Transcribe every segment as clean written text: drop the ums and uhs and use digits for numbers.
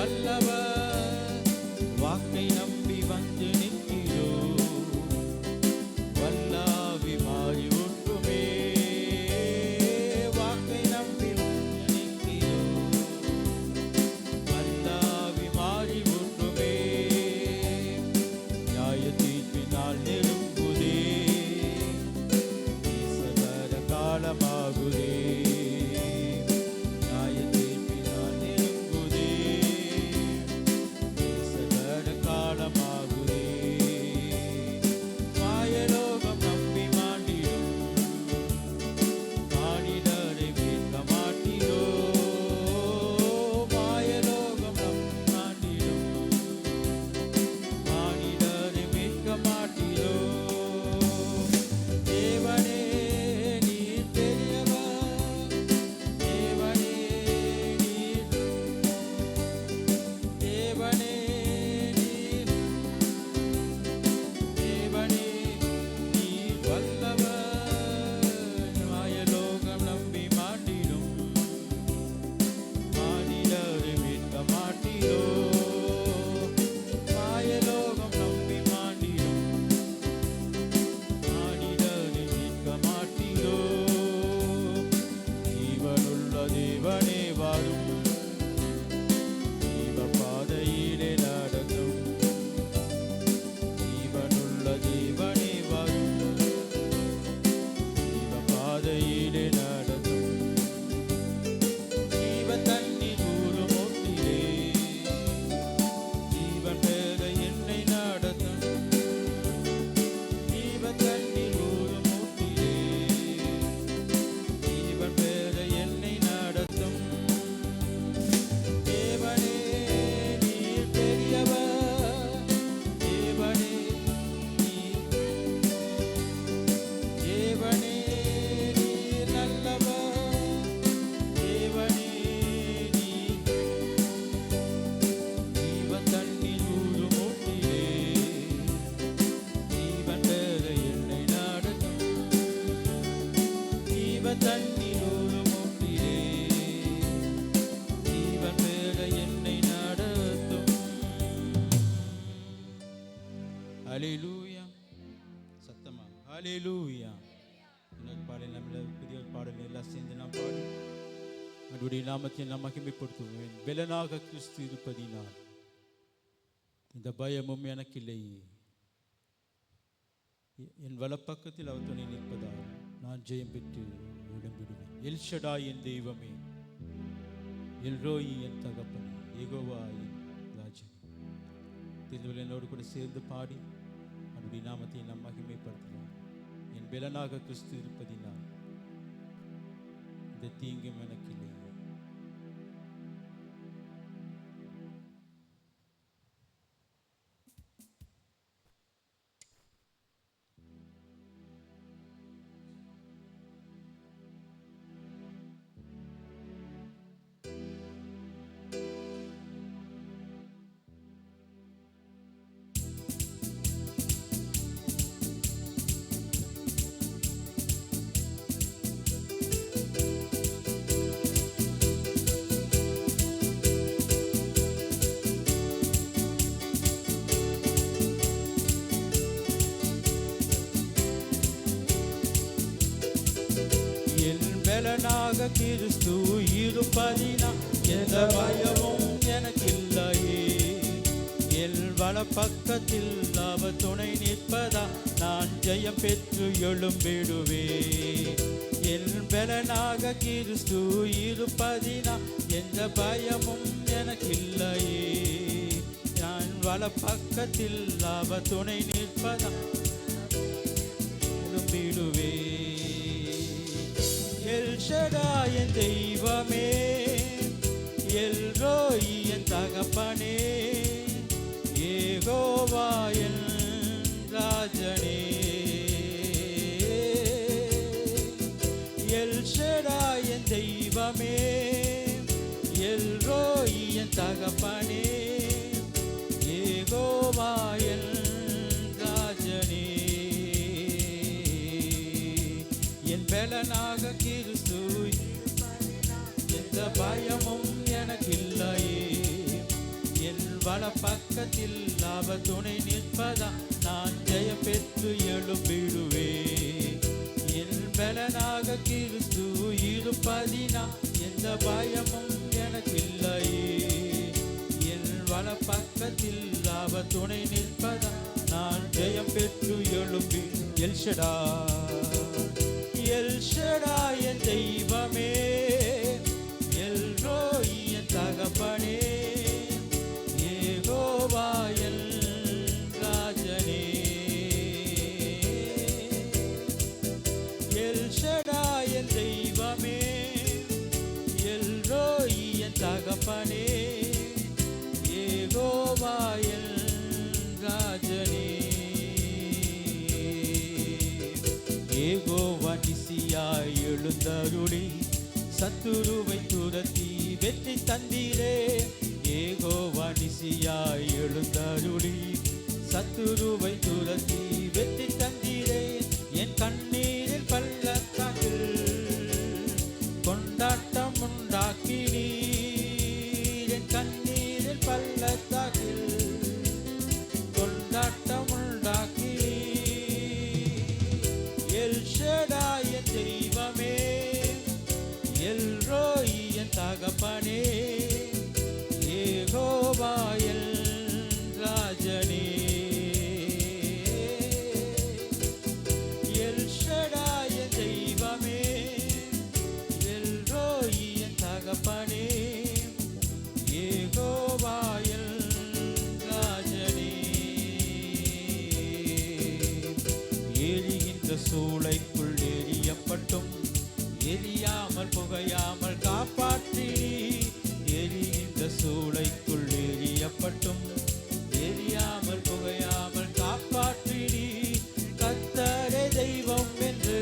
வல்லவர் வாக்கை நம்பி வந்து நிற்கிறோ வல்லாவி மாறி ஒன்றுமே வாக்கை நம்பி வந்து நிற்கிறோ வல்லாவி மாறி ஒன்றுமே நியாய தீர்ப்பினால் நெருங்குதே ஈசவர காலமாகுதே ஹல்லேலூயா சத்தமா ஹல்லேலூயா. இன்னொரு பாடல் நம்மள புதிய பாடல் எல்லாம் சேர்ந்து நாம் பாடி அவருடைய நாமத்தை நாம் மகிமைப்படுத்துவேன். பெலனாக கிறிஸ்து இருப்பதினால் இந்த பயமும் எனக்கு இல்லையே. என் வலப்பக்கத்தில் அவர் துணை நிற்பதால் நான் ஜெயம் பெற்று விடுவிடுவேன். எல் ஷடாய் என் தெய்வமே, எல் ரோயி என் தகப்பன், யெகோவா என் ராஜன். என்னோடு கூட சேர்ந்து பாடி அவருடைய நாமத்தை நாம் மகிமைப்படுத்தலாம். என் பெலனாக கிறிஸ்து இருப்பதினால் இந்த தீங்கும் எனக்கு இல்லை. பெலனாக கிறிஸ்து இருப்பதினால் எந்த பயமும் எனக்கில்லையே. என் வலப்பக்கத்தில் அவர் துணை நிற்பதா நான் ஜெயம் பெற்று எழும்பிடுவே. என் பெலனாக கிறிஸ்து இருப்பதினால் எந்த பயமும் எனக்கில்லையே. நான் வலப்பக்கத்தில் அவர் துணை நிற்பதா எழும்பிடுவே. எல் ஷடாய் என் தெய்வமே, எல் ரோயி என் தகப்பனே, யெகோவா என் ராஜனே. எல் ஷடாய் என் தெய்வமே, எல் ரோயி என் தகப்பனே, யெகோவா என் ராஜனே. என் பெலனாக கிறிஸ்து எந்த பயமும் எனக்கில்லையே. வலப்பக்கத்தில் அவர் துணை நிற்பதா நான் ஜெயம் பெற்று எழும்பிடுவே. என் பலனாக கிறிஸ்து இருப்பதினா எந்த பயமும் எனக்கில்லையே. என் வலப்பக்கத்தில் அவர் துணை நிற்பதா நான் ஜெயம் பெற்று எழும்பி. எல் ஷடாய் என் தெய்வமே, எல் ரோய் என் தகப்பனே, யெகோவா என் ராஜனே. எல் ஷடாய் என் தெய்வமே, எல் ரோய் என் தகப்பனே, யெகோவா என் ராஜனே. யெகோவா நிசியாய் எழுந்தருளி சத்துருவை துரத்தி வெற்றி தந்தீரே. யெகோவா நிசியாய் எழுந்தருளி சத்துருவை துரத்தி வெற்றி தந்தீரே. என் கண்ணீரில் பள்ளத்தாக்கில் கொண்டாட்டம் உண்டாக்கினீர். என் கண்ணீரில் பள்ளத்தாக்கில் கொண்டாட்டம் உண்டாக்கினீர். எல் ஷடாய் என் தெய்வமே, எல் ரோய் என் தகப்பனே, யெகோவா என் ராஜனே. எல் ஷடாய் என் தெய்வமே, எல் ரோய் என் தகப்பனே, யெகோவா என் ராஜனே. எரிகின்ற சூளைக்குள் எரியப்பட்டும் எரியாமல் புகையாமல் காப்பாற்றி. எரிகின்ற சூளைக்குள் எரியப்பட்டும் எரியாமல் புகையாமல் காப்பாற்றி. கர்த்தரே தெய்வம் என்று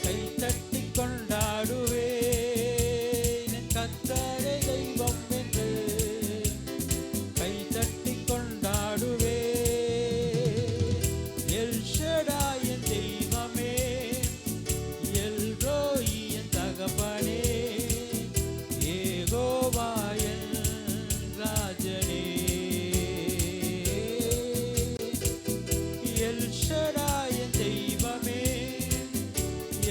கைத்தட்டி கொண்டாடுவேன். கர்த்தரே தெய்வம் என்று கைத்தட்டி கொண்டாடுவேன். எல் ஷடாய் என் தெய்வமே, எல் ரோய் என் தகப்பனே, யெகோவா என் ராஜனே. எல் ஷடாய் என் தெய்வமே,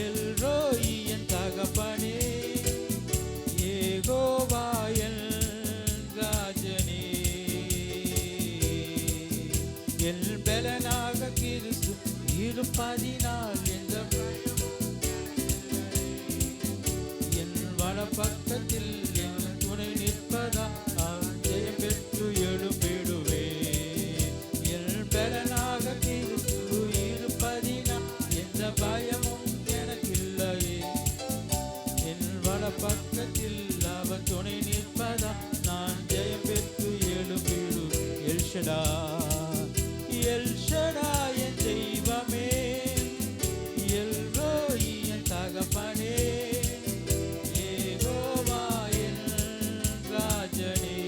எல் ரோய் என் தகப்பனே, யெகோவா என் ராஜனே. என் பலனாக கிறிஸ்து இருப்பதினால் எந்த என் வலப்பக்கத்தில் என் துணை நிற்பதா நான் ஜெயம் பெற்று எழும்பிடுவே. என் பலனாக கிறிஸ்து இருப்பதினால் எந்த பயமும் எனக்கில்லையே. என் வலப்பக்கத்தில் அவர் துணை நிற்பதா நான் ஜெயம் பெற்று எழும்பிடுவே. எல் ஷடாய் என் தெய்வமே, எல் ரோய் என் தகப்பனே, யெகோவா என் ராஜனே.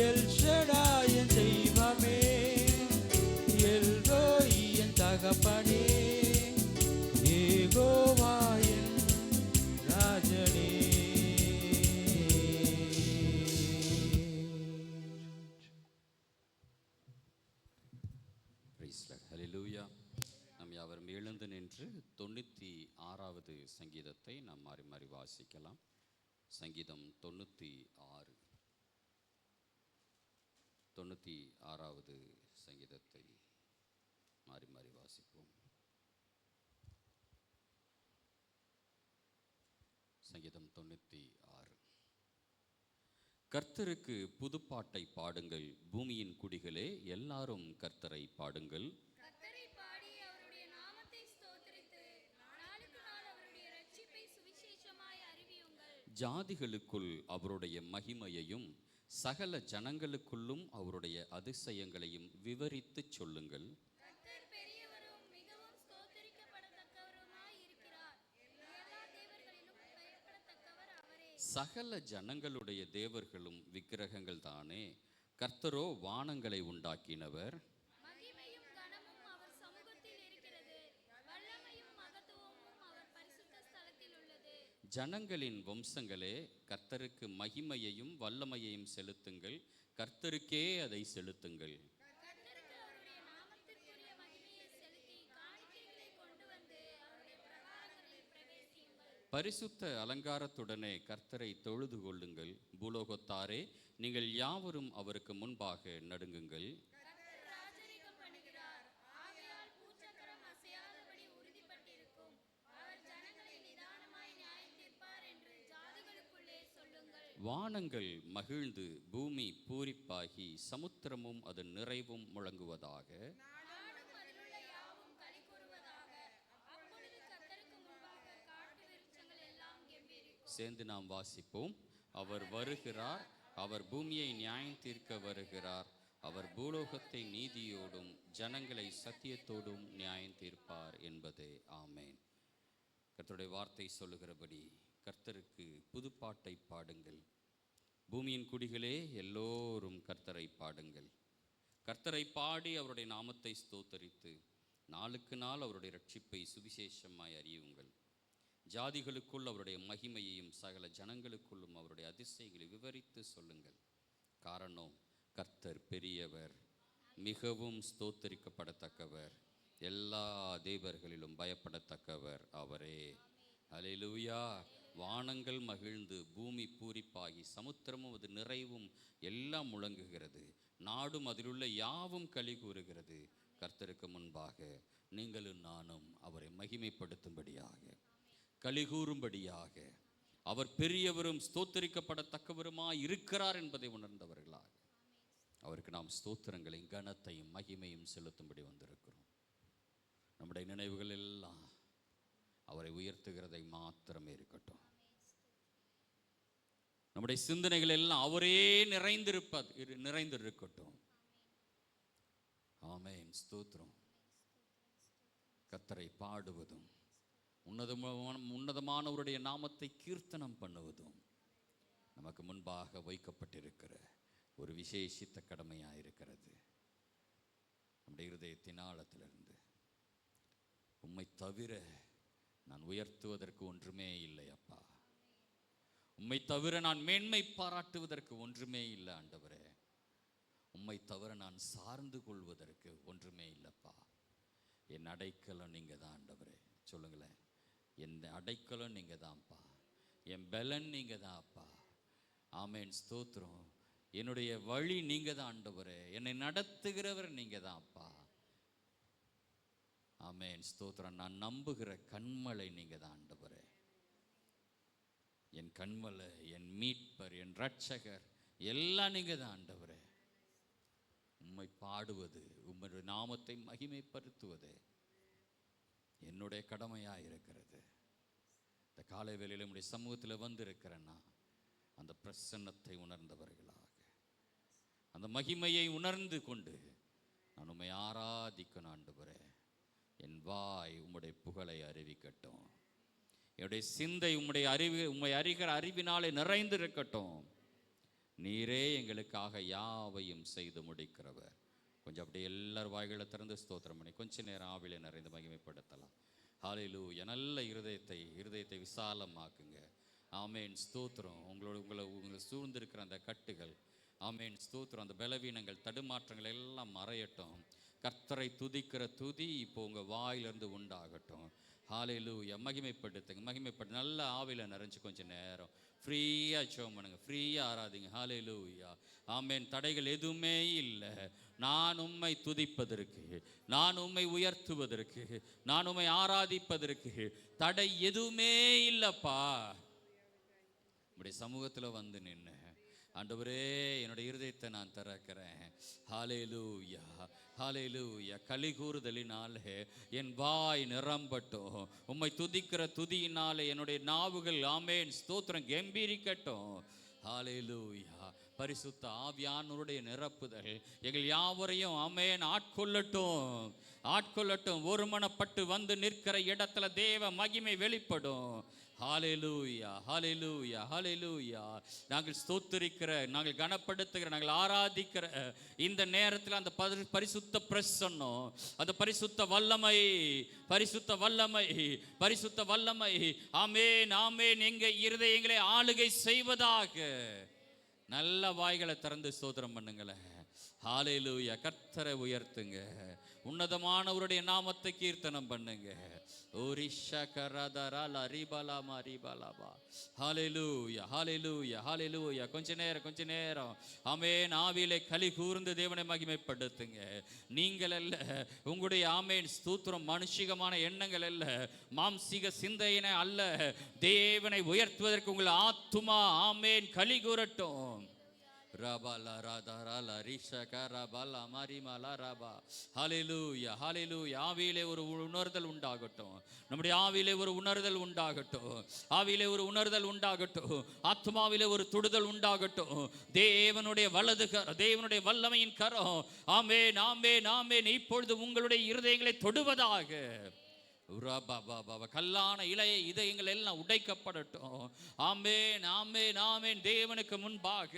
எல் ஷடாய் என் தெய்வமே, எல் ரோய் என் தகப்பனே, யெகோவா என் ராஜனே. ஹல்லேலூயா. நாம் யாவரும் எழுந்து நின்று 96வது சங்கீதத்தை நாம் மாறி மாறி வாசிக்கலாம். சங்கீதம் 96வது சங்கீதத்தை மாறி மாறி வாசிப்போம். சங்கீதம் 96. கர்த்தருக்கு புதுப்பாட்டை பாடுங்கள், பூமியின் குடிகளே எல்லாரும் கர்த்தரை பாடுங்கள். கர்த்தரை பாடி அவருடைய நாமத்தை ஸ்தோத்திரித்து நாளுக்கு நாள் அவருடைய இரட்சிப்பை சுவிசேஷமாய் அறிவியுங்கள். ஜாதிகளுக்குள் அவருடைய மகிமையையும் சகல ஜனங்களுக்குள்ளும் அவருடைய அதிசயங்களையும் விவரித்துச் சொல்லுங்கள். கர்த்தர் பெரியவரும் மிகவும் ஸ்தோத்திரிக்கப்படத்தக்கவருமாய் இருக்கிறார். எல்லா தேவர்களிலும் பயப்படத்தக்கவர் அவரே. சகல ஜனங்களுடைய தேவர்களும் விக்கிரகங்கள் தானே, கர்த்தரோ வானங்களை உண்டாக்கினவர். மகிமையும் கனமும் அவர் சமூகத்தில் இருக்கிறது, வல்லமையும் மகத்துவமும் அவர் பரிசுத்த ஸ்தலத்தில் உள்ளது. ஜனங்களின் வம்சங்களே, கர்த்தருக்கு மகிமையையும் வல்லமையையும் செலுத்துங்கள், கர்த்தருக்கே அதை செலுத்துங்கள். கர்த்தருக்கு அவருடைய நாமத்திற்குரிய மகிமையை செலுத்தி காணிக்கைகளை கொண்டு வந்து அவருடைய பிரகாரங்களில் பிரவேசியுங்கள். பரிசுத்த அலங்காரத்துடனே கர்த்தரை தொழுது கொள்ளுங்கள். பூலோகத்தாரே, நீங்கள் யாவரும் அவருக்கு முன்பாக நடுங்குங்கள். கர்த்தர் ராஜரிகம் பண்ணுகிறார், ஆகையால் பூச்சக்கரம் அசையாதபடி உறுதிப்பட்டிருக்கும். அவர் ஜனங்களை நிதானமாய் நியாயம் தீர்ப்பார் என்று ஜாதிகளுக்குள்ளே சொல்லுங்கள். வானங்கள் மகிழ்ந்து பூமி பூரிப்பாகி சமுத்திரமும் அதன் நிறைவும் முழங்குவதாக. நாடும் அதிலுள்ள யாவும் களி கூறுவதாக. அப்பொழுது கர்த்தருக்கு முன்பாக காட்டு விருட்சங்கள் எல்லாம் கெம்பீரிக்கும். சேர்ந்து நாம் வாசிப்போம். அவர் வருகிறார், அவர் பூமியை நியாயம் தீர்க்க வருகிறார். அவர் பூலோகத்தை நீதியோடும் ஜனங்களை சத்தியத்தோடும் நியாயம் தீர்ப்பார் என்பதே. ஆமேன். கர்த்தருடைய வார்த்தை சொல்லுகிறபடி கர்த்தருக்கு புதுப்பாட்டை பாடுங்கள். பூமியின் குடிகளே, எல்லோரும் கர்த்தரை பாடுங்கள். கர்த்தரை பாடி அவருடைய நாமத்தை ஸ்தோத்தரித்து நாளுக்கு நாள் அவருடைய ரட்சிப்பை சுவிசேஷமாய் அறியுங்கள். ஜாதிகளுக்குள் அவருடைய மகிமையையும் சகல ஜனங்களுக்குள்ளும் அவருடைய அதிசயங்களை விவரித்து சொல்லுங்கள். காரணம், கர்த்தர் பெரியவர், மிகவும் ஸ்தோத்தரிக்கப்படத்தக்கவர், எல்லா தேவர்களிலும் பயப்படத்தக்கவர் அவரே. அல்லேலூயா. வானங்கள் மகிழ்ந்து பூமி பூரிப்பாகி சமுத்திரமும் அது நிறைவும் எல்லாம் முழங்குகிறது. நாடும் அதிலுள்ள யாவும் களி கூறுகிறது. கர்த்தருக்கு முன்பாக நீங்களும் நானும் அவரை மகிமைப்படுத்தும்படியாக, களிகூறும்படியாக, அவர் பெரியவரும் ஸ்தோத்தரிக்கப்படத்தக்கவருமாய் இருக்கிறார் என்பதை உணர்ந்தவர்களாக அவருக்கு நாம் ஸ்தோத்திரங்களையும் கனத்தையும் மகிமையும் செலுத்தும்படி வந்திருக்கிறோம். நம்முடைய நினைவுகள் எல்லாம் அவரை உயர்த்துகிறதை மாத்திரமே இருக்கட்டும். நம்முடைய சிந்தனைகள் எல்லாம் அவரே நிறைந்திருக்கட்டும். ஆமென். ஸ்தோத்திரம். கர்த்தரை பாடுவதும் உன்னதமானவருடைய நாமத்தை கீர்த்தனம் பண்ணுவதும் நமக்கு முன்பாக வைக்கப்பட்டிருக்கிற ஒரு விசேஷித்த கடமையாக இருக்கிறது. நம்முடைய இருதயத்தின் ஆழத்திலிருந்து உம்மை தவிர நான் உயர்த்துவதற்கு ஒன்றுமே இல்லை அப்பா, உம்மை தவிர நான் மேன்மை பாராட்டுவதற்கு ஒன்றுமே இல்லை ஆண்டவரே, உம்மை தவிர நான் சார்ந்து கொள்வதற்கு ஒன்றுமே இல்லைப்பா. என் அடைக்கலம் நீங்கள் தான் ஆண்டவரே. சொல்லுங்களேன், என் அடைக்கலம் நீங்கள் தான்ப்பா, என் பலன் நீங்கள் தான் அப்பா. ஆமேன். ஸ்தோத்திரம். என்னுடைய வழி நீங்கள் தான் ஆண்டவரே, என்னை நடத்துகிறவர் நீங்கள் தான் அப்பா. ஆமேன். ஸ்தோத்திரம். நான் நம்புகிற கண்மலை நீங்கள் தான் ஆண்டவரே. என் கண்மலை, என் மீட்பர், என் ரட்சகர் எல்லாம் நீங்கள் தான் ஆண்டவரே. உம்மை பாடுவது, உம்முடைய நாமத்தை மகிமைப்படுத்துவது என்னுடைய கடமையாக இருக்கிறது. இந்த காலை வேளையில் உம்முடைய சமூகத்தில் வந்திருக்கிறேன்னா அந்த பிரசன்னத்தை உணர்ந்தவர்களாக, அந்த மகிமையை உணர்ந்து கொண்டு நான் உம்மை ஆராதிக்கணும் ஆண்டவரே. என் வாய் உம்முடைய புகழை அறிவிக்கட்டும், என்னுடைய சிந்தை உம்மை அறிகிற அறிவினாலே நிறைந்திருக்கட்டும். நீரே எங்களுக்காக யாவையும் செய்து முடிக்கிறவர். கொஞ்சம் அப்படியே எல்லாரும் வாய்களை திறந்து ஸ்தோத்திரம் பண்ணி கொஞ்ச நேரம் ஆவிலே நிறைந்து மகிமைப்படுத்தலாம். ஹல்லேலூயா. நல்ல இருதயத்தை விசாலமாக்குங்க. ஆமேன். ஸ்தோத்திரம். உங்களை சூழ்ந்திருக்கிற அந்த கட்டுகள், ஆமேன் ஸ்தோத்திரம், அந்த பலவீனங்கள், தடுமாற்றங்கள் எல்லாம் மறையட்டும். கர்த்தரை துதிக்கிற துதி இப்போ உங்கள் வாயிலிருந்து உண்டாகட்டும். ஹல்லேலூயா. மகிமைப்படுத்து. நல்ல ஆவியில் நிறைஞ்சு கொஞ்சம் நேரம் ஃப்ரீயாக ஜெபம் பண்ணுங்க, ஃப்ரீயாக ஆராதிங்க. ஹல்லேலூயா. ஆமேன். தடைகள் எதுவுமே இல்லை. நான் உம்மை துதிப்பதற்கு, நான் உம்மை உயர்த்துவதற்கு, நான் உம்மை ஆராதிப்பதற்கு தடை எதுவுமே இல்லைப்பா. உம்முடைய சமூகத்தில் வந்து நின்று ஆண்டவரே, என்னுடைய இருதயத்தை நான் திறக்கிறேன். ஹல்லேலூயா. ஹல்லேலூயா. களி கூறுதலினாலே என் வாய் நிரம்பட்டும். உம்மை துதிக்கிற துதியினாலே என்னுடைய நாவுகள், ஆமேன் ஸ்தோத்திரம், கம்பீரிக்கட்டும். ஹல்லேலூயா. பரிசுத்த ஆவியானவருடைய நிரப்புதல் எங்கள் யாவரையும், ஆமேன், ஆட்கொள்ளட்டும். ஒருமனப்பட்டு வந்து நிற்கிற இடத்துல தேவ மகிமை வெளிப்படும். ஹalleluya ஹalleluya ஹalleluya. நாங்கள் ஸ்தோத்திரிக்கிற, நாங்கள் கனப்படுத்துகிற, நாங்கள் ஆராதிக்கிற இந்த நேரத்தில் அந்த பரிசுத்த பிரசன்னம், அந்த பரிசுத்த வல்லமை, பரிசுத்த வல்லமை, பரிசுத்த வல்லமை, ஆமென் ஆமென், எங்க இருதயங்களை ஆளுகை செய்வதாக. நல்ல வாய்களை திறந்து ஸ்தோத்திரம் பண்ணுங்களேன். ஹalleluya. கர்த்தரை உயர்த்துங்க, உன்னதமானவருடைய நாமத்தை கீர்த்தனம் பண்ணுங்க. ஹalleluya ஹalleluya ஹalleluya. கொஞ்ச நேரம் ஆமென் ஆவியிலே களி கூர்ந்து தேவனை மகிமைப்படுத்துங்க. நீங்கள் அல்ல, உங்களுடைய ஆமென் ஸ்தோத்திரம் மனுஷிகமான எண்ணங்கள் அல்ல, மாம்சீக சிந்தையினை அல்ல, தேவனை உயர்த்துவதற்கு உங்கள் ஆத்துமா ஆமென் களி கூறட்டும். ரபாலா ராதாராலா ரிஷகரா பாலா மரிமலா ரபா. ஹalleluya ஹalleluya. ஆவியிலே ஒரு உணர்தல் உண்டாகட்டும், நம்முடைய ஆவியிலே ஒரு உணர்தல் உண்டாகட்டும், ஆவியிலே ஒரு உணர்தல் உண்டாகட்டும், ஆத்மாவிலே ஒரு தொடுதல் உண்டாகட்டும். தேவனுடைய வலது கரம், தேவனுடைய வல்லமையின் கரம் ஆமென் ஆமென் ஆமென் இப்பொழுது உங்களுடைய இருதயங்களை தொடுவதாக. கல்லான இளைய இதயங்கள் எல்லாம் உடைக்கப்படட்டும். ஆமென் ஆமென் ஆமென். தேவனுக்கு முன்பாக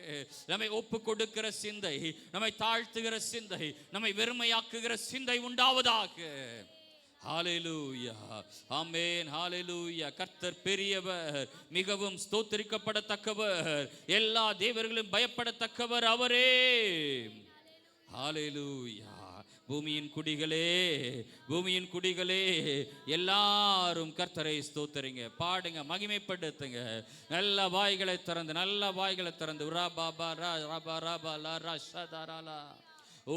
நம்மை ஒப்பு கொடுக்கிற சிந்தை, நம்மை தாழ்த்துகிற சிந்தை, நம்மை வெறுமையாக்குகிற சிந்தை உண்டாவதாக. ஹalleluya ஆமென் ஹalleluya. கர்த்தர் பெரியவர், மிகவும் ஸ்தோத்திரிக்கப்படத்தக்கவர், எல்லா தேவர்களும் பயப்படத்தக்கவர் அவரே. ஹalleluya. பூமியின் குடிகளே, பூமியின் குடிகளே, எல்லாரும் கர்த்தரை ஸ்தோத்திரிங்க, பாடுங்க, மகிமைப்படுத்துங்க. நல்ல வாய்களை திறந்து, நல்ல வாய்களை திறந்து. ரபா ரபா ரபா லா ரஷதரலா ஓ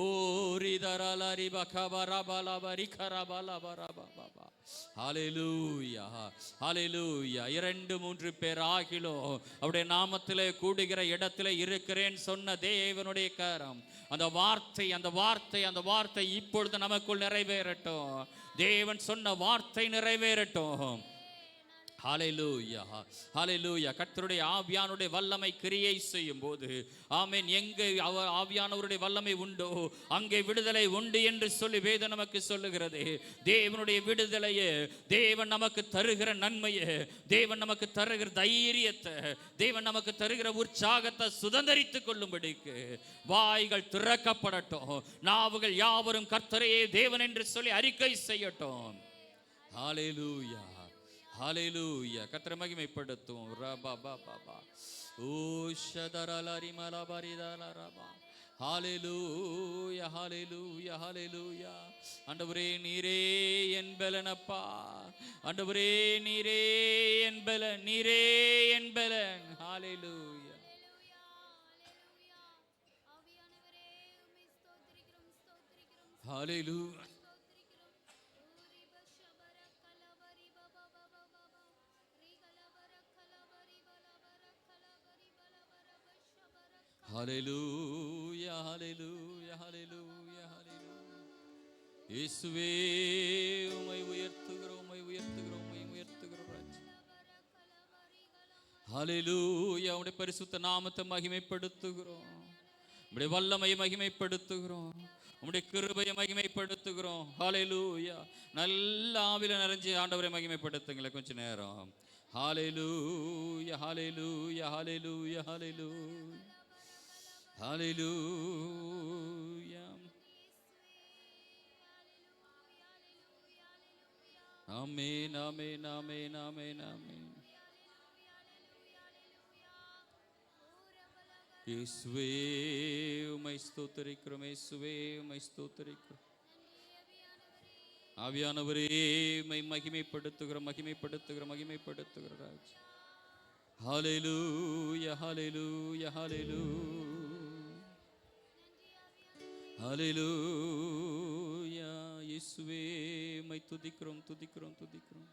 ரிதரலா ரிபகபா ரபா லபா ரிகரபா லபா ரபா பபா. ஹalleluya ஹalleluya. 2-3 பேர் ஆகிலும் அவருடைய நாமத்திலே கூடுகிற இடத்திலே இருக்கிறேன் சொன்ன தேவனுடைய கரம், அந்த வார்த்தை, அந்த வார்த்தை, அந்த வார்த்தை இப்பொழுது நமக்குள் நிறைவேறட்டும். தேவன் சொன்ன வார்த்தை நிறைவேறட்டும். ஹalleluya ஹalleluya. கர்த்தருடைய ஆவியானுடைய வல்லமை கிரியை செய்யும் போது ஆமென், எங்கே ஆவியானவருடைய வல்லமை உண்டோ அங்கே விடுதலை உண்டு என்று சொல்லி வேதம் நமக்கு சொல்லுகிறது. தேவனுடைய விடுதலையே, தேவன் நமக்கு தருகிற நன்மையே, தேவன் நமக்கு தருகிற தைரியத்தை, தேவன் நமக்கு தருகிற உற்சாகத்தை சுதந்தரித்துக் கொள்ளும்படிக்கு வாய்கள் திறக்கப்படட்டும். நாவுகள் யாவரும் கர்த்தரையே தேவன் என்று சொல்லி அறிக்கை செய்யட்டும். ஹalleluya ஹalleluya. கர்த்தரை மகிமைப்படுத்துவோம். ரபா பபா பா ஓ ஷதரலரி மலபரிதல ரபா. ஹalleluya ஹalleluya ஹalleluya. ஆண்டவரே நீரே என் பலனப்பா, ஆண்டவரே நீரே என் பலன், நீரே என் பலன். ஹalleluya ஹalleluya. ஹalleluya ஹalleluya ஹalleluya ஹalleluya. இயேசுவே உம்மை உயர்த்துகிறோம், உம்மை உயர்த்துகிறோம், உம்மை உயர்த்துகிறோம் ராஜா. ஹalleluya. உம்முடைய பரிசுத்த நாமத்தை மகிமைப்படுத்துகிறோம், உம்முடைய வல்லமையை மகிமைப்படுத்துகிறோம், உம்முடைய கிருபையை மகிமைப்படுத்துகிறோம். ஹalleluya. நல்ல ஆவியில நிறைஞ்சு ஆண்டவரை மகிமைப்படுத்துங்களேன் கொஞ்ச நேரம். ஹalleluya ஹalleluya ஹalleluya ஹalleluya ஹalleluya. ஆமென் ஆமென் ஆமென் ஆமென் ஆமென். இயேசுவே உம்மை ஸ்தோத்திரிக்கிறோம், இயேசுவே உம்மை ஸ்தோத்திரிக்கிறோம். ஆவியானவரே உம்மை மகிமைப்படுத்துகிறோம், மகிமைப்படுத்துகிறோம், மகிமைப்படுத்துகிறோம் ராஜா. ஹalleluya ஹalleluya ஹalleluya ஹalleluya. இயேசுவே உம்மை துதிக்கிறோம், துதிக்கிறோம், துதிக்கிறோம்.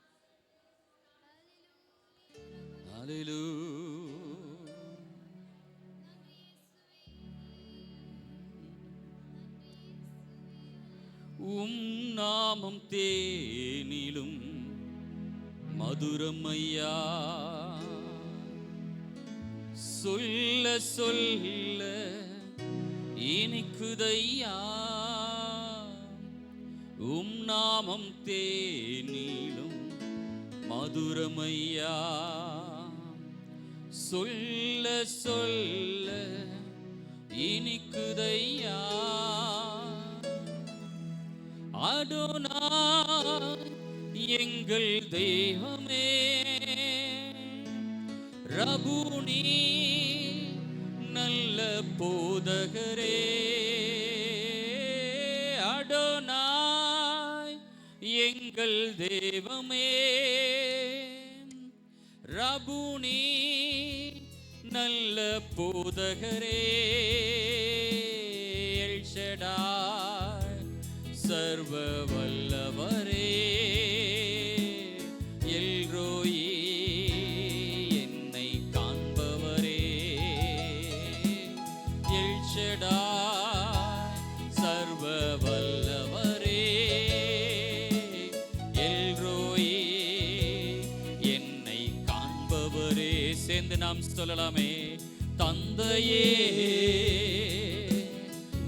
ஹalleluya. உம் நாமம் தேனிலும் மதுரம் ஐயா, சொல்ல சொல்ல இனிக்குதையா. உம் நாமம் தேனிலும் மதுரமையா சொல்ல சொல்ல இனிக்குதையா அடோனாய் எங்கள் தெய்வமே ரபுனி நல்ல போதகரே அடோனாய் எங்கள் தெய்வமே ரபுனி நல்ல போதகரே எல் ஷடாய் சர்வ வல்லவரே எல்ரோயி என்னை காண்பவரே எல் ஷடாய் சர்வ வல்லவரே எல்ரோயி என்னை காண்பவரே. சேர்ந்து நாம் சொல்லலாமே. தந்தையே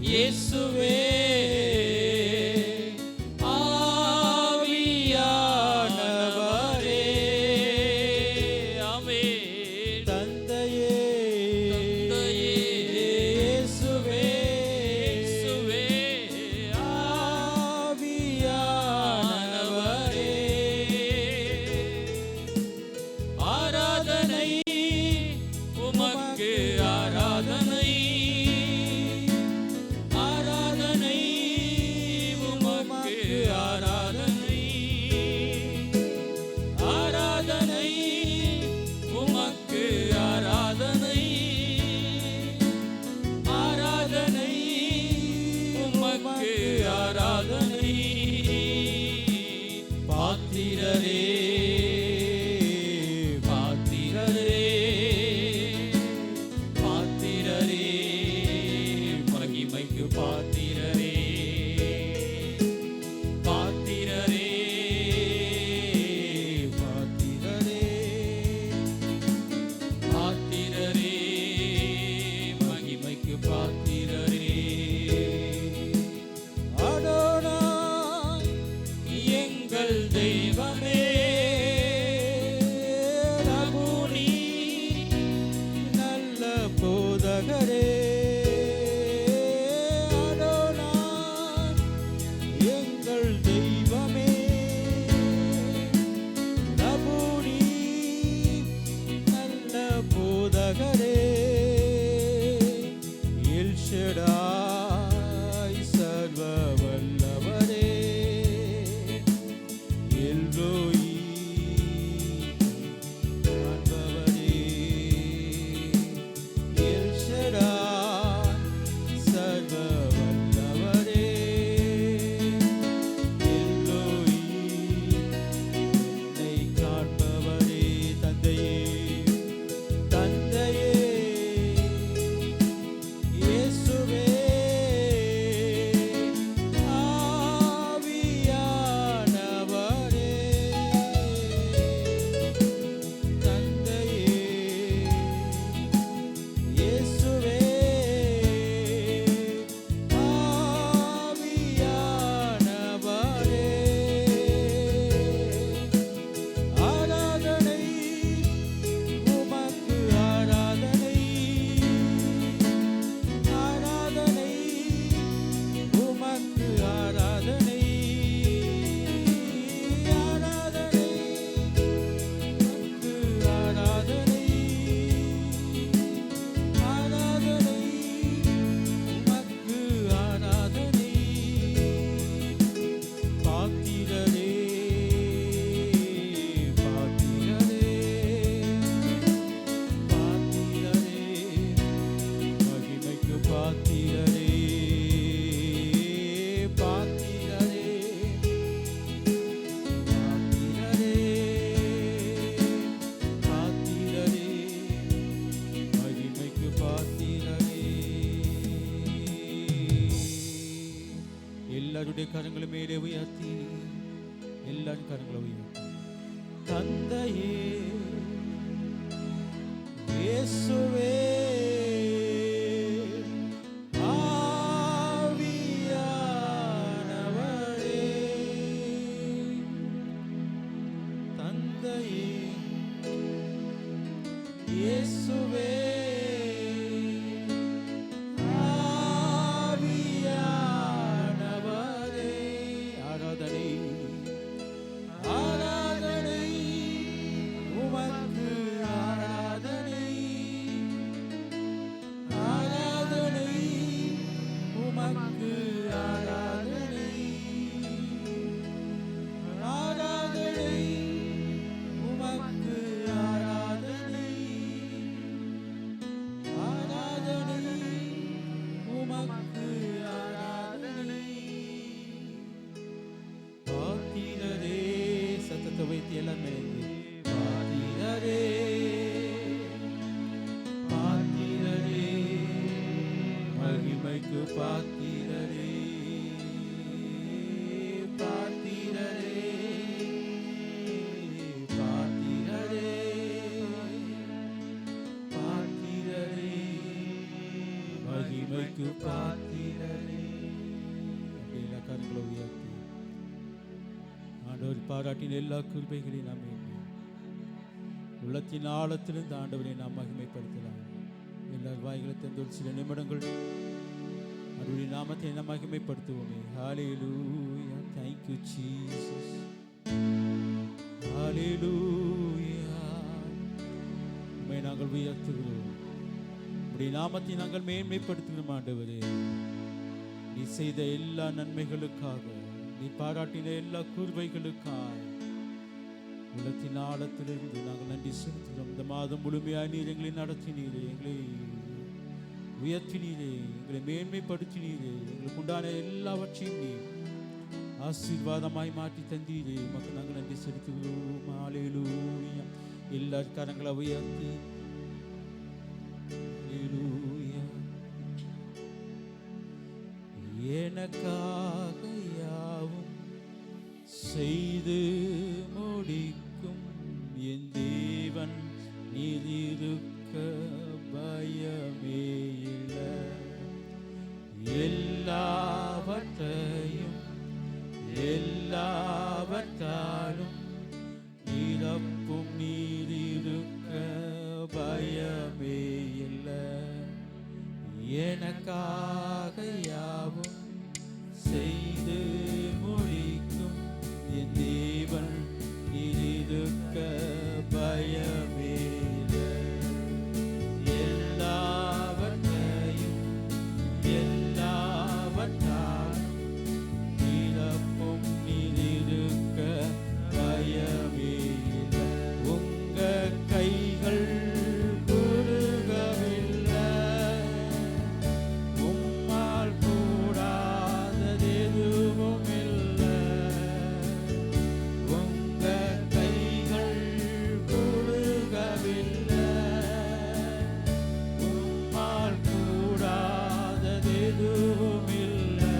இயேசுவே எல்லாருடைய கரங்களை மேலே உயர்த்தி எல்லாரும் கரங்களை உயர்த்தி தந்தையே இயேசுவே ஆவியானவரே தந்தையே இயேசுவே ஆவியானவரே. ஆராதனை ஆராதனை உமக்கு ஆராதனை ஆராதனை உமக்கு ஆராதனை ஆராதனை உமக்கு ஆராதனை ஆராதனை உமக்கு ஆராதனை. பாத்திரரே சத்தத்தை வைத்து எல்லாமே பாத்திரரே பாத்திரரே மகிமைக்கு பாத்திரரே பாத்திரரே பாத்திரரே பாத்திரரே மகிமைக்கு பாத்திரரே. அப்படி எல்லா கரங்களை உயர்த்தி ஆண்டவர் பாராட்டின எல்லா கிருபைகளையும் நாம் எண்ணி உள்ளத்தின் ஆழத்திலிருந்து ஆண்டவரை நாம் மகிமைப்படுத்தலாம். எல்லார் வாய்களை தந்து ஒரு சில நிமிடங்கள் அவருடைய நாமத்தை நாம் மகிமைப்படுத்துவோமே. ஹல்லேலூயா, thank you Jesus, ஹல்லேலூயா. உம்மை நாங்கள் உயர்த்துகிறோம், உம்முடைய நாமத்தை நாங்கள் மேன்மைப்படுத்துகிறோம். ஆண்டவரே, நீ செய்த எல்லா நன்மைகளுக்காக, நீ பாராட்டின எல்லா கிருபைகளுக்காக உள்ளத்தின் ஆழத்திலிருந்து நாங்கள் நன்றி செலுத்துகிறோம். இந்த மாதம் முழுமையாக நீர் எங்களை நடத்தினீரே, எங்களை உயர்த்தினீரே, எங்களை மேன்மைப்படுத்தினீரே, எங்களுக்கு உண்டான எல்லாவற்றையும் நீர் ஆசீர்வாதமாய் மாற்றி தந்தீரே. மக்கள் நாங்கள் நன்றி செலுத்துகிறோம். ஹல்லேலூயா. எல்லா கரங்களை உயர்த்தி ஹல்லேலூயா. எனக்காக யாவும் செய்து முடிக்கும் என் தேவன் நீர் இருக்க பயமே இல்லை. எல்லாவற்றையும் எல்லாவற்றாலும் நிரப்பும் நீர் இருக்க பயமே இல்லை. எனக்காக யாவும் செய்து முடிக்கும் என் தேவன் நீர் இருக்க பயமே இல்லை. எல்லாவற்றையும் எல்லாவற்றாலும் நிரப்பும் நீர் இருக்க பயமே இல்லை. உங்க கைகள் குறுகவில்லை, உம்மால் கூடாதது எதுவும் இல்லை. உங்க கைகள் குறுகவில்லை, உம்மால் கூடாதது எதுவும் இல்லை.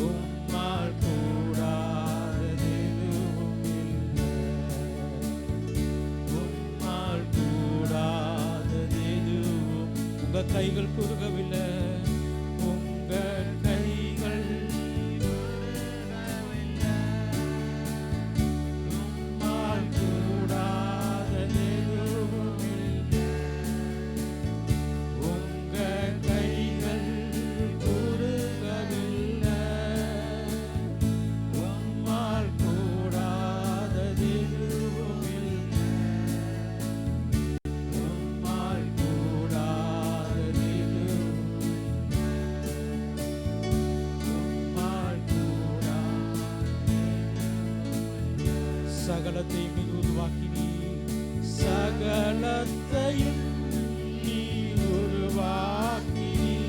உம்மால் கூடாதது எதுவும் இல்லை. உம்மால் கூடாதது எதுவும். உங்க கைகள் குறுகவில்லை, உங்க கைகள் குறுகவில்லை, உம்மால் கூடாதது எதுவும் இல்லை. உங்க கைகள் குறுகவில்லை, உம்மால் கூடாதது எதுவும் இல்லை. உம்மால் கூடாதது எதுவும் உம்மால் கூடாதது. சகலத்தையும் நீர் உருவாக்கினீர், சகலத்தையும் நீர் உருவாக்கினீர்.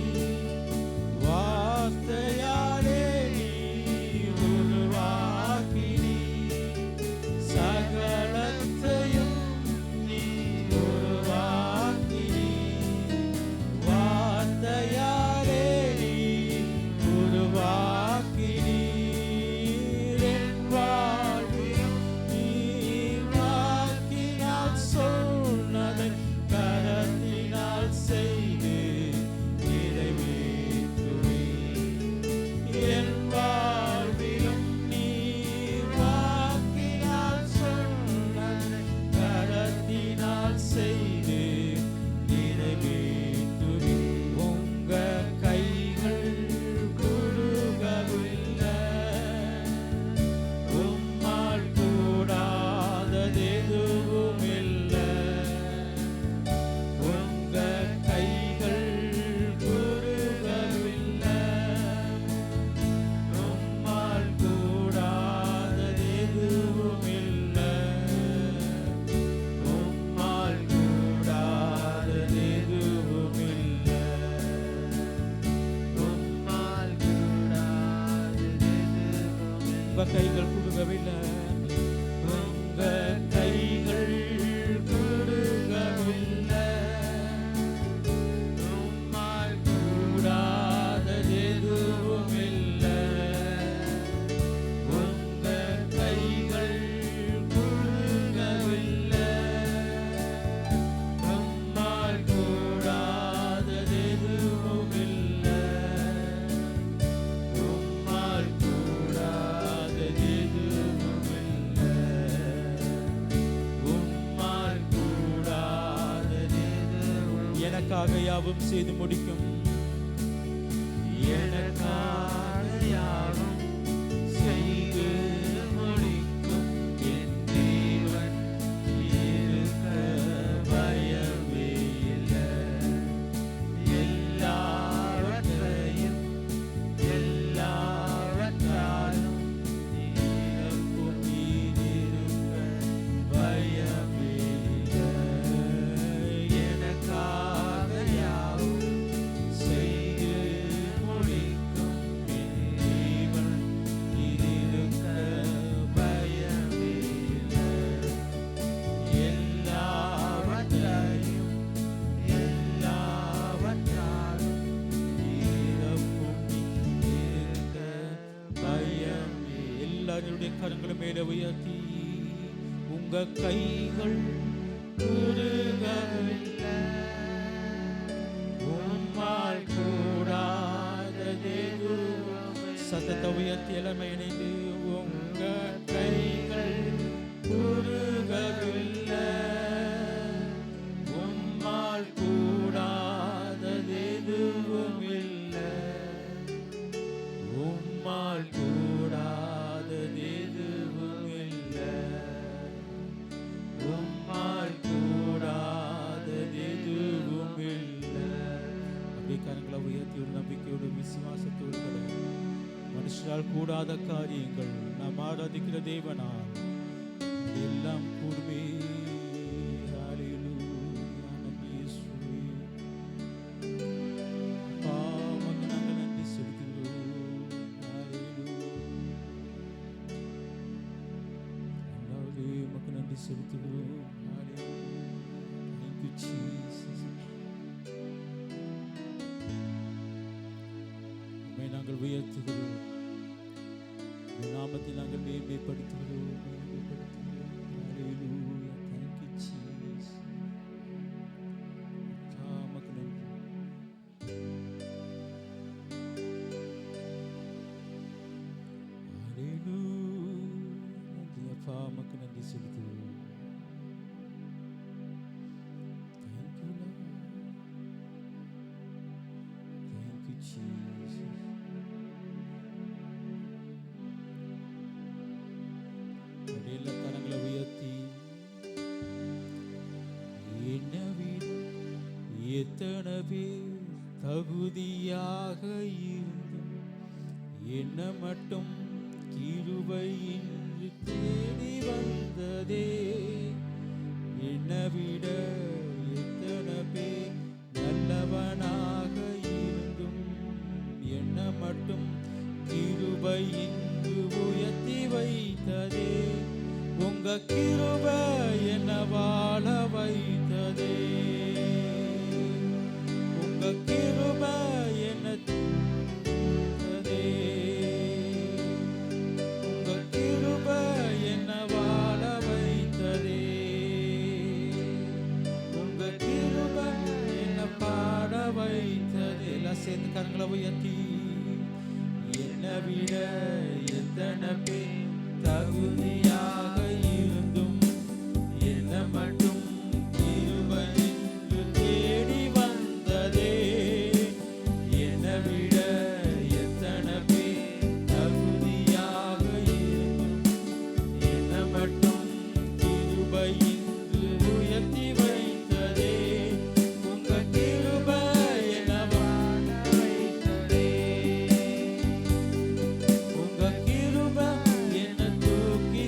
வார்த்தையாலே நீர் உருவாக்கினீர். சகலத்தையும் நீர் உருவாக்கினீர். வார்த்தையாலே நீர் உருவாக்கினீர். என் வாழ்வில் நீர் கைகள் குடுக்கவில்லை, உங்க கைகள் குடுக்கவில்லை, உம்மால் கூடாதது எதுவும் இல்லை. உங்க கைகள் குடுக்கவில்லை, உம்மால் கூடாதது எதுவும் இல்லை. உம்மால் கூடாதது எதுவும் இல்லை. உம்மால் கூடாதது எதுவும் எனக்காக யாவும் செய்து முடிக்கும், எனக்காக யாவும் செய்து முடிக்கும் என் தேவன் இருக்க பயமே இல்லை. எல்லாவற்றையும் எல்லாவற்றாலும் நீரப்பும் நீரிருக்க பயமே இல்லை. எனக்காக யாவும் செய்து முடிக்கும் என் தேவன் இருக்க பயமே இல்லை. எல்லாவற்றையும் எல்லாவற்றாலும் நீரப்பும் நீரிருக்க பயமே. எல்லாருடைய கரங்களும் மேலே உயர்த்தி, உங்க கைகள் குறுகவில்லை, உம்மால் கூடாததெதுவும். சத்தத்தை உயர்த்தி எல்லாமே இணைந்து, உங்க கைகள் குறுகவில்லை, உம்மால் கூடாததெதுவும் இல்லை. உம்மால் கூடாததெதுவும் இல்லை. உம்மால் கூடாததெதுவும் இல்லை. அப்படியே கரங்களை உயர்த்தி ஒரு நம்பிக்கையோடு விசுவாசத்தோடு கூட, மனுஷரால் கூடாத காரியங்கள் நாம் ஆராதிக்கிற தேவனால் எல்லாம் கூடுமே. ஹல்லேலூயா, நன்றி இயேசுவே. அப்பா, உமக்கு நாங்கள் நன்றி செலுத்துகிறோம். ஹல்லேலூயா. ஆண்டவரே, உமக்கு நன்றி செலுத்துகிறோம். ஹல்லேலூயா. Thank you, Jesus. உம்மை நாங்கள் உயர்த்துகிறோம், உம்முடைய நாமத்தை நாங்கள் மேன்மைப்படுத்துகிறோம், மேன்மைப்படுத்துகிறோம். Hallelujah. Thank you, Jesus. அப்பா, உமக்கு நன்றி. Hallelujah. நன்றி அப்பா, உமக்கு நன்றி செலுத்துகிறோம். Thank you, Lord. Thank you, Jesus. அப்படியே எல்லா கரங்களை உயர்த்தி, என்னை விட எத்தனை பேர் தகுதியாக இருந்தும் என்ன மட்டும் கிருபை இன்று தேடி வந்ததே. என்னை விட எத்தனை பேர் நல்லவனாக இருந்தும் என்ன மட்டும் கிருபை இன்று உயர்த்தி வைத்ததே. உங்க கிருபை என்ன வாழ வைத்ததே. உங்க கிருபை என்ன தந்ததே. உங்க கிருபை என்ன வாழ வைத்ததே. உங்க கிருபை என்ன பாட வைத்ததே. எல்லாம் சேர்ந்து கரங்களை உயர்த்தி, என்னை விட எத்தனை பேர் தகுதியாக இருந்தும் என்ன மட்டும் கிருபை இன்று தேடி வந்ததே. என்னை விட எத்தனை பேர் தகுதியாக இருந்தும் என்ன மட்டும் கிருபை இன்று உயர்த்தி வைத்ததே. உங்க கிருபை என்ன வாழ வைத்ததே. உங்க கிருபை என்ன தூக்கி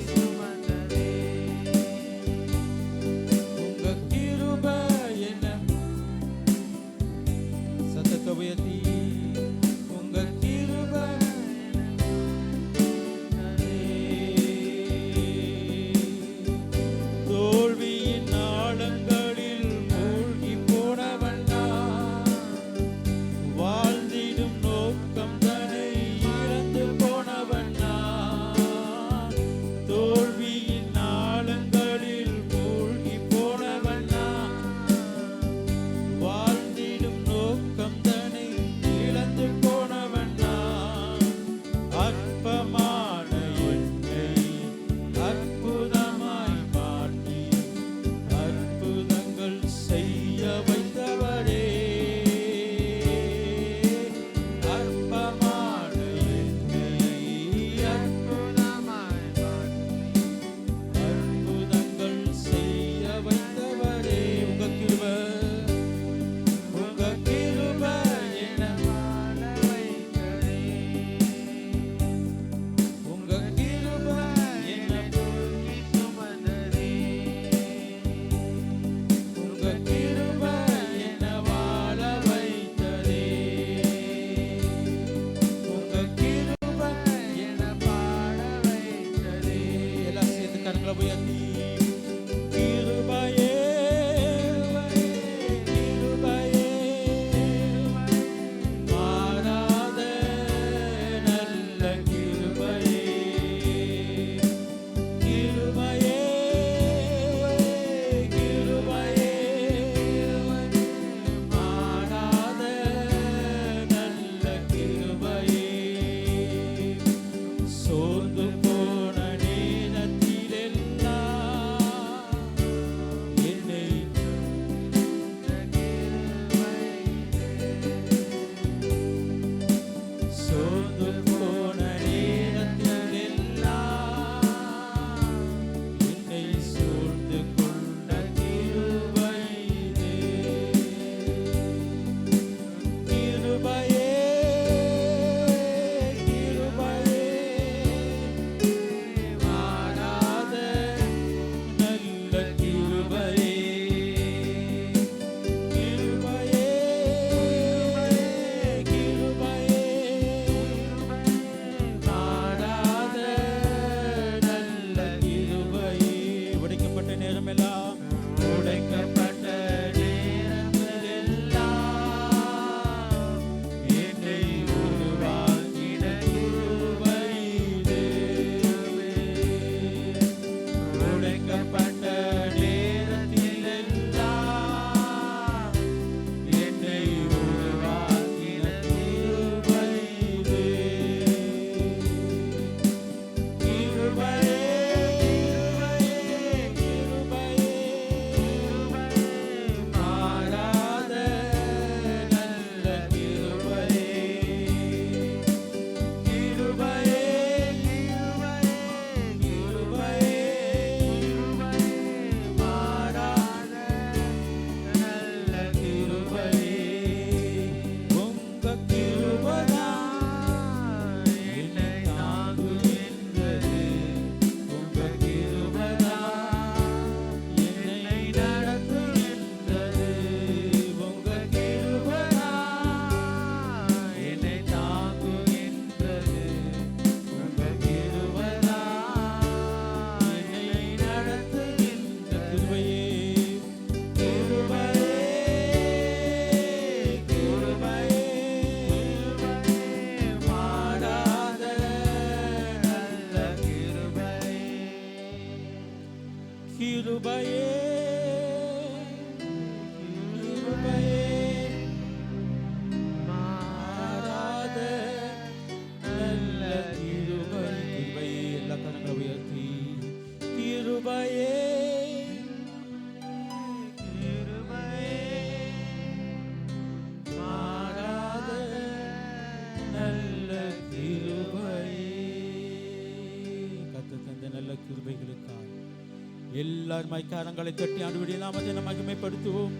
எல்லாரும் மைக்காரங்களை தட்டி ஆண்டவருடைய நாமத்தை நாம் மகிமைப்படுத்துவோம்.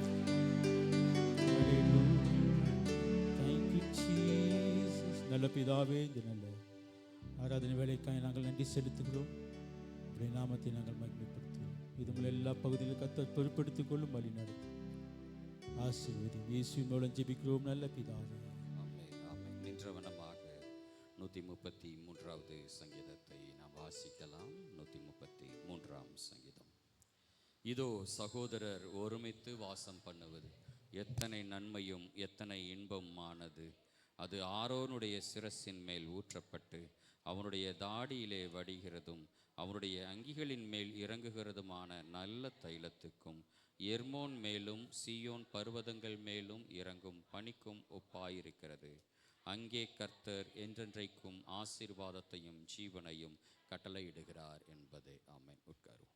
நல்ல பிதாவே, இந்த நல்ல ஆராதனை வேலைக்காக நாங்கள் நன்றி செலுத்துகிறோம். உடைய நாமத்தை நாங்கள் மகிமைப்படுத்துவோம். இதுமுள்ள எல்லா பகுதியிலும் கர்த்தர் பொறுப்படுத்திக் கொள்ளும் வழி நடத்தும் ஆசீர்வதி. இயேசுவின் மூலம் ஜெபிக்கிறோம் நல்ல பிதாவே. நின்றவனமாக 133வது சங்கீதத்தை நாம் வாசிக்கலாம். 133ஆம் சங்கீதம். இதோ சகோதரர் ஒருமித்து வாசம் பண்ணுவது எத்தனை நன்மையும் எத்தனை இன்பமானது. அது ஆரோனுடைய சிரசின் மேல் ஊற்றப்பட்டு அவனுடைய தாடியிலே வடிகிறதும் அவனுடைய அங்கிகளின் மேல் இறங்குகிறதுமான நல்ல தைலத்துக்கும் எர்மோன் மேலும் சீயோன் பர்வதங்கள் மேலும் இறங்கும் பனிக்கும் ஒப்பாயிருக்கிறது. அங்கே கர்த்தர் என்றென்றைக்கும் ஆசீர்வாதத்தையும் ஜீவனையும் கட்டளையிடுகிறார் என்பதே. ஆமென். உட்காரும்.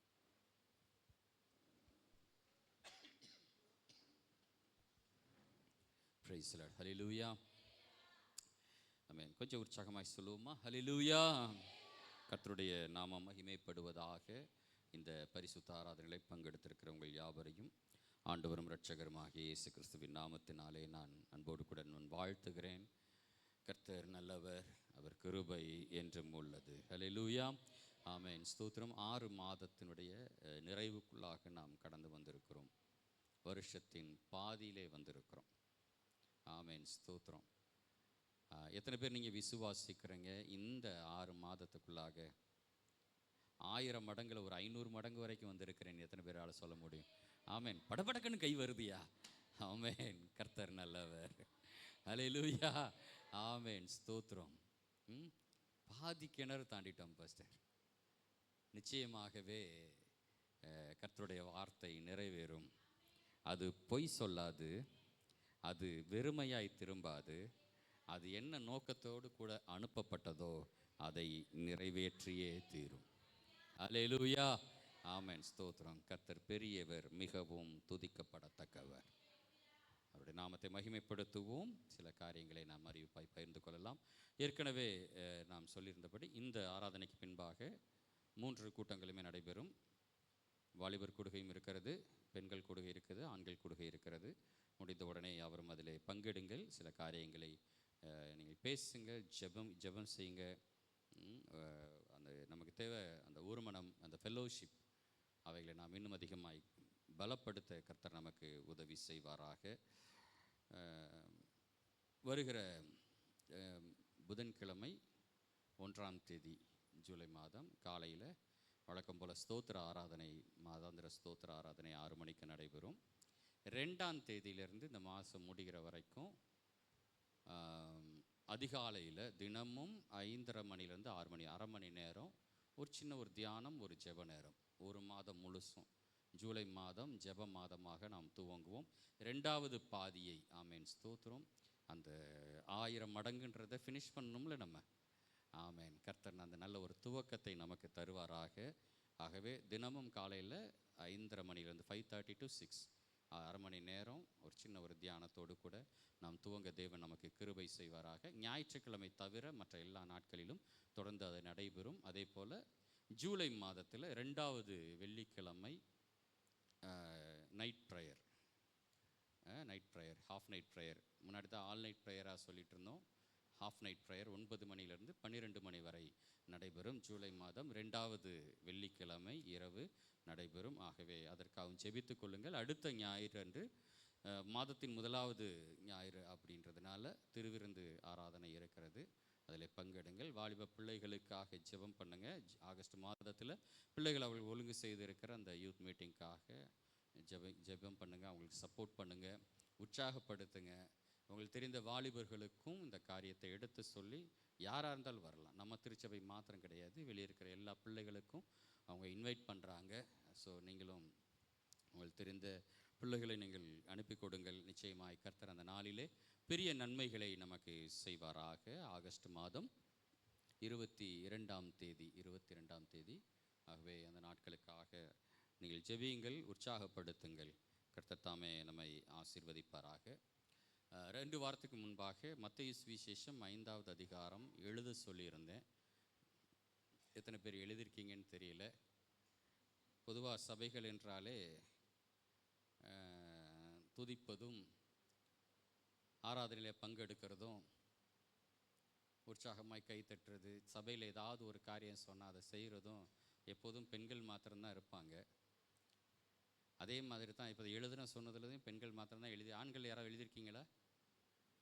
Praise the Lord. Hallelujah. Amen. கொஞ்சம் உற்சாகமாய் சொல்லுவோமா? ஹல்லேலூயா. கர்த்தருடைய நாமம் மகிமைப்படுவதாக. இந்த பரிசுத்த ஆராதனைகளை பங்கெடுத்திருக்கிற உங்கள் யாவரையும் ஆண்டவரும் இரட்சகருமாகிய இயேசு கிறிஸ்துவின் நாமத்தினாலே நான் அன்போடு கூட நான் வாழ்த்துகிறேன். கர்த்தர் நல்லவர், அவர் கிருபை என்றும் உள்ளது. ஹல்லேலூயா. ஆமென். ஸ்தோத்திரம். 6 மாதத்தினுடைய நிறைவுக்குள்ளாக நாம் கடந்து வந்திருக்கிறோம். வருஷத்தின் பாதியிலே வந்திருக்கிறோம். ஆமென், ஸ்தோத்திரம். எத்தனை பேர் நீங்கள் விசுவாசிக்கிறீங்க இந்த 6 மாதத்துக்குள்ளாக 1000 மடங்குல ஒரு 500 மடங்கு வரைக்கும் வந்திருக்கிறேன்? எத்தனை பேரால் சொல்ல முடியும்? ஆமென். படபடக்குன்னு கை வருதியா? ஆமென். கர்த்தர் நல்லவர். ஹல்லேலூயா. ஆமென், ஸ்தோத்திரம். பாதி கிணறு தாண்டிட்டோம் பாஸ்டர். நிச்சயமாகவே கர்த்தருடைய வார்த்தை நிறைவேறும். அது பொய் சொல்லாது, அது வெறுமையாய் திரும்பாது. அது என்ன நோக்கத்தோடு கூட அனுப்பப்பட்டதோ அதை நிறைவேற்றியே தீரும். அல்லேலூயா. ஆமென், ஸ்தோத்திரம். கர்த்தர் பெரியவர், மிகவும் துதிக்கப்படத்தக்கவர். அவருடைய நாமத்தை மகிமைப்படுத்துவோம். சில காரியங்களை நாம் அறிவிப்பாய் பகிர்ந்து கொள்ளலாம். ஏற்கனவே நாம் சொல்லியிருந்தபடி இந்த ஆராதனைக்கு பின்பாக 3 கூட்டங்களுமே நடைபெறும். வாலிபர் கூடுகையும் இருக்கிறது, பெண்கள் கூடுகை இருக்குது, ஆண்கள் கூடுகை இருக்கிறது. முடிந்த உடனே யாவரும் அதில் பங்கெடுங்கள். சில காரியங்களை நீங்கள் பேசுங்க, ஜெபம் செய்யுங்க. அந்த நமக்கு தேவை அந்த ஊர்மனம், அந்த ஃபெல்லோஷிப், அவைகளை நாம் இன்னும் அதிகமாய் பலப்படுத்த கர்த்தர் நமக்கு உதவி செய்வாராக. வருகிற புதன்கிழமை 1ஆம் தேதி ஜூலை மாதம் காலையில் வழக்கம் போல் ஸ்தோத்திர ஆராதனை, மாதாந்திர ஸ்தோத்திர ஆராதனை 6 மணிக்கு நடைபெறும். 2ஆம் தேதியிலிருந்து இந்த மாதம் முடிகிற வரைக்கும் அதிகாலையில் தினமும் 5:30 மணிலேருந்து 6 மணி, அரை மணி நேரம் ஒரு சின்ன ஒரு தியானம், ஒரு ஜெப நேரம். ஒரு மாதம் முழுசும் ஜூலை மாதம் ஜெப மாதமாக நாம் துவங்குவோம். 2வது பாதியை, ஆமேன், ஸ்தோத்திரம், அந்த 1000 மடங்குன்றதை ஃபினிஷ் பண்ணணும்ல நம்ம. ஆமேன். கர்த்தர் அந்த நல்ல ஒரு துவக்கத்தை நமக்கு தருவாராக. ஆகவே தினமும் காலையில் 5:30 மணிலேருந்து 5:30 to 6 அரை மணி நேரம் ஒரு சின்ன ஒரு தியானத்தோடு கூட நாம் துவங்க தேவன் நமக்கு கிருபை செய்வாராக. ஞாயிற்றுக்கிழமை தவிர மற்ற எல்லா நாட்களிலும் தொடர்ந்து அது நடைபெறும். அதே போல் ஜூலை மாதத்தில் 2வது வெள்ளிக்கிழமை night prayer, half night prayer. முன்னாடி தான் ஆல் நைட் ப்ரேயராக சொல்லிட்டு இருந்தோம். ஹாஃப் நைட் ப்ரேயர் 9 மணிலேருந்து 12 மணி வரை நடைபெறும். ஜூலை மாதம் 2வது வெள்ளிக்கிழமை இரவு நடைபெறும். ஆகவே அதற்காகவும் ஜெபித்து கொள்ளுங்கள். அடுத்த ஞாயிறு அன்று மாதத்தின் 1வது ஞாயிறு அப்படின்றதுனால திருவிருந்து ஆராதனை இருக்கிறது. அதில் பங்கெடுங்கள். வாலிப பிள்ளைகளுக்காக ஜெபம் பண்ணுங்கள். ஆகஸ்ட் மாதத்தில் பிள்ளைகள் அவர்கள் ஒழுங்கு செய்திருக்கிற அந்த யூத் மீட்டிங்காக ஜெபம் பண்ணுங்கள். அவங்களுக்கு சப்போர்ட் பண்ணுங்கள், உற்சாகப்படுத்துங்க. உங்களுக்கு தெரிந்த வாலிபர்களுக்கும் இந்த காரியத்தை எடுத்து சொல்லி, யாராக இருந்தாலும் வரலாம். நம்ம திருச்சபை மாத்திரம் கிடையாது, வெளியே இருக்கிற எல்லா பிள்ளைகளுக்கும் அவங்க இன்வைட் பண்ணுறாங்க. ஸோ நீங்களும் உங்களுக்கு தெரிந்த பிள்ளைகளை நீங்கள் அனுப்பி கொடுங்கள். நிச்சயமாய் கர்த்தர் அந்த நாளிலே பெரிய நன்மைகளை நமக்கு செய்வாராக. ஆகஸ்ட் மாதம் 22ஆம் தேதி. ஆகவே அந்த நாட்களுக்காக நீங்கள் ஜெபியுங்கள், உற்சாகப்படுத்துங்கள். கர்த்தர் தாமே நம்மை ஆசீர்வதிப்பாராக. 2 வாரத்துக்கு முன்பாக மத்தேயு சுவிசேஷம் 5வது அதிகாரம் எழுத சொல்லியிருந்தேன். எத்தனை பேர் எழுதியிருக்கீங்கன்னு தெரியல. பொதுவாக சபைகள் என்றாலே துதிப்பதும் ஆராதனையில் பங்கெடுக்கிறதும் உற்சாகமாய் கை தட்டுறது, சபையில் ஏதாவது ஒரு காரியம் சொன்னால் அதை செய்கிறதும் எப்போதும் பெண்கள் மாத்திரம்தான் இருப்பாங்க. அதே மாதிரி தான் இப்போ எழுதுன சொன்னதுலேயும் பெண்கள் மாத்திரம்தான் எழுதி. ஆண்கள் யாராவது எழுதியிருக்கீங்களா?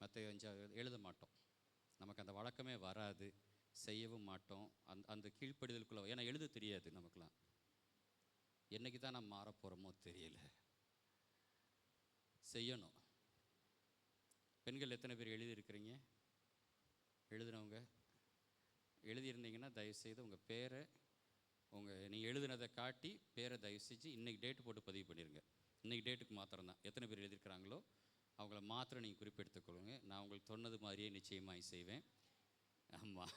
மத்தேயு 5 எழுத மாட்டோம். நமக்கு அந்த வழக்கமே வராது, செய்யவும் மாட்டோம். அந்த கீழ்ப்படிதலுக்குள்ள, ஏன்னா எழுத தெரியாது நமக்குலாம். என்னைக்கு தான் நம்ம மாறப்போகிறோமோ தெரியல. செய்யணும். பெண்கள் எத்தனை பேர் எழுதியிருக்கிறீங்க? எழுதுனவங்க எழுதியிருந்தீங்கன்னா தயவுசெய்து உங்கள் பேரை, நீங்கள் எழுதுனதை காட்டி பேரை தயவு செஞ்சு இன்றைக்கி டேட்டு போட்டு பதிவு பண்ணிடுங்க. இன்றைக்கி டேட்டுக்கு மாத்திரம்தான். எத்தனை பேர் எழுதியிருக்கிறாங்களோ அவங்கள மாத்திரம் நீங்கள் குறிப்பெடுத்துக்கொள்ளுங்க. நான் உங்களுக்கு சொன்னது மாதிரியே நிச்சயமாக செய்வேன். ஆமாம்.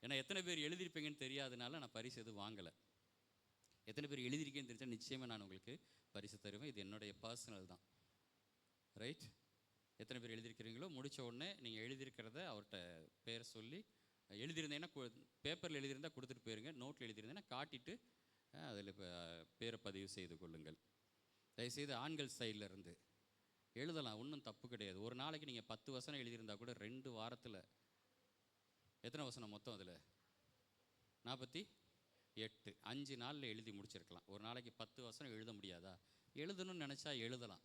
ஏன்னா எத்தனை பேர் எழுதியிருப்பீங்கன்னு தெரியாதனால நான் பரிசு எதுவும் வாங்கலை. எத்தனை பேர் எழுதியிருக்கேன்னு தெரிஞ்சால் நிச்சயமாக நான் உங்களுக்கு பரிசு தருவேன். இது என்னுடைய பர்சனல் தான். ரைட்? எத்தனை பேர் எழுதியிருக்கிறீங்களோ முடித்த உடனே நீங்கள் எழுதியிருக்கிறத அவர்கிட்ட பேரை சொல்லி, எழுதியிருந்தீங்கன்னா பேப்பரில் எழுதியிருந்தால் கொடுத்துட்டு போயிருங்க. நோட்டில் எழுதியிருந்தேன்னா காட்டிட்டு அதில் பேரை பதிவு செய்து கொள்ளுங்கள். தயவுசெய்து ஆண்கள் சைடில் இருந்து எழுதலாம், ஒன்றும் தப்பு கிடையாது. ஒரு நாளைக்கு நீங்கள் 10 வசனம் எழுதியிருந்தால் கூட 2 வாரத்தில் எத்தனை வசனம் மொத்தம்? அதில் 48, 5 நாளில் எழுதி முடிச்சிருக்கலாம். ஒரு நாளைக்கு 10 வசனம் எழுத முடியாதா? எழுதணும்னு நினச்சா எழுதலாம்.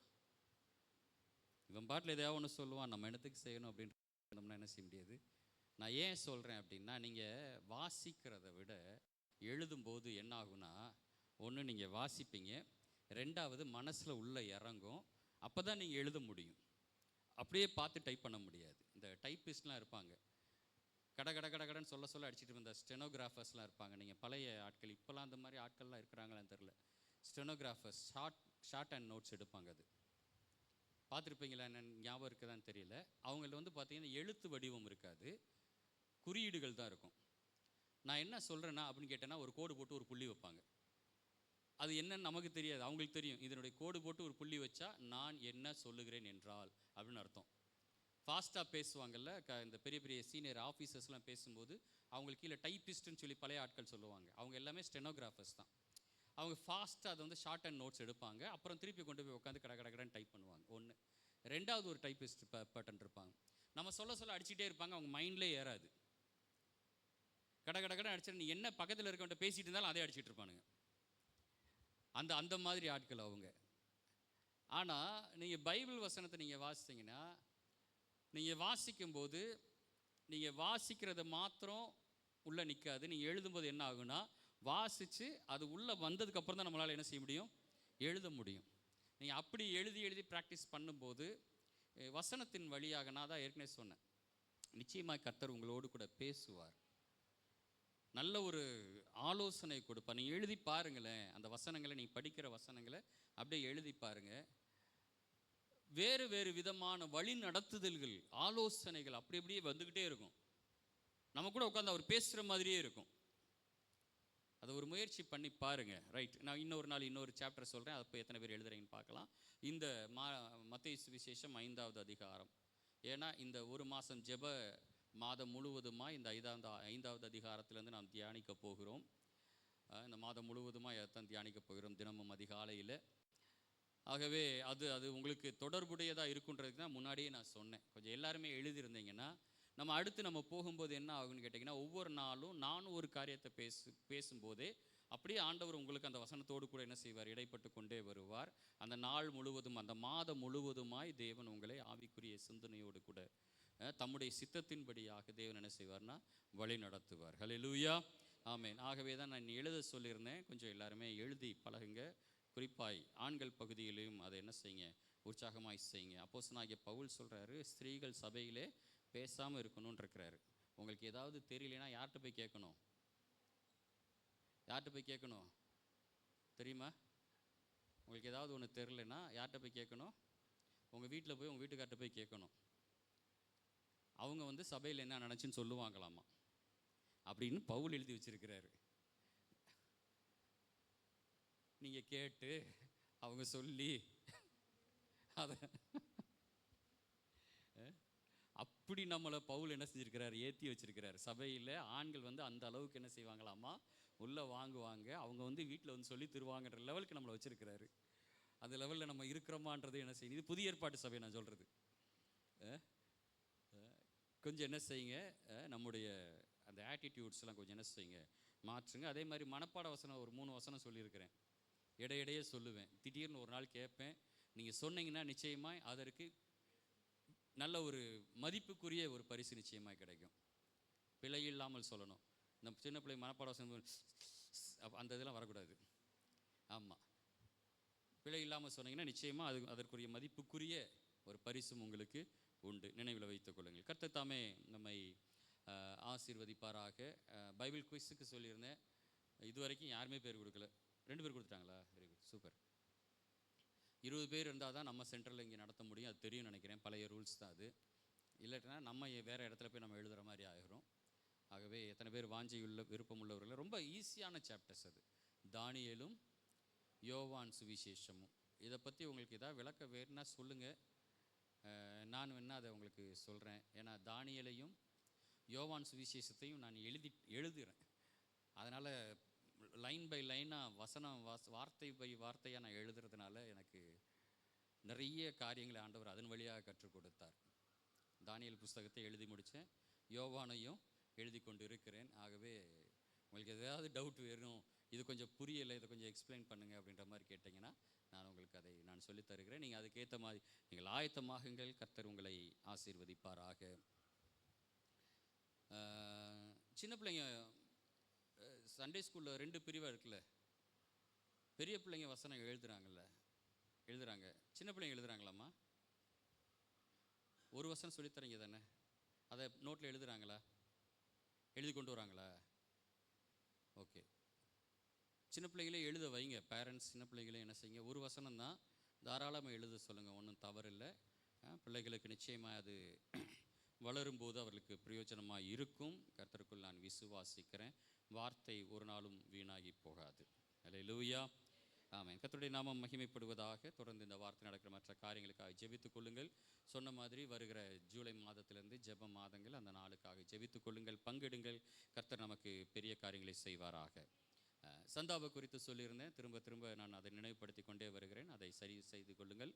இவன் பாட்டில் எதையாவது ஒன்று சொல்லுவான், நம்ம என்னத்துக்கு செய்யணும் அப்படின்றோம்னா என்ன செய்ய முடியாது. நான் ஏன் சொல்கிறேன் அப்படின்னா, நீங்கள் வாசிக்கிறத விட எழுதும்போது என்ன ஆகுனா, ஒன்று நீங்கள் வாசிப்பீங்க, ரெண்டாவது மனசில் உள்ள இறங்கும். அப்போ தான் நீங்கள் எழுத முடியும். அப்படியே பார்த்து டைப் பண்ண முடியாது. இந்த டைப்பிஸ்ட்லாம் இருப்பாங்க, கட கட கட கடன்னு சொல்ல சொல்ல அடிச்சுட்டு இருந்த ஸ்டெனோகிராஃபர்ஸ்லாம் இருப்பாங்க. நீங்கள் பழைய ஆட்கள், இப்போலாம் அந்த மாதிரி ஆட்கள்லாம் இருக்கிறாங்களான்னு தெரில. ஸ்டெனோகிராஃபர்ஸ் ஷார்ட் அண்ட் நோட்ஸ் எடுப்பாங்க. அது பார்த்துருப்பீங்களா, என்னென்னு ஞாபகம் இருக்குதான்னு தெரியல. அவங்கள்ட்ட வந்து பார்த்தீங்கன்னா எழுத்து வடிவம் இருக்காது, குறியீடுகள் தான் இருக்கும். நான் என்ன சொல்கிறேன்னா அப்படின்னு கேட்டேன்னா, ஒரு கோடு போட்டு ஒரு புள்ளி வைப்பாங்க. அது என்னன்னு நமக்கு தெரியாது, அவங்களுக்கு தெரியும். இதனுடைய கோடு போட்டு ஒரு புள்ளி வச்சா நான் என்ன சொல்லுகிறேன் என்றால் அப்படின்னு அர்த்தம். ஃபாஸ்ட்டாக பேசுவாங்கல்ல, இந்த பெரிய பெரிய சீனியர் ஆஃபீஸர்ஸ்லாம் பேசும்போது அவங்களுக்கு கீழே டைப்பிஸ்ட்டுன்னு சொல்லி பழைய ஆட்கள் சொல்லுவாங்க. அவங்க எல்லாமே ஸ்டெனோகிராஃபர்ஸ் தான். அவங்க ஃபாஸ்ட்டாக அதை வந்து ஷார்ட் அண்ட் நோட்ஸ் எடுப்பாங்க, அப்புறம் திருப்பி கொண்டு போய் உட்காந்து கட கட கடன்னு டைப் பண்ணுவாங்க. ஒன்று. ரெண்டாவது ஒரு டைப்பிஸ்ட் பேட்டர்ன் இருப்பாங்க. நம்ம சொல்ல சொல்ல அடிச்சுட்டே இருப்பாங்க, அவங்க மைண்ட்லேயே ஏறாது. கட கட கடன் அடிச்சுட்டு நீ என்ன பக்கத்தில் இருக்கவன்ட்ட பேசிகிட்டு இருந்தாலும் அதே அடிச்சுட்டு இருப்பானுங்க. அந்த மாதிரி ஆட்கள் அவங்க. ஆனால் நீங்கள் பைபிள் வசனத்தை நீங்கள் வாசித்தீங்கன்னா, நீங்கள் வாசிக்கும்போது நீங்கள் வாசிக்கிறத மாத்திரம் உள்ளே நிற்காது. நீங்கள் எழுதும்போது என்ன ஆகுனா, வாசித்து அது உள்ளே வந்ததுக்கப்புறம் தான் நம்மளால் என்ன செய்ய முடியும், எழுத முடியும். நீங்கள் அப்படி எழுதி எழுதி ப்ராக்டிஸ் பண்ணும்போது வசனத்தின் வழியாக, நான் தான் ஏற்கனவே சொன்னேன், நிச்சயமாக கர்த்தர் உங்களோடு கூட பேசுவார். நல்ல ஒரு ஆலோசனை கொடுப்பார். நீங்கள் எழுதி பாருங்களேன், அந்த வசனங்களை, நீங்கள் படிக்கிற வசனங்களை அப்படியே எழுதி பாருங்கள். வேறு வேறு விதமான வழி நடத்துதல்கள், ஆலோசனைகள் அப்படி அப்படியே வந்துக்கிட்டே இருக்கும். நம்ம கூட உட்காந்து அவர் பேசுகிற மாதிரியே இருக்கும். அதை ஒரு முயற்சி பண்ணி பாருங்கள். ரைட், நான் இன்னொரு நாள் இன்னொரு சாப்டர் சொல்கிறேன், அப்போ எத்தனை பேர் எழுதுறீங்கன்னு பார்க்கலாம். இந்த மத்தேயு சுவிசேஷம் 5வது அதிகாரம். ஏன்னா இந்த ஒரு மாதம் ஜெப மாதம் முழுவதுமாக இந்த 5வது அதிகாரத்திலேருந்து நாம் தியானிக்க போகிறோம். இந்த மாதம் முழுவதுமாக எதைத்தான் தியானிக்க போகிறோம், தினமும் அதிகாலையில். ஆகவே அது உங்களுக்கு தொடர்புடையதாக இருக்குன்றதுக்கு தான் முன்னாடியே நான் சொன்னேன். கொஞ்சம் எல்லாருமே எழுதியிருந்தீங்கன்னா நம்ம அடுத்து நம்ம போகும்போது என்ன ஆகுன்னு கேட்டிங்கன்னா, ஒவ்வொரு நாளும் நானும் ஒரு காரியத்தை பேசும்போதே அப்படியே ஆண்டவர் உங்களுக்கு அந்த வசனத்தோடு கூட என்ன செய்வார், இடைப்பட்டு கொண்டே வருவார். அந்த நாள் முழுவதும், அந்த மாதம் முழுவதுமாய் தேவன் உங்களை ஆவிக்குரிய சிந்தனையோடு கூட தம்முடைய சித்தத்தின்படியாக தேவன் என்ன செய்வார்னா வழி நடத்துவார். ஹல்லேலூயா, ஆமென். ஆகவே தான் நான் எழுத சொல்லியிருந்தேன். கொஞ்சம் எல்லாருமே எழுதி பழகுங்க. குறிப்பாய் ஆண்கள் பகுதியிலையும் அதை என்ன செய்யுங்க, உற்சாகமாய் செய்யுங்க. அப்போஸ்தலனாகிய பவுல் சொல்கிறாரு, ஸ்திரீகள் சபையிலே பேசாமல் இருக்கணும்னு இருக்கிறாரு. உங்களுக்கு ஏதாவது தெரியலைன்னா யார்கிட்ட போய் கேட்கணும், யார்கிட்ட போய் கேட்கணும் தெரியுமா? உங்களுக்கு ஏதாவது ஒன்று தெரிலனா யார்கிட்ட போய் கேட்கணும்? உங்கள் வீட்டில் போய் உங்கள் வீட்டுக்கார்ட்ட போய் கேட்கணும். அவங்க வந்து சபையில் என்ன நினச்சின்னு சொல்லுவாங்களாமா அப்படின்னு பவுல் எழுதி வச்சிருக்கிறாரு. நீங்கள் கேட்டு அவங்க சொல்லி அதை அப்படி நம்மளை பவுல் என்ன செஞ்சுருக்கிறார், ஏற்றி வச்சிருக்கிறார். சபையில் ஆண்கள் வந்து அந்த அளவுக்கு என்ன செய்வாங்களாமா, உள்ளே வாங்குவாங்க, அவங்க வந்து வீட்டில் வந்து சொல்லி தருவாங்கன்ற லெவலுக்கு நம்மளை வச்சுருக்கிறாரு. அந்த லெவலில் நம்ம இருக்கிறோமான்றது என்ன செய்யுது, இது புதிய ஏற்பாட்டு சபை நான் சொல்கிறது. கொஞ்சம் என்ன செய்யுங்க, நம்முடைய அந்த ஆட்டிடியூட்ஸ்லாம் கொஞ்சம் என்ன செய்யுங்க, மாற்றுங்க. அதே மாதிரி மனப்பாட வசனம் ஒரு 3 வசனம் சொல்லியிருக்கிறேன், இடையிடையே சொல்லுவேன். திடீர்னு ஒரு நாள் கேட்பேன், நீங்கள் சொன்னீங்கன்னா நிச்சயமாக அதற்கு நல்ல ஒரு மதிப்புக்குரிய ஒரு பரிசு நிச்சயமாக கிடைக்கும். பிழை இல்லாமல் சொல்லணும். இந்த சின்ன பிள்ளை மனப்பாட வசனம் அந்த இதெல்லாம் வரக்கூடாது. ஆமாம், பிழை இல்லாமல் சொன்னீங்கன்னா நிச்சயமாக அதற்குரிய மதிப்புக்குரிய ஒரு பரிசும் உங்களுக்கு உண்டு. நினைவில் வைத்துக் கொள்ளுங்கள். கர்த்தர் தாமே நம்மை ஆசீர்வதிப்பாராக. பைபிள் குவிஸுக்கு சொல்லியிருந்தேன், இது வரைக்கும் யாருமே பேர் கொடுக்கல. 2 பேர் கொடுத்துட்டாங்களா? Very good, super. 20 பேர் இருந்தால் தான் நம்ம சென்டரில் இங்கே நடத்த முடியும். அது தெரியும் நினைக்கிறேன், பழைய ரூல்ஸ் தான் அது. இல்லாட்டினா நம்ம வேறு இடத்துல போய் நம்ம எழுதுகிற மாதிரி ஆகிரும். ஆகவே எத்தனை பேர் வாஞ்சியுள்ள விருப்பம் உள்ளவர்கள், ரொம்ப ஈஸியான சாப்டர்ஸ் அது. தானியேலும் யோவான் சுவிசேஷமும். இதை பற்றி உங்களுக்கு ஏதாவது விளக்க வேணுன்னா சொல்லுங்கள், நான் வேணா அதை உங்களுக்கு சொல்கிறேன். ஏன்னா தானியேலையும் யோவான் சுவிசேஷத்தையும் நான் எழுதுகிறேன். அதனால் லைன் பை லைனாக வார்த்தை பை வார்த்தையாக நான் எழுதுறதுனால எனக்கு நிறைய காரியங்களை ஆண்டவர் அதன் வழியாக கற்றுக் கொடுத்தார். தானியேல் புஸ்தகத்தை எழுதி முடித்தேன், யோவானையும் எழுதி கொண்டு இருக்கிறேன். ஆகவே உங்களுக்கு எதாவது டவுட் வேணும், இது கொஞ்சம் புரியலை, இதை கொஞ்சம் எக்ஸ்பிளைன் பண்ணுங்கள் அப்படின்ற மாதிரி கேட்டிங்கன்னா நான் உங்களுக்கு அதை நான் சொல்லித் தருகிறேன். நீங்கள் அதுக்கேற்ற மாதிரி நீங்கள் ஆயத்தமாகுங்கள். கர்த்தர் உங்களை ஆசீர்வதிப்பாராக. சின்ன பிள்ளைங்க சண்டே ஸ்கூலில் 2 பிரிவாக இருக்குல்ல. பெரிய பிள்ளைங்க வசனம் எழுதுறாங்க. சின்ன பிள்ளைங்க எழுதுறாங்களாம்மா? ஒரு வசனம் சொல்லித்தரீங்க தானே, அதை நோட்டில் எழுதுறாங்களா? எழுதி கொண்டு வராங்களா? ஓகே. சின்ன பிள்ளைங்களே எழுத வைங்க. பேரண்ட்ஸ் சின்ன பிள்ளைங்களே என்ன செய்யுங்க, ஒரு வசனம் தான் தாராளமாக எழுத சொல்லுங்கள். ஒன்றும் தவறில்லை. பிள்ளைகளுக்கு நிச்சயமாக அது வளரும்போது அவர்களுக்கு பிரயோஜனமாக இருக்கும். கர்த்தருக்குள் நான் விசுவாசிக்கிறேன். வார்த்தை ஒரு நாளும் வீணாகி போகாது. அல்லேலூயா. ஆமென். கர்த்தருடைய நாமம் மகிமைப்படுவதாக. தொடர்ந்து இந்த வார்த்தை நடக்கிற மற்ற காரியங்களுக்காக ஜெபித்துக் கொள்ளுங்கள். சொன்ன மாதிரி வருகிற ஜூலை மாதத்திலிருந்து ஜெப மாதங்கள். அந்த நாளுக்காக ஜெபித்துக் கொள்ளுங்கள், பங்கிடுங்கள். கர்த்தர் நமக்கு பெரிய காரியங்களை செய்வாராக. சந்தாவை குறித்து சொல்லியிருந்தேன். திரும்ப திரும்ப நான் அதை நினைவுபடுத்தி கொண்டே வருகிறேன். அதை சரி செய்து கொள்ளுங்கள்.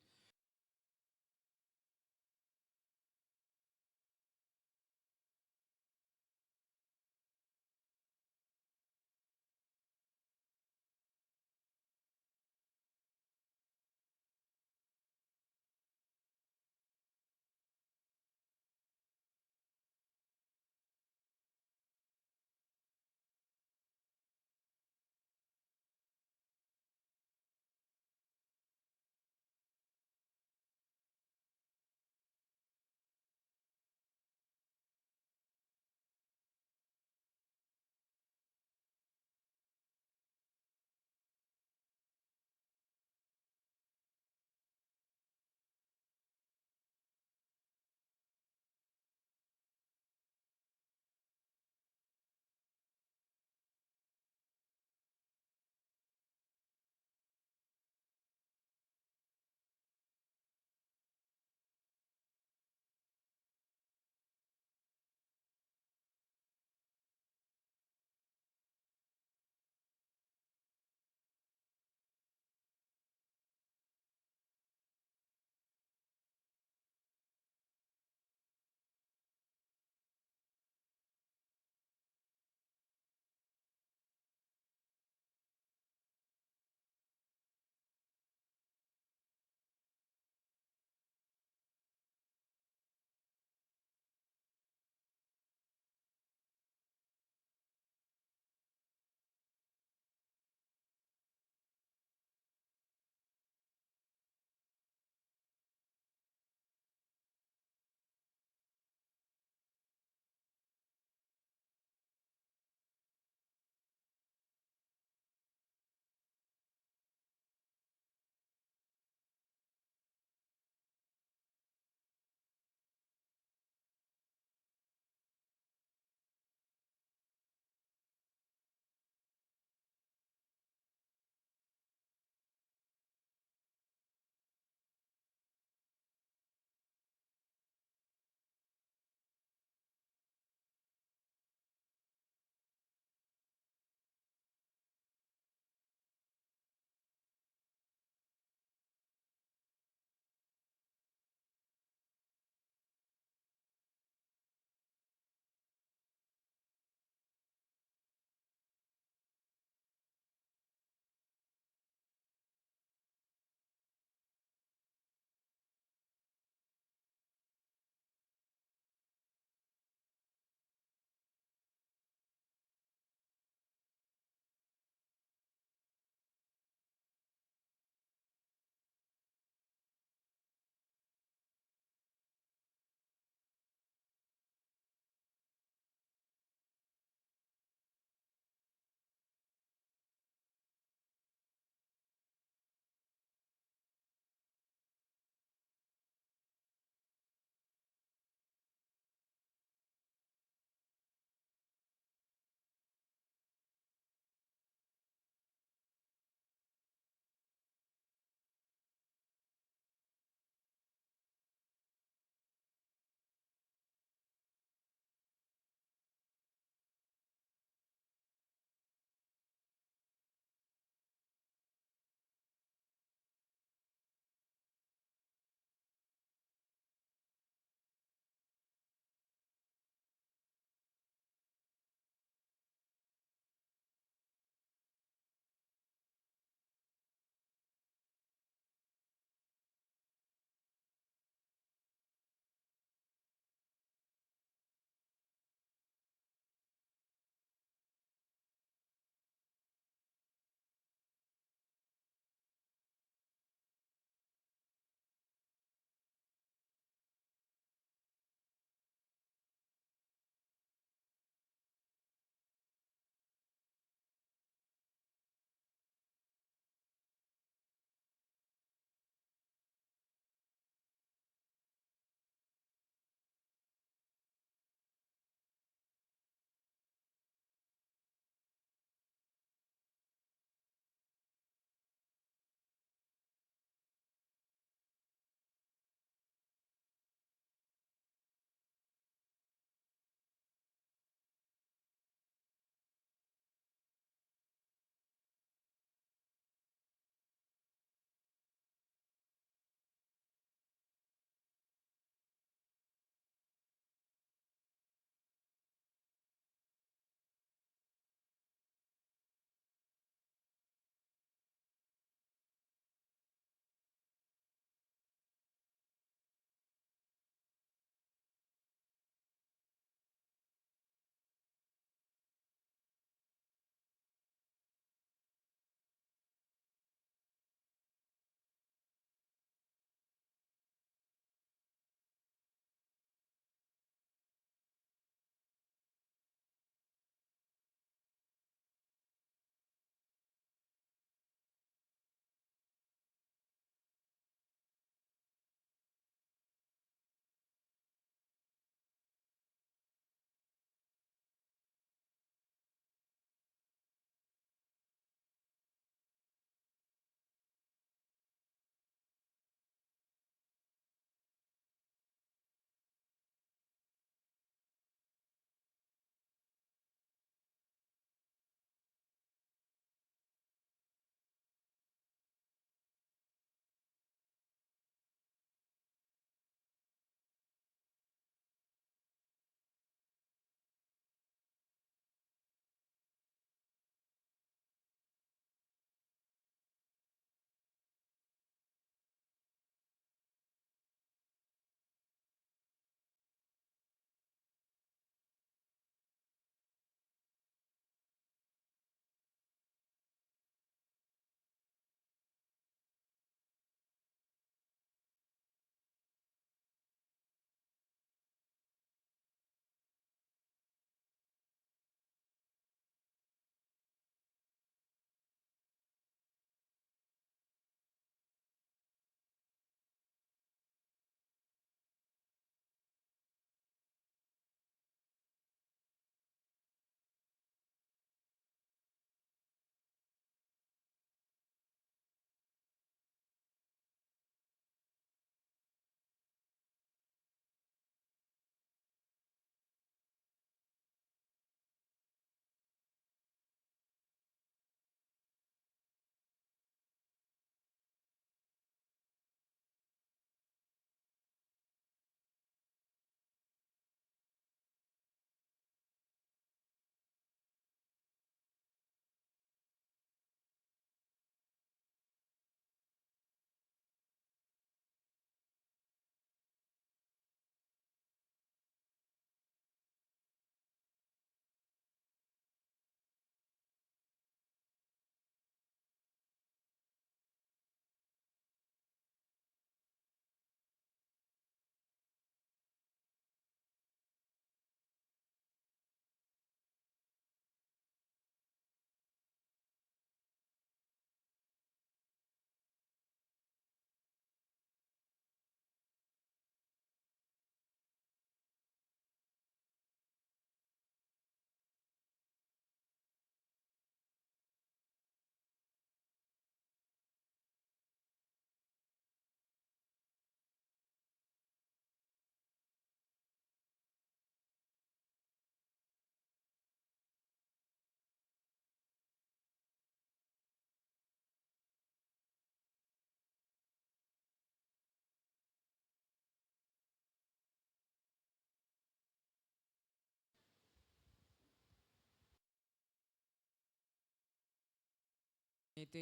நினைத்து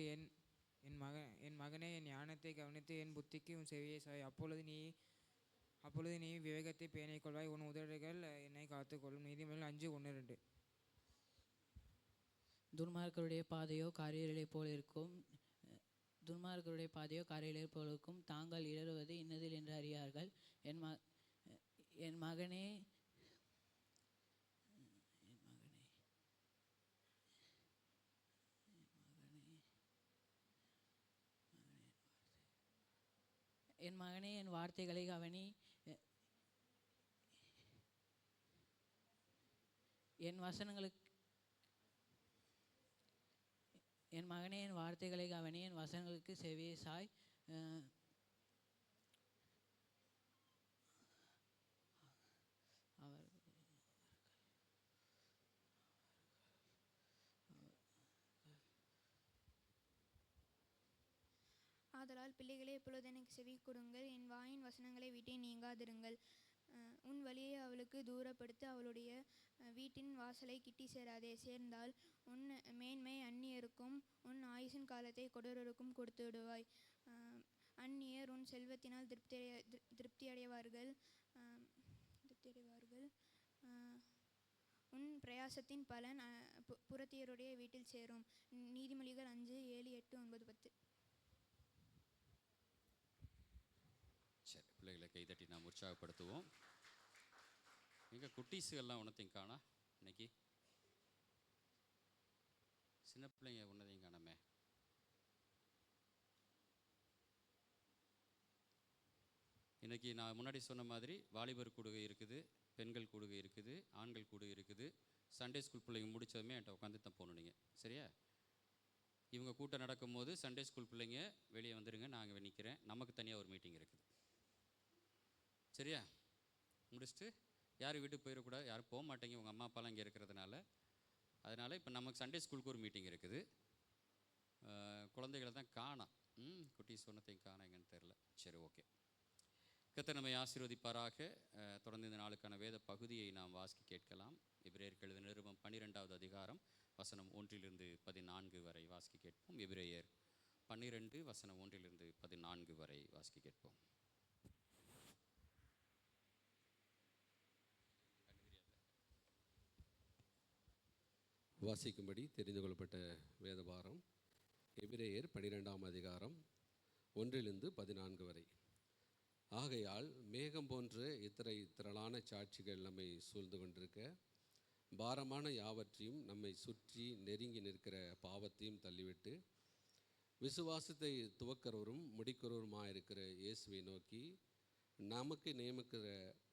என் மகனே, என் ஞானத்தை கவனித்து என் புத்திக்கு உன் செவியை சாய். அப்பொழுது நீ விவேகத்தை பேணிக் கொள்வாய். உன் உதடுகள் என்னை காத்துக்கொள்ளும். நீதிமொழிகள் 5:1-2. துன்மார்க்கருடைய பாதையோ காரியர்களைப் போல் இருக்கும். தாங்கள் இடறுவது இன்னதில் என்று அறியார்கள். என் மகனே, என் வார்த்தைகளை கவனி. என் மகனே, என் வார்த்தைகளை கவனி, என் வசனங்களுக்கு செவியை சாய். ஆதலால் பிள்ளைகளே, இப்பொழுது எனக்கு செவி கொடுங்கள், என் வாயின் வசனங்களை விட்டே நீங்காதிருங்கள். உன் வழியை அவளுக்கு தூரப்படுத்த, அவளுடைய வீட்டின் வாசலை கிட்டி சேராதே. சேர்ந்தால் உன் மேன்மை அந்நியருக்கும் உன் ஆயுசின் காலத்தை கொடூரருக்கும் கொடுத்து விடுவாய். அந்நியர் உன் செல்வத்தினால் திருப்தியடைவார்கள். உன் பிரயாசத்தின் பலன் புறத்தியருடைய வீட்டில் சேரும். நீதிமொழிகள் 5:7-8-9-10. சரி, பிள்ளைகளை கைதட்டி நாம் உற்சாகப்படுத்துவோம். எங்கள் குட்டீஸுகள்லாம் உன்னத்தையும் காணா இன்னைக்கு? சின்ன பிள்ளைங்க உன்னதையும் காணாமே. இன்றைக்கி நான் முன்னாடி சொன்ன மாதிரி வாலிபர் கூடுகை இருக்குது, பெண்கள் கூடுகை இருக்குது, ஆண்கள் கூடுகை இருக்குது. சண்டே ஸ்கூல் பிள்ளைங்க முடித்ததுமே என்கிட்ட உட்காந்து தான் போகணும் நீங்கள், சரியா? இவங்க கூட்டம் நடக்கும்போது சண்டே ஸ்கூல் பிள்ளைங்க வெளியே வந்துடுங்க, நான் அங்கே நிற்கிறேன். நமக்கு தனியாக ஒரு மீட்டிங் இருக்குது, சரியா? முடிச்சுட்டு யாரும் வீட்டுக்கு போயிடக்கூடாது, யாரும் போக மாட்டேங்க, உங்கள் அம்மா அப்பாலாம் இங்கே இருக்கிறதுனால. அதனால் இப்போ நமக்கு சண்டே ஸ்கூலுக்கு ஒரு மீட்டிங் இருக்குது. குழந்தைகளை தான் காணோம். குட்டி சொன்னத்தையும் காணோம், எங்கன்னு தெரில. சரி, ஓகே. கர்த்தர் நம்மை ஆசீர்வதிப்பாராக. தொடர்ந்து இந்த நாளுக்கான வேத பகுதியை நாம் வாசிக்க கேட்கலாம். எபிரேயருக்கு எழுதின நிருபம் 12வது அதிகாரம் வசனம் 1-14 வரை வாசிக்க கேட்போம். எபிரேயர் 12 வசனம் 1-14 வரை வாசிக்க கேட்போம். வாசிக்கும்படி தெரிந்து கொள்ளப்பட்ட வேதபாரம் எபிரேயர் 12ஆம் அதிகாரம் 1-14 வரை. ஆகையால் மேகம் போன்ற இத்தனை திரளான சாட்சிகள் நம்மை சூழ்ந்து கொண்டிருக்க, பாரமான யாவற்றையும் நம்மை சுற்றி நெருங்கி நிற்கிற பாவத்தையும் தள்ளிவிட்டு, விசுவாசத்தை துவக்கிறவரும் முடிக்கிறவருமாயிருக்கிற இயேசுவை நோக்கி நமக்கு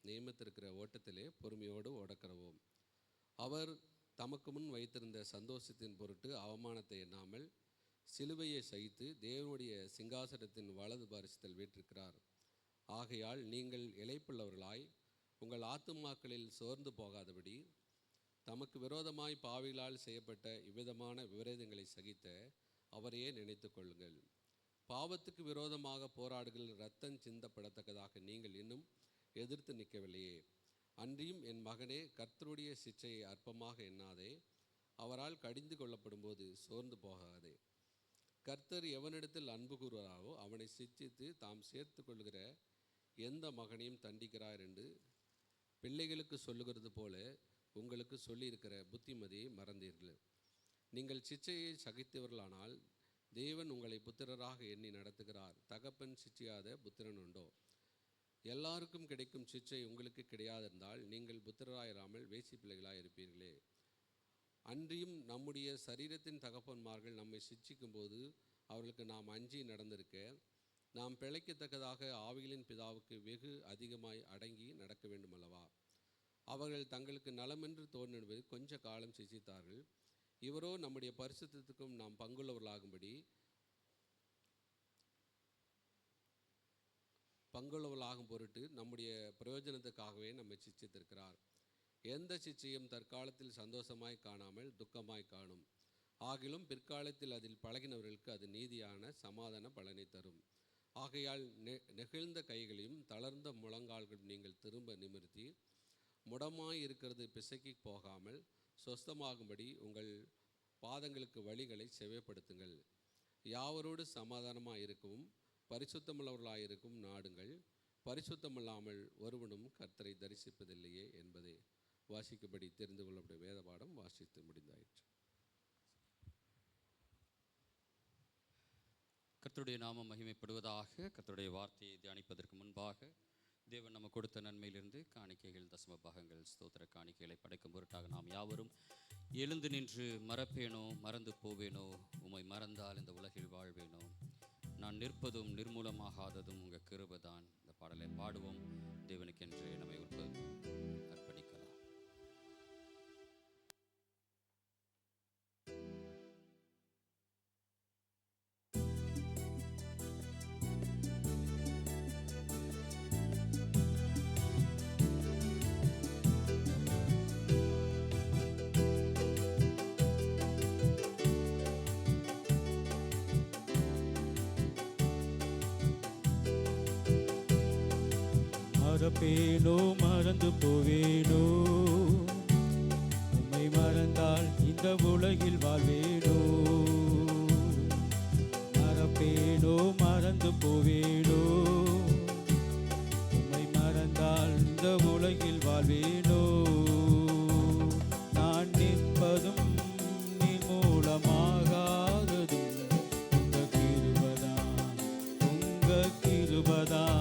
நியமித்திருக்கிற ஓட்டத்திலே பொறுமையோடு ஓடக்கிறவோம். அவர் தமக்கு முன் வைத்திருந்த சந்தோஷத்தின் பொருட்டு அவமானத்தை எண்ணாமல் சிலுவையை சகித்து தேவனுடைய சிங்காசனத்தின் வலது பாரிசத்தில் வீற்றிருக்கிறார். ஆகையால் நீங்கள் இளைப்புள்ளவர்களாய் உங்கள் ஆத்துமாக்களில் சோர்ந்து போகாதபடி, தமக்கு விரோதமாய் பாவிகளால் செய்யப்பட்ட இவ்விதமான விபரீதங்களை சகித்த அவரையே நினைத்து கொள்ளுங்கள். பாவத்துக்கு விரோதமாக போராடுகள் இரத்தம் சிந்தப்படத்தக்கதாக நீங்கள் இன்னும் எதிர்த்து நிற்கவில்லையே. அன்றியும் என் மகனே, கர்த்தருடைய சிற்றையை அற்பமாக எண்ணாதே. அவரால் கடிந்து கொள்ளப்படும் போது சோர்ந்து போகாதே. கர்த்தர் எவனிடத்தில் அன்பு கூறுவாரோ அவனை சிற்றித்து தாம் சேர்த்து கொள்கிற எந்த மகனையும் தண்டிக்கிறார் என்று பிள்ளைகளுக்கு சொல்லுகிறது போல உங்களுக்கு சொல்லியிருக்கிற புத்திமதியை மறந்தீர்கள். நீங்கள் சிற்றையை சகித்தவர்களானால் தேவன் உங்களை புத்திரராக எண்ணி நடத்துகிறார். தகப்பன் சிற்றியாத புத்திரன் உண்டோ? எல்லாருக்கும் கிடைக்கும் சிற்றை உங்களுக்கு கிடையாதிருந்தால் நீங்கள் புத்திரராயிராமல் வேசி பிள்ளைகளாக இருப்பீர்களே. அன்றியும் நம்முடைய சரீரத்தின் தகப்பன்மார்கள் நம்மை சிட்சிக்கும் போது அவர்களுக்கு நாம் அஞ்சி நடந்திருக்க, நாம் பிழைக்கத்தக்கதாக ஆவிகளின் பிதாவுக்கு வெகு அதிகமாய் அடங்கி நடக்க வேண்டும் அல்லவா? அவர்கள் தங்களுக்கு நலமென்று தோன்றுவது கொஞ்ச காலம் சிசித்தார்கள். இவரோ நம்முடைய பரிசுத்தத்துக்கும் நாம் பங்குள்ளவர்களாகும் பொருட்டு நம்முடைய பிரயோஜனத்துக்காகவே நம்மை சிச்சித்திருக்கிறார். எந்த சிச்சையும் தற்காலத்தில் சந்தோஷமாய் காணாமல் துக்கமாய் காணும். ஆகிலும் பிற்காலத்தில் அதில் பழகினவர்களுக்கு அது நீதியான சமாதான பலனை தரும். ஆகையால் நெகிழ்ந்த கைகளையும் தளர்ந்த முழங்கால்களையும் நீங்கள் திரும்ப நிமிர்த்தி, முடமாய் இருக்கிறது பிசைக்கு போகாமல் சொஸ்தமாகும்படி உங்கள் பாதங்களுக்கு வழிகளை செவைப்படுத்துங்கள். யாவரோடு சமாதானமாக இருக்கவும் பரிசுத்தமுள்ளவர்களாயிருக்கும் நாடுங்கள். பரிசுத்தமில்லாமல் ஒருவனும் கர்த்தரை தரிசிப்பதில்லையே என்பதே வாசிக்கப்படி தெரிந்து கொள்ளப்பட்ட வேத பாடம் வாசித்து முடிந்தாயிற்று. கர்த்தருடைய நாமம் மகிமைப்படுவதாக. கர்த்தருடைய வார்த்தையை தியானிப்பதற்கு முன்பாக தேவன் நம்ம கொடுத்த நன்மையிலிருந்து காணிக்கைகள், தசம பாகங்கள், ஸ்தோத்திர காணிக்கைகளை படைக்கும் பொருட்டாக நாம் யாவரும் எழுந்து நின்று மறப்பேனோ மறந்து போவேனோ, உம்மை மறந்தால் இந்த உலகில் வாழ்வேனோ, நான் நிற்பதும் நிர்மூலமாகாததும் உங்கள் கிருபைதான். இந்த பாடலை பாடுவோம். தேவனுக்கென்று நம்மை அர்ப்பணிக்கலாம். மறப்பேனோ மறந்து போவேனோ, உம்மை மறந்தால் இந்த உலகில் வாழ்வேனோ. மறப்பேனோ மறந்து போவேனோ, உம்மை மறந்தால் இந்த உலகில் வாழ்வேனோ. நான் நிற்பதும் நிர்மூலமாகாததும் உங்க கிருபைதான், உங்க கிருபைதான்.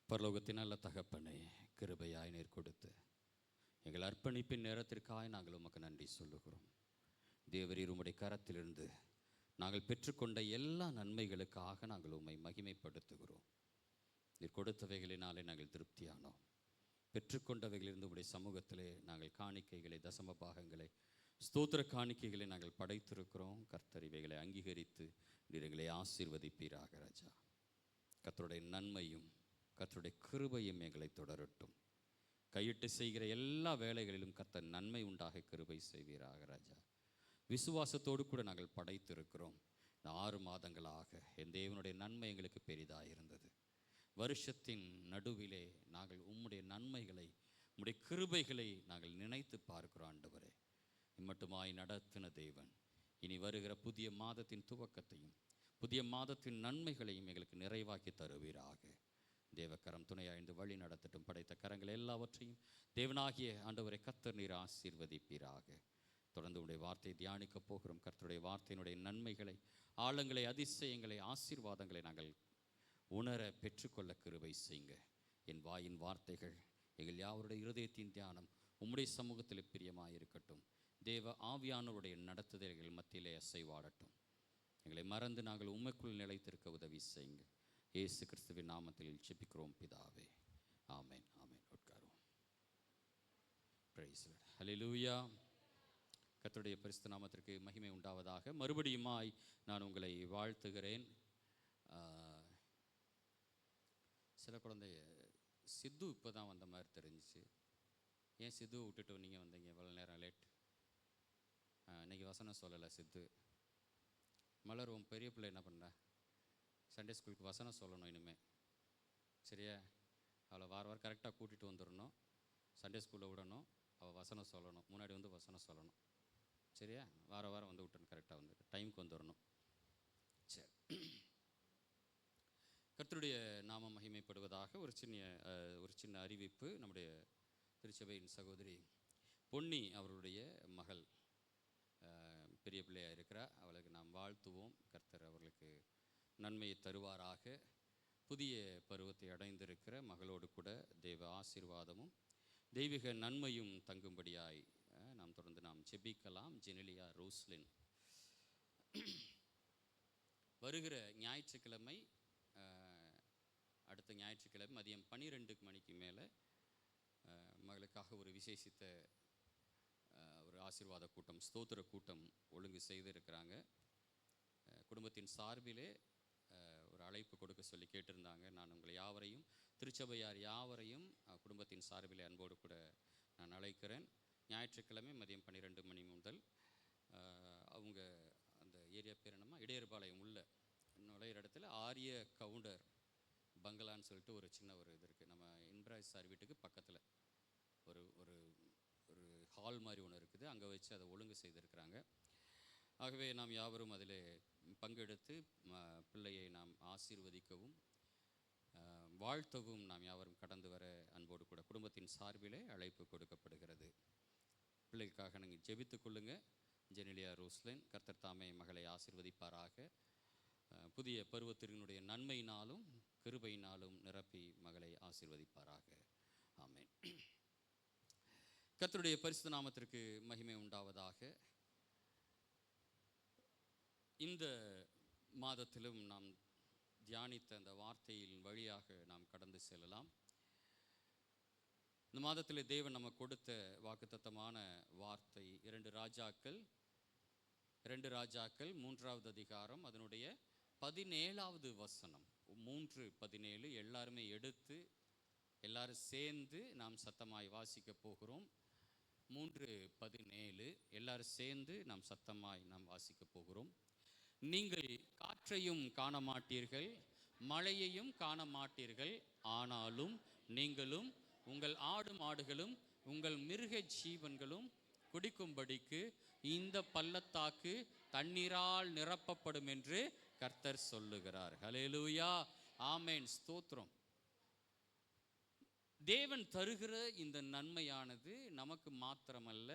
பரலோகத்தின் நல்ல தகப்பனே, கிருபையாய் நீர் கொடுத்து எங்கள் அர்ப்பணிப்பின் நேரத்திற்காக நாங்கள் உமக்கு நன்றி சொல்லுகிறோம். தேவரீர் உம்முடைய கரத்திலிருந்து நாங்கள் பெற்றுக்கொண்ட எல்லா நன்மைகளுக்காக நாங்கள் உம்மை மகிமைப்படுத்துகிறோம். நீர் கொடுத்தவைகளினாலே நாங்கள் திருப்தியானோம். பெற்றுக்கொண்டவைகளிலிருந்து உடைய சமூகத்திலே நாங்கள் காணிக்கைகளை, தசம பாகங்களை, ஸ்தோத்திர காணிக்கைகளை நாங்கள் படைத்திருக்கிறோம். கர்த்தர் இவைகளை அங்கீகரித்து நீர் எங்களை ஆசீர்வதிப்பீராக ராஜா. கர்த்தருடைய நன்மையும் கர்த்தருடைய கிருபையும் எங்களை தொடரட்டும். கையிட்டு செய்கிற எல்லா வேலைகளிலும் கர்த்தர் நன்மை உண்டாக கிருபை செய்வீராக ராஜா. விசுவாசத்தோடு கூட நாங்கள் படைத்திருக்கிறோம். இந்த 6 மாதங்களாக என் தேவனுடைய நன்மை எங்களுக்கு பெரிதாக இருந்தது. வருஷத்தின் நடுவிலே நாங்கள் உம்முடைய நன்மைகளை, உம்முடைய கிருபைகளை நாங்கள் நினைத்து பார்க்கிறோம் ஆண்டவரே. இம்மட்டுமாய் நடத்தின தேவன் இனி வருகிற புதிய மாதத்தின் துவக்கத்தையும் புதிய மாதத்தின் நன்மைகளையும் எங்களுக்கு நிறைவாக்கி தருவீராக. தேவக்கரம் துணையாய்ந்து வழி நடத்தட்டும். படைத்த கரங்கள் எல்லாவற்றையும் தேவனாகிய ஆண்டவரை கர்த்தர் நீர் ஆசீர்வதிப்பீராக. தொடர்ந்து உடைய வார்த்தையை தியானிக்க போகிறோம். கர்த்தருடைய வார்த்தையினுடைய நன்மைகளை, ஆழங்களை, அதிசயங்களை, ஆசீர்வாதங்களை நாங்கள் உணர பெற்றுக்கொள்ள கிருபை செய்யுங்க. என் வாயின் வார்த்தைகள் எங்கள் யாவருடைய இருதயத்தின் தியானம் உம்முடைய சமூகத்தில் பிரியமாயிருக்கட்டும். தேவ ஆவியானவருடைய நடத்துதல்கள் மத்தியிலே அசைவாடட்டும். எங்களை மறந்து நாங்கள் உம்மைக்குள் நிலைத்திருக்க உதவி செய்யுங்க. இயேசு கிறிஸ்துவின் நாமத்தில் ஜெபிக்கிறோம் பிதாவே. Amen, amen. உட்காருவோம். Praise the Lord. ஹல்லேலூயா. கர்த்தருடைய பரிசுத்த நாமத்திற்கு மகிமை உண்டாவதாக. மறுபடியுமாய் நான் உங்களை வாழ்த்துகிறேன். சில குழந்தை சித்து இப்போ தான் வந்த மாதிரி தெரிஞ்சிச்சு. ஏன் சித்துவை விட்டுட்டு நீங்கள் வந்தீங்க இவ்வளோ நேரம் லேட்? இன்றைக்கி வசனம் சொல்லலை சித்து. மலர், உன் பெரிய பிள்ளை என்ன பண்ண? சண்டே ஸ்கூலுக்கு வசனம் சொல்லணும் இனிமேல், சரியா? அவளை வாரம் கரெக்டாக கூட்டிகிட்டு வந்துடணும். சண்டே ஸ்கூலில் விடணும். அவள் வசனம் சொல்லணும். முன்னாடி வந்து வசனம் சொல்லணும், சரியா? வாரம் வந்து விட்டுணும். கரெக்டாக வந்து டைமுக்கு வந்துடணும். சரி. கர்த்தருடைய நாம மகிமைப்படுவதாக. ஒரு சின்ன அறிவிப்பு. நம்முடைய திருச்சபையின் சகோதரி பொன்னி அவருடைய மகள் பெரிய பிள்ளையாக இருக்கிறார். அவளுக்கு நாம் வாழ்த்துவோம். கர்த்தர் அவர்களுக்கு நன்மையை தருவாராக. புதிய பருவத்தை அடைந்திருக்கிற மகளோடு கூட தெய்வ ஆசீர்வாதமும் தெய்வீக நன்மையும் தங்கும்படியாய் நாம் தொடர்ந்து ஜெபிக்கலாம். ஜெனிலியா ரோஸ்லின் வருகிற ஞாயிற்றுக்கிழமை, அடுத்த ஞாயிற்றுக்கிழமை மதியம் 12 மணிக்கு மேலே மகளுக்காக ஒரு விசேஷித்த ஒரு ஆசீர்வாத கூட்டம், ஸ்தோத்திர கூட்டம் ஒழுங்கு செய்திருக்கிறாங்க. குடும்பத்தின் சார்பிலே ஒரு அழைப்பு கொடுக்க சொல்லி கேட்டிருந்தாங்க. நான் உங்களை யாவரையும், திருச்சபையார் யாவரையும் குடும்பத்தின் சார்பிலே அன்போடு கூட நான் அழைக்கிறேன். ஞாயிற்றுக்கிழமை மதியம் 12 மணி முதல் அவங்க அந்த ஏரியா பேர் என்னம்மா, இடையர்பாளையம் உள்ள நுழையிற இடத்துல ஆரிய கவுண்டர் பங்களான்னு சொல்லிட்டு ஒரு சின்ன ஒரு இது இருக்குது. நம்ம இன்பிராஜ் சார் வீட்டுக்கு பக்கத்தில் ஒரு ஒரு ஒரு ஹால் மாதிரி ஒன்று இருக்குது. அங்கே வச்சு அதை ஒழுங்கு செய்திருக்கிறாங்க. ஆகவே நாம் யாவரும் அதில் பங்கெடுத்து பிள்ளையை நாம் ஆசீர்வதிக்கவும் வாழ்த்தவும் நாம் யாவரும் கடந்து வர அன்போடு கூட குடும்பத்தின் சார்பிலே அழைப்பு கொடுக்கப்படுகிறது. பிள்ளைகளுக்காக நீங்கள் ஜெபித்து கொள்ளுங்க. ஜெனிலியா ரோஸ்லின், கர்த்தர் தாமே மகளை ஆசீர்வதிப்பாராக. புதிய பருவத்தினுடைய நன்மையினாலும் கிருபையினாலும் நிரப்பி மகளை ஆசீர்வதிப்பாராக. ஆமென். கர்த்தருடைய பரிசுத்த நாமத்திற்கு மகிமை உண்டாவதாக. இந்த மாதத்திலும் நாம் தியானித்த அந்த வார்த்தையின் வழியாக நாம் கடந்து செல்லலாம். இந்த மாதத்தில் தேவன் நமக்கு கொடுத்த வாக்குத்தத்தமான வார்த்தை 2 ராஜாக்கள் 3வது அதிகாரம் அதனுடைய 17வது வசனம். 3:17 எல்லாருமே எடுத்து எல்லாரும் சேர்ந்து நாம் சத்தமாய் வாசிக்க போகிறோம். 3:17 எல்லாரும் சேர்ந்து நாம் சத்தமாய் நாம் வாசிக்க போகிறோம். நீங்கள் காற்றையும் காண மாட்டீர்கள், மழையையும் காண மாட்டீர்கள், ஆனாலும் நீங்களும் உங்கள் ஆடு மாடுகளும் உங்கள் மிருக ஜீவன்களும் குடிக்கும்படிக்கு இந்த பள்ளத்தாக்கு தண்ணீரால் நிரப்பப்படும் என்று கர்த்தர் சொல்லுகிறார். ஹல்லேலூயா, ஆமென், ஸ்தோத்திரம். தேவன் தருகிற இந்த நன்மையானது நமக்கு மாத்திரமல்ல,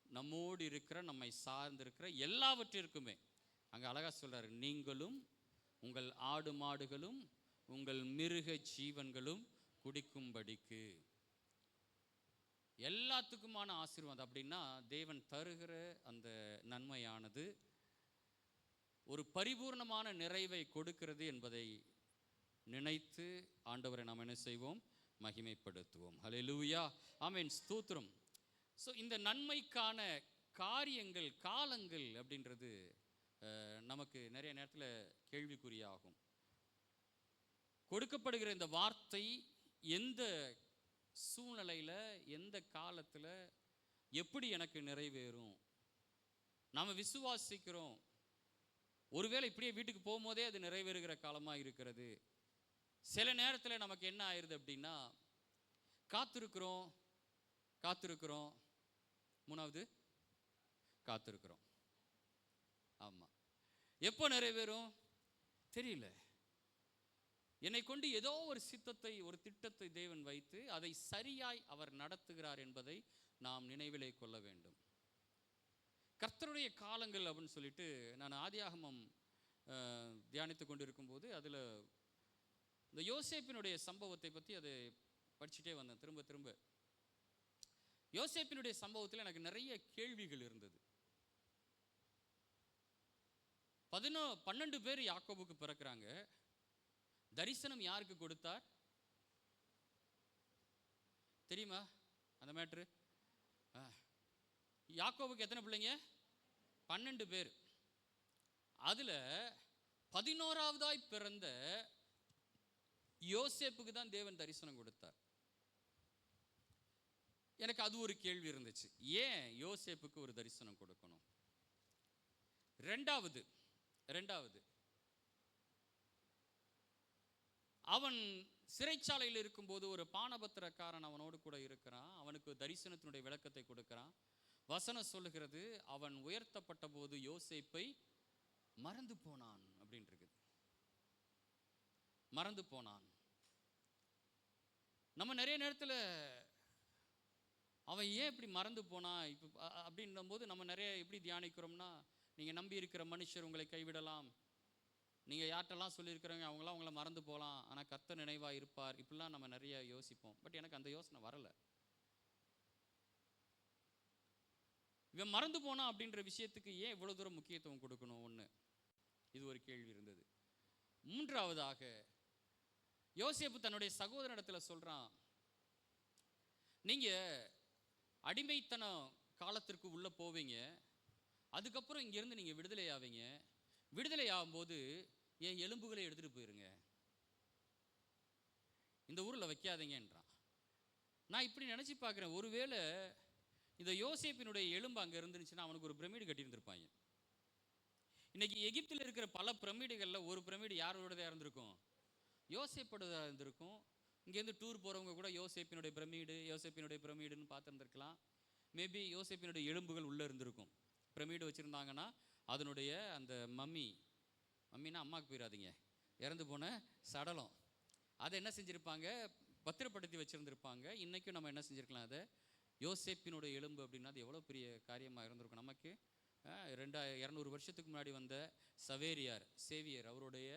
நம்மோடு இருக்கிற, நம்மை சார்ந்திருக்கிற எல்லாவற்றிற்குமே. அங்கே அழகா சொல்றாரு, நீங்களும் உங்கள் ஆடு மாடுகளும் உங்கள் மிருக ஜீவன்களும் குடிக்கும்படிக்கு. எல்லாத்துக்குமான ஆசீர்வாதம். அப்படின்னா தேவன் தருகிற அந்த நன்மையானது ஒரு பரிபூர்ணமான நிறைவை கொடுக்கிறது என்பதை நினைத்து ஆண்டவரை நாம் என்ன செய்வோம்? மகிமைப்படுத்துவோம். ஹல்லேலூயா, ஆமென், ஸ்தோத்திரம். ஸோ இந்த நன்மைக்கான காரியங்கள், காலங்கள் அப்படின்றது நமக்கு நிறைய நேரத்தில் கேள்விக்குறியாகும். கொடுக்கப்படுகிற இந்த வார்த்தை எந்த சூழ்நிலையில், எந்த காலத்தில், எப்படி எனக்கு நிறைவேறும்? நாம் விசுவாசிக்கிறோம், ஒருவேளை இப்படியே வீட்டுக்கு போகும்போதே அது நிறைவேறுகிற காலமாக இருக்கிறது. சில நேரத்தில் நமக்கு என்ன ஆயிடுது அப்படின்னா, காத்திருக்கிறோம் காத்திருக்கிறோம், மூணாவது காத்திருக்கிறோம். ஆமாம், எப்போ நிறைவேறும் தெரியல. என்னை கொண்டு ஏதோ ஒரு சித்தத்தை, ஒரு திட்டத்தை தேவன் வைத்து அதை சரியாய் அவர் நடத்துகிறார் என்பதை நாம் நினைவிலே கொள்ள வேண்டும். கர்த்தருடைய காலங்கள் அப்படின்னு சொல்லிட்டு நான் ஆதியாகமம் தியானித்து கொண்டு இருக்கும்போது அதில் இந்த யோசேப்பினுடைய சம்பவத்தை பற்றி அதை படிச்சுட்டே வந்தேன். திரும்ப திரும்ப யோசேப்பினுடைய சம்பவத்தில் எனக்கு நிறைய கேள்விகள் இருந்தது. 12 பேர் யாக்கோபுக்கு பிறக்கிறாங்க. தரிசனம் யாருக்கு கொடுத்தார் தெரியுமா? அந்த மேட்ரு, யாக்கோபுக்கு எத்தனை பிள்ளைங்க? 12 பேர். அதுல 11ஆவதாய் பிறந்த யோசேப்புக்கு தான் தேவன் தரிசனம் கொடுத்தார். எனக்கு அது ஒரு கேள்வி இருந்துச்சு, ஏன் யோசேப்புக்கு ஒரு தரிசனம் கொடுக்கணும்? ரெண்டாவது அவன் சிறைச்சாலையில் இருக்கும்போது ஒரு பானபத்திரக்காரன் அவனோடு கூட இருக்கிறான். அவனுக்கு தரிசனத்தினுடைய விளக்கத்தை கொடுக்கிறான். வசனம் சொல்லுகிறது, அவன் உயர்த்தப்பட்ட போது யோசேப்பை மறந்து போனான் அப்படின்றது. மறந்து போனான். நம்ம நிறைய நேரத்தில் அவன் ஏன் இப்படி மறந்து போனான் இப்போ அப்படின்னும் போது நம்ம நிறைய எப்படி தியானிக்கிறோம்னா, நீங்கள் நம்பி இருக்கிற மனுஷர் உங்களை கைவிடலாம், நீங்கள் யார்கிட்டலாம் சொல்லியிருக்கிறவங்க அவங்களாம் உங்களை மறந்து போகலாம், ஆனால் கர்த்தர் நினைவாக இருப்பார், இப்படிலாம் நம்ம நிறைய யோசிப்போம். பட் எனக்கு அந்த யோசனை வரலை. இவன் மறந்து போனான் அப்படின்ற விஷயத்துக்கு ஏன் இவ்வளோ தூரம் முக்கியத்துவம் கொடுக்கணும்? ஒன்று, இது ஒரு கேள்வி இருந்தது. மூன்றாவதாக யோசேப்பு தன்னுடைய சகோதரனிடத்தில் சொல்கிறான், நீங்கள் அடிமைத்தனம் காலத்திற்கு உள்ளே போவீங்க, அதுக்கப்புறம் இங்கேருந்து நீங்கள் விடுதலை ஆவீங்க. விடுதலை ஆகும்போது என் எலும்புகளை எடுத்துகிட்டு போயிருங்க, இந்த ஊரில் வைக்காதீங்கன்றான். நான் இப்படி நினச்சி பார்க்குறேன், ஒருவேளை இந்த யோசேப்பினுடைய எலும்பு அங்கே இருந்துச்சுன்னா அவனுக்கு ஒரு பிரமிடு கட்டியிருந்திருப்பாங்க. இன்னைக்கு எகிப்தில் இருக்கிற பல பிரமிடுகளில் ஒரு பிரமிடு யாரோடதாக இருந்திருக்கும்? யோசேப்போடதாக இருந்திருக்கும். இங்கேருந்து டூர் போகிறவங்க கூட யோசேப்பினுடைய பிரமிடுன்னு பார்த்துருந்துருக்கலாம். மேபி யோசேப்பினுடைய எலும்புகள் உள்ளே இருந்திருக்கும். பிரமிடு வச்சுருந்தாங்கன்னா அதனுடைய அந்த மம்மினா அம்மாவுக்கு போயிடாதீங்க, இறந்து போன சடலம், அதை என்ன செஞ்சுருப்பாங்க? பத்திரப்படுத்தி வச்சுருந்துருப்பாங்க. இன்றைக்கும் நம்ம என்ன செஞ்சுருக்கலாம்? அதை யோசேப்பினுடைய எலும்பு அப்படின்னா அது எவ்வளோ பெரிய காரியமாக இருந்திருக்கும். நமக்கு 200 வருஷத்துக்கு முன்னாடி வந்த சேவியர் அவருடைய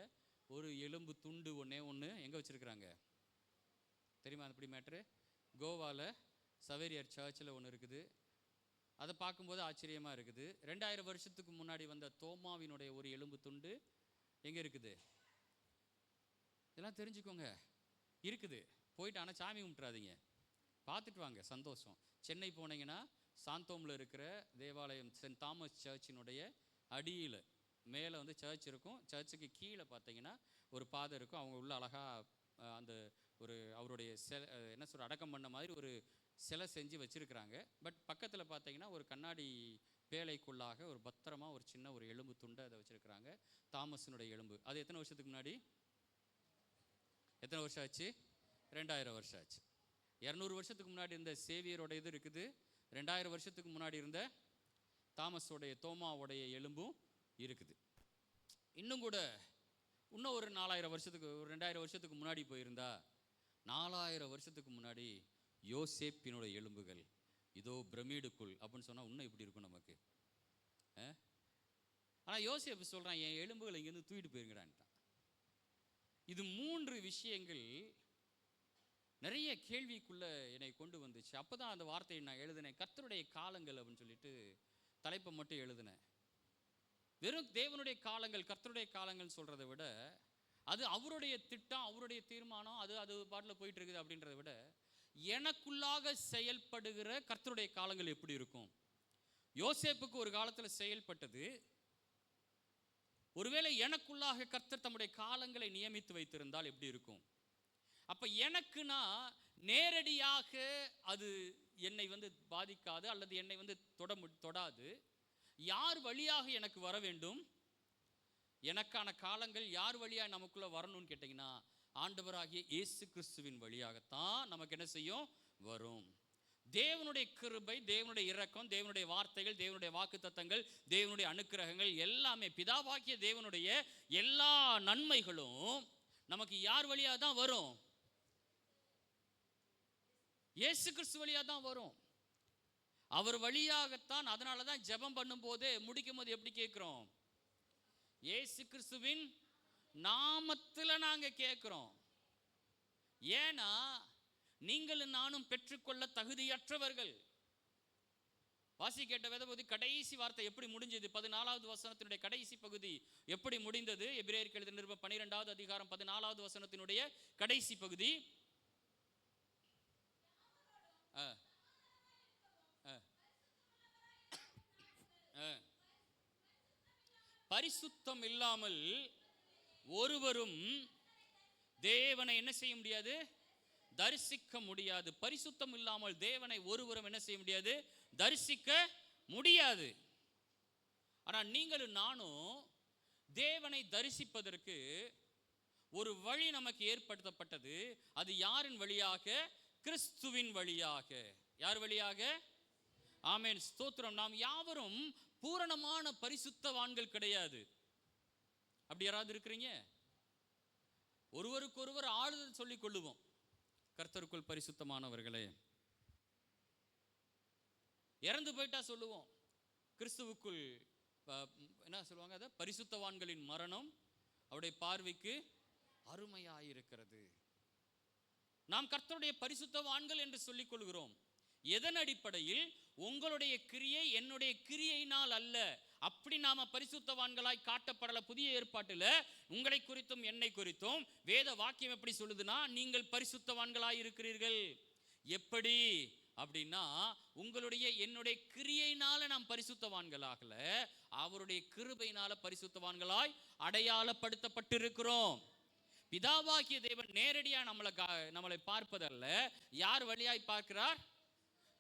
ஒரு எலும்பு துண்டு ஒன்று எங்கே வச்சுருக்குறாங்க தெரியுமா? அது அப்படி மேட்ரு, கோவாவில் சவேரியார் சர்ச்சில் ஒன்று இருக்குது. அதை பார்க்கும்போது ஆச்சரியமாக இருக்குது. 2000 வருஷத்துக்கு முன்னாடி வந்த தோமாவினுடைய ஒரு எலும்பு துண்டு எங்கே இருக்குது? இதெல்லாம் தெரிஞ்சுக்கோங்க, இருக்குது. போயிட்டு ஆனால் சாமி கும்பிட்றாதீங்க, பார்த்துட்டு வாங்க, சந்தோஷம். சென்னை போனீங்கன்னா சாந்தோமில் இருக்கிற தேவாலயம் சென்ட் தாமஸ் சர்ச்சினுடைய அடியில் மேலே வந்து சர்ச் இருக்கும். சர்ச்சுக்கு கீழே பார்த்தீங்கன்னா ஒரு பாதை இருக்கும். அவங்க உள்ள அழகாக அந்த ஒரு அவருடைய என்ன சொல்ற அடக்கம் பண்ண மாதிரி ஒரு சிலை செஞ்சு வச்சுருக்கிறாங்க. பட் பக்கத்தில் பார்த்தீங்கன்னா ஒரு கண்ணாடி பேழைக்குள்ளாக ஒரு பத்திரமா ஒரு சின்ன ஒரு எலும்பு துண்டை அதை வச்சுருக்கிறாங்க, தாமஸினுடைய எலும்பு. அது எத்தனை வருஷத்துக்கு முன்னாடி? எத்தனை வருஷம் ஆச்சு? 2000 வருஷம் ஆச்சு. 200 வருஷத்துக்கு முன்னாடி இருந்த சேவியரோட இது இருக்குது. 2000 வருஷத்துக்கு முன்னாடி இருந்த தோமாவுடைய எலும்பும் இருக்குது. இன்னும் கூட இன்னும் ஒரு 4000 வருஷத்துக்கு, ஒரு 2000 வருஷத்துக்கு முன்னாடி போயிருந்தா 4000 வருஷத்துக்கு முன்னாடி யோசேப்பினுடைய எலும்புகள் இதோ பிரமிடுக்குள் அப்படின்னு சொன்னால் இன்னும் இப்படி இருக்கும் நமக்கு. ஆனால் யோசேப்பு சொல்கிறான், என் எலும்புகளை இங்கேருந்து தூக்கிட்டு போயிருங்கடான்ட்டான். இது 3 விஷயங்கள் நிறைய கேள்விக்குள்ளே என்னை கொண்டு வந்துச்சு. அப்போ தான் அந்த வார்த்தையை நான் எழுதினேன், கர்த்தருடைய காலங்கள் அப்படின்னு சொல்லிட்டு தலைப்பை மட்டும் எழுதினேன். வெறும் தேவனுடைய காலங்கள், கர்த்தருடைய காலங்கள் சொல்கிறத விட அது அவருடைய திட்டம், அவருடைய தீர்மானம், அது பாட்டில் போயிட்டு இருக்குது அப்படின்றத விட எனக்குள்ளாக செயல்படுகிற கர்த்தருடைய காலங்கள் எப்படி இருக்கும்? யோசேப்புக்கு ஒரு காலத்தில் செயல்பட்டது. ஒருவேளை எனக்குள்ளாக கர்த்தர் தம்முடைய காலங்களை நியமித்து வைத்திருந்தால் எப்படி இருக்கும்? அப்ப எனக்குனா நேரடியாக அது என்னை பாதிக்காது அல்லது என்னை தொடாது. யார் வழியாக எனக்கு வர வேண்டும்? எனக்கான காலங்கள் யார் வழியாக நமக்குள்ள வரணும்னு கேட்டீங்கன்னா, ஆண்டவராகிய இயேசு கிறிஸ்துவின் வழியாகத்தான் நமக்கு என்ன செய்யும்? வரும். தேவனுடைய கிருபை, தேவனுடைய இரக்கம், தேவனுடைய வார்த்தைகள், தேவனுடைய வாக்குத்தத்தங்கள், தேவனுடைய அனுக்கிரகங்கள் எல்லாமே, பிதாவாகிய தேவனுடைய எல்லா நன்மைகளும் நமக்கு யார் வழியாக தான் வரும்? இயேசு கிறிஸ்து வழியாக தான் வரும். அவர் வழியாகத்தான். அதனால தான் ஜெபம் பண்ணும் போதே முடிக்கும் போது எப்படி கேட்கிறோம்? இயேசு கிறிஸ்துவின் நாமத்தில் நாங்க கேட்கிறோம். ஏன்னா நீங்களும் நானும் பெற்றுக்கொள்ள தகுதியற்றவர்கள். வாசி கேட்ட வேதபகுதி கடைசி வார்த்தை எப்படி முடிஞ்சது? 14வது வசனத்தினுடைய கடைசி பகுதி எப்படி முடிந்தது? எபிரேயருக்கு எழுதின நிருபம் 12வது அதிகாரம் 14வது வசனத்தினுடைய கடைசி பகுதி. பரிசுத்தம் இல்லாமல் ஒருவரும் தேவனை என்ன செய்ய முடியாது? தரிசிக்க முடியாது. பரிசுத்தம் இல்லாமல் தேவனை ஒருவரும் என்ன செய்ய முடியாது? தரிசிக்க முடியாது. ஆனால் நீங்களும் நானும் தேவனை தரிசிப்பதற்கு ஒரு வழி நமக்கு ஏற்படுத்தப்பட்டது. அது யாரின் வழியாக? கிறிஸ்துவின் வழியாக. யார் வழியாக? ஆமென், ஸ்தோத்திரம். நாம் யாவரும் பூரணமான பரிசுத்தவான்கள் கிடையாது. அப்படி யாராவது இருக்கிறீங்க? ஒருவருக்கு ஒருவர் ஆறுதல் சொல்லிக் கொள்ளுவோம். கர்த்தருக்குள் பரிசுத்தமானவர்களே, இறந்து போயிட்டா சொல்லுவோம், கிறிஸ்துவுக்குள் என்ன சொல்லுவாங்க? அதை பரிசுத்தவான்களின் மரணம் அவருடைய பார்வைக்கு அருமையாயிருக்கிறது. நாம் கர்த்தருடைய பரிசுத்தவான்கள் என்று சொல்லிக் கொள்கிறோம். எதன் அடிப்படையில்? உங்களுடைய கிரியை என்னுடைய கிரியையினால் அல்ல. அப்படி நாம பரிசுத்தவான்களாய் காட்டப்படல. புதிய ஏற்பாட்டில் உங்களை குறித்தும் என்னை குறித்தும் வேத வாக்கியம் எப்படி சொல்லுதுன்னா, நீங்கள் பரிசுத்தவான்களாய் இருக்கிறீர்கள். எப்படி அப்படின்னா, உங்களுடைய என்னுடைய கிரியையினால நாம் பரிசுத்தவான்களாகல, அவருடைய கிருபையினால பரிசுத்தவான்களாய் அடையாளப்படுத்தப்பட்டிருக்கிறோம். பிதாவாகிய தேவன் நேரடியாக நம்மளை பார்ப்பதல்ல. யார் வழியாய் பார்க்கிறார்?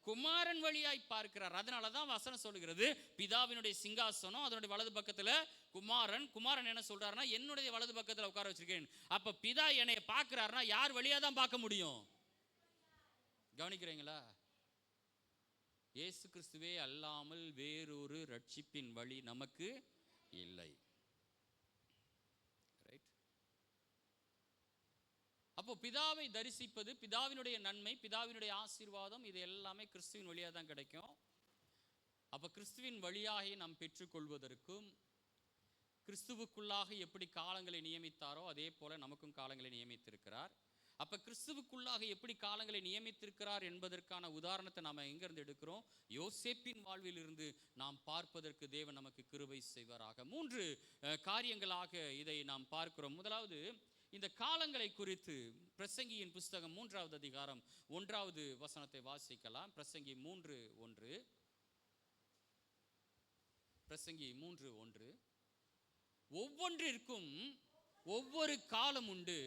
குமாரன் வழியாய் பார்க்கிறார். அதனால தான் வசனம் சொல்லுகிறது, பிதாவினுடைய சிங்காசனம் அதனுடைய வலது பக்கத்தில் குமாரன் என்ன சொல்றாருன்னா, என்னுடைய வலது பக்கத்தில் உட்கார வச்சிருக்கேன். அப்ப பிதா என்னை பார்க்கிறாருன்னா யார் வழியா தான் பார்க்க முடியும்? கவனிக்கிறீங்களா? இயேசு கிறிஸ்துவே அல்லாமல் வேறொரு ரட்சிப்பின் வழி நமக்கு இல்லை. அப்போ பிதாவை தரிசிப்பது, பிதாவினுடைய நன்மை, பிதாவினுடைய ஆசீர்வாதம், இது எல்லாமே கிறிஸ்துவின் வழியாக தான் கிடைக்கும். அப்போ கிறிஸ்துவின் வழியாக நாம் பெற்றுக்கொள்வதற்கும், கிறிஸ்துவுக்குள்ளாக எப்படி காலங்களை நியமித்தாரோ அதே போல நமக்கும் காலங்களை நியமித்திருக்கிறார். அப்போ கிறிஸ்துவுக்குள்ளாக எப்படி காலங்களை நியமித்திருக்கிறார் என்பதற்கான உதாரணத்தை நாம் எங்கிருந்து எடுக்கிறோம்? யோசேப்பின் வாழ்வில் இருந்து நாம் பார்ப்பதற்கு தேவன் நமக்கு கிருபை செய்வாராக. 3 காரியங்களாக இதை நாம் பார்க்கிறோம். முதலாவது, இந்த காலங்களை குறித்து பிரசங்கியின் புஸ்தகம் 3வது அதிகாரம் 1வது வசனத்தை வாசிக்கலாம். பிரசங்கி 3:1. பிரசங்கி 3:1. ஒவ்வொன்றிற்கும் ஒவ்வொரு காலம் உண்டு,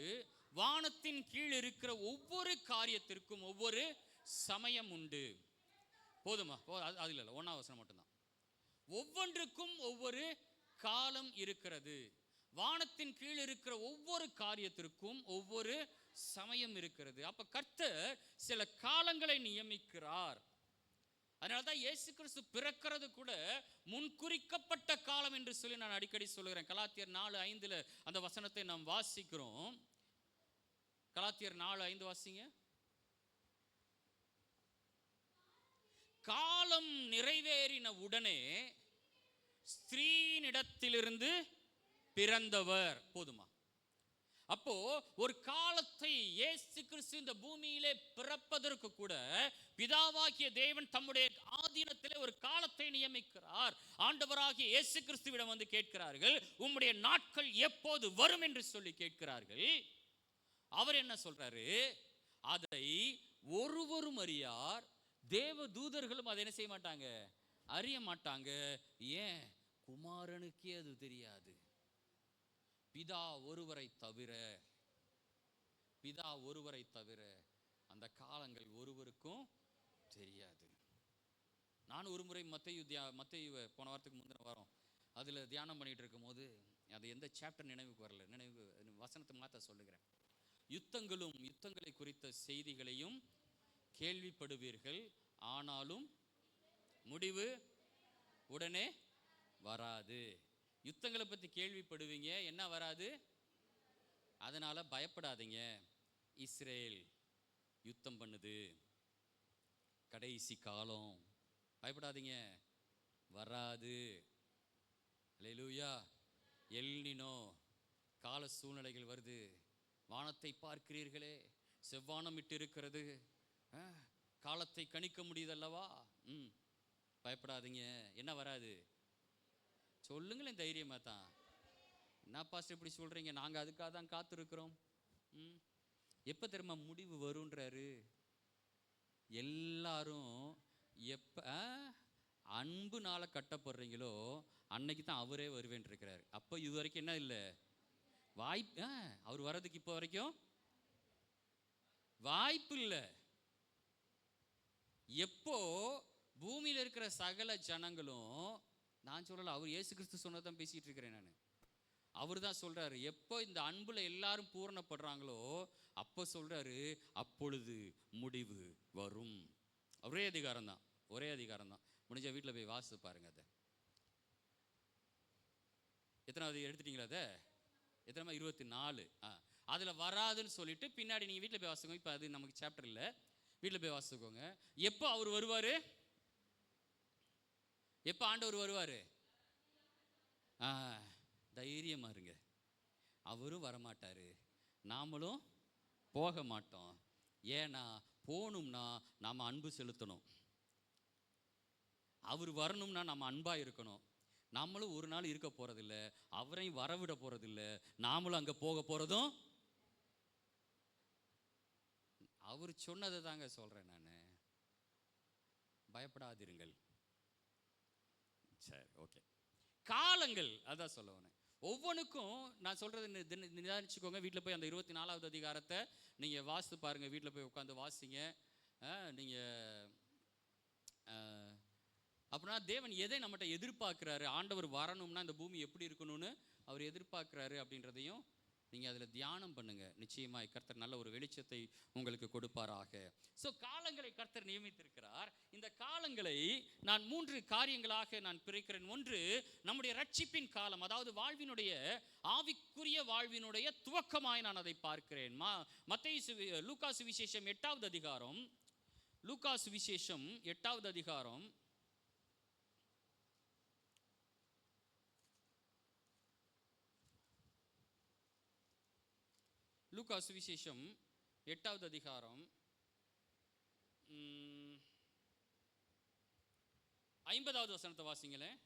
வானத்தின் கீழ் இருக்கிற ஒவ்வொரு காரியத்திற்கும் ஒவ்வொரு சமயம் உண்டு. போதுமா? அது இல்லை, 1வது வசனம் மட்டும்தான். ஒவ்வொன்றுக்கும் ஒவ்வொரு காலம் இருக்கிறது. வானத்தின் கீழ் இருக்கிற ஒவ்வொரு காரியத்திற்கும் ஒவ்வொரு சமயம் இருக்கிறது. அப்ப கர்த்தர் சில காலங்களை நியமிக்கிறார். அதனால்தான் இயேசு கிறிஸ்து பிறக்கிறது கூட முன்குறிக்கப்பட்ட காலம் என்று சொல்லி நான் அடிக்கடி சொல்லுகிறேன். கலாத்தியர் 4:5 அந்த வசனத்தை நாம் வாசிக்கிறோம். கலாத்தியர் 4:5 வாசிங்க. காலம் நிறைவேறின உடனே ஸ்திரீனிடத்திலிருந்து பிறந்தவர். போதுமா? அப்போ ஒரு காலத்தை இயேசு கிறிஸ்து இந்த பூமியிலே பிறப்பதற்கு கூட பிதாவாகிய தேவன் தம்முடைய ஆதீனத்திலே ஒரு காலத்தை நியமிக்கிறார். ஆண்டவராகிய இயேசு கிறிஸ்துவிடம் வந்து கேட்கிறார்கள், உம்முடைய நாட்கள் எப்போது வரும் என்று சொல்லி கேட்கிறார்கள். அவர் என்ன சொல்றாரு? அதை ஒருவரும் அறியார், தேவ தூதர்களும் அதை என்ன செய்ய மாட்டாங்க, அறிய மாட்டாங்க. ஏன்? குமாரனுக்கே அது தெரியாது. பிதா ஒருவரை தவிர அந்த காலங்கள் ஒருவருக்கும் தெரியாது. நான் ஒரு முறை மத்தேயு போன வாரத்துக்கு முந்தின வாரம் அதில் தியானம் பண்ணிட்டு இருக்கும் போது அது எந்த சாப்டர் நினைவுக்கு வரல, வசனத்தை மாற்ற சொல்லுகிறேன். யுத்தங்களை குறித்த செய்திகளையும் கேள்விப்படுவீர்கள், ஆனாலும் முடிவு உடனே வராது. யுத்தங்களை பற்றி கேள்விப்படுவீங்க, என்ன வராது? அதனால பயப்படாதீங்க. இஸ்ரேல் யுத்தம் பண்ணுது, கடைசி காலம், பயப்படாதீங்க, வராது. அல்லேலூயா. எல்னினோ கால சூழ்நிலைகள் வருது. வானத்தை பார்க்கிறீர்களே, செவ்வானம் விட்டு இருக்கிறது, காலத்தை கணிக்க முடியுதல்லவா? பயப்படாதீங்க, என்ன வராது? சொல்லுங்களேன் தைரியமா தான். என்ன பாஸ்டர் இப்படி சொல்றீங்க? நாங்க அதுக்காக தான் காத்திருக்கிறோம். எப்ப தெரியுமா முடிவு வருன்றாரு? எல்லாரும் எப்ப அன்புனால கட்டப்படுறீங்களோ அன்னைக்கு தான் அவரே வருவேன் இருக்கிறாரு. அப்போ இது வரைக்கும் என்ன இல்லை வாய்ப்பு. அவர் வர்றதுக்கு இப்போ வரைக்கும் வாய்ப்பு இல்லை. எப்போ பூமியில் இருக்கிற சகல ஜனங்களும், நான் சொல்லல, அவர் இயேசு கிறிஸ்து சொன்னதான் பேசிட்டு இருக்கிறேன் நான். அவர் தான் சொல்றாரு, எப்போ இந்த அன்புல எல்லாரும் பூரணப்படுறாங்களோ அப்போ சொல்றாரு, அப்பொழுது முடிவு வரும். ஒரே அதிகாரம் தான். முடிஞ்ச வீட்டில் போய் வாசித்து பாருங்க. அதை எத்தனாவது எடுத்துட்டீங்களா? அதை எத்தனை? 24. அதில் வராதுன்னு சொல்லிட்டு பின்னாடி நீங்கள் வீட்டில் போய் வாசிக்கோங்க. இப்போ அது நமக்கு சாப்டர் இல்லை, வீட்டில் போய் வாசிக்கோங்க. எப்போ அவர் வருவார்? எப்போ ஆண்டவர் வருவார்? தைரியமா இருங்க, அவரும் வரமாட்டார், நாமளும் போக மாட்டோம். ஏன்னா போகணும்னா நாம் அன்பு செலுத்தணும். அவர் வரணும்னா நம்ம அன்பா இருக்கணும். நம்மளும் ஒரு நாள் இருக்க போறதில்லை, அவரையும் வரவிட போறதில்லை, நாமளும் அங்கே போக போறதும். அவர் சொன்னதை தாங்க சொல்றேன் நான். பயப்படாதிருங்கள். சரி, ஓகே. காலங்கள் அதான் சொல்லுவேன். ஒவ்வொன்றுக்கும் நான் சொல்றது நிதானிச்சுக்கோங்க. வீட்டில் போய் அந்த 24வது அதிகாரத்தை நீங்கள் வாசித்து பாருங்க. வீட்டில் போய் உட்காந்து வாசிங்க. நீங்கள் அப்படின்னா தேவன் எதை நம்மகிட்ட எதிர்பார்க்குறாரு, ஆண்டவர் வரணும்னா இந்த பூமி எப்படி இருக்கணும்னு அவர் எதிர்பார்க்குறாரு அப்படின்றதையும் நீங்கள் அதில் தியானம் பண்ணுங்க. நிச்சயமாய் கர்த்தர் நல்ல ஒரு வெளிச்சத்தை உங்களுக்கு கொடுப்பாராக. ஸோ காலங்களை கர்த்தர் நியமித்திருக்கிறார். இந்த காலங்களை நான் 3 காரியங்களாக நான் பிரிக்கிறேன். ஒன்று, நம்முடைய ரட்சிப்பின் காலம், அதாவது வாழ்வினுடைய ஆவிக்குரிய வாழ்வினுடைய துவக்கமாய் நான் அதை பார்க்கிறேன். லூக்கா சுவிசேஷம் 8வது அதிகாரம், லூக்கா சுவிசேஷம் 8வது அதிகாரம், லூக்கா சுவிசேஷம் 8வது அதிகாரம் 50வது வசனத்தை வாசிங்களேன்.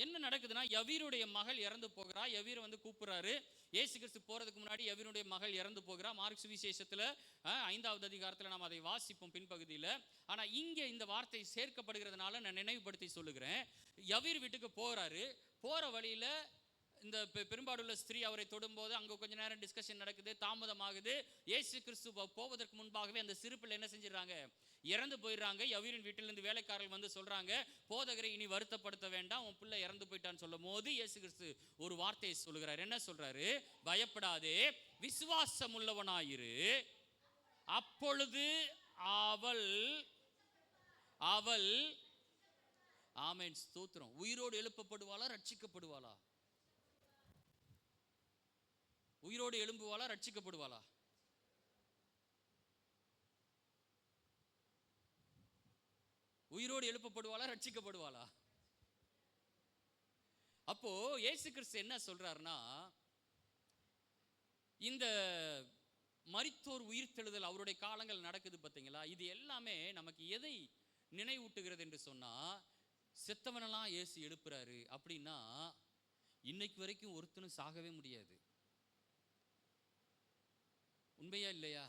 என்ன நடக்குதுன்னா, யவீருடைய மகள் இறந்து போகிறா. யவீர் வந்து கூப்பிடுறாரு. இயேசு கிறிஸ்து போறதுக்கு முன்னாடி யவீருடைய மகள் இறந்து போகிறா. மார்க் சுவிசேஷத்துல 5வது அதிகாரத்தில் நாம் அதை வாசிப்போம் பின்பகுதியில். ஆனால் இங்கே இந்த வார்த்தை சேர்க்கப்படுகிறதுனால நான் நினைவுபடுத்தி சொல்லுகிறேன். யவீர் வீட்டுக்கு போகிறாரு. போகிற வழியில் இந்த பெரும்பாடுள்ள ஸ்திரீ அவரை தொடும்போது அங்கே கொஞ்ச நேரம் டிஸ்கஷன் நடக்குது, தாமதமாகுது. இயேசு கிறிஸ்து போவதற்கு முன்பாகவே அந்த சிறு பிள்ளை என்ன செஞ்சிடறாங்க, இறந்து போயிடுறாங்க. யவீரின் வீட்டிலிருந்து வேலைக்காரர்கள் வந்து சொல்றாங்க, போதகரை இனி வருத்தப்படுத்த வேண்டாம், உன் பிள்ளை இறந்து போயிட்டான்னு சொல்லும் போது இயேசு கிறிஸ்து ஒரு வார்த்தையை சொல்லுகிறார். என்ன சொல்றாரு? பயப்படாதே, விசுவாசம் உள்ளவனாயிரு, அப்பொழுது அவள் அவள் ஆமென் ஸ்தோத்திரம், உயிரோடு எழுப்பப்படுவாளா, ரட்சிக்கப்படுவாளா? உயிரோடு எழும்புவாளா, ரட்சிக்கப்படுவாளா? உயிரோடு எழுப்பப்படுவாளா, ரட்சிக்கப்படுவாளா? அப்போ இயேசு கிறிஸ்து என்ன சொல்றாருன்னா, இந்த மரித்தோர் உயிர்த்தெழுதல் அவருடைய காலங்கள் நடக்குது பார்த்தீங்களா, இது எல்லாமே நமக்கு எதை நினைவூட்டுகிறது என்று சொன்னா, செத்தவனெல்லாம் இயேசு எழுப்புறாரு அப்படின்னா இன்னைக்கு வரைக்கும் ஒருத்தனும் சாகவே முடியாது. உண்மையா இல்லையா?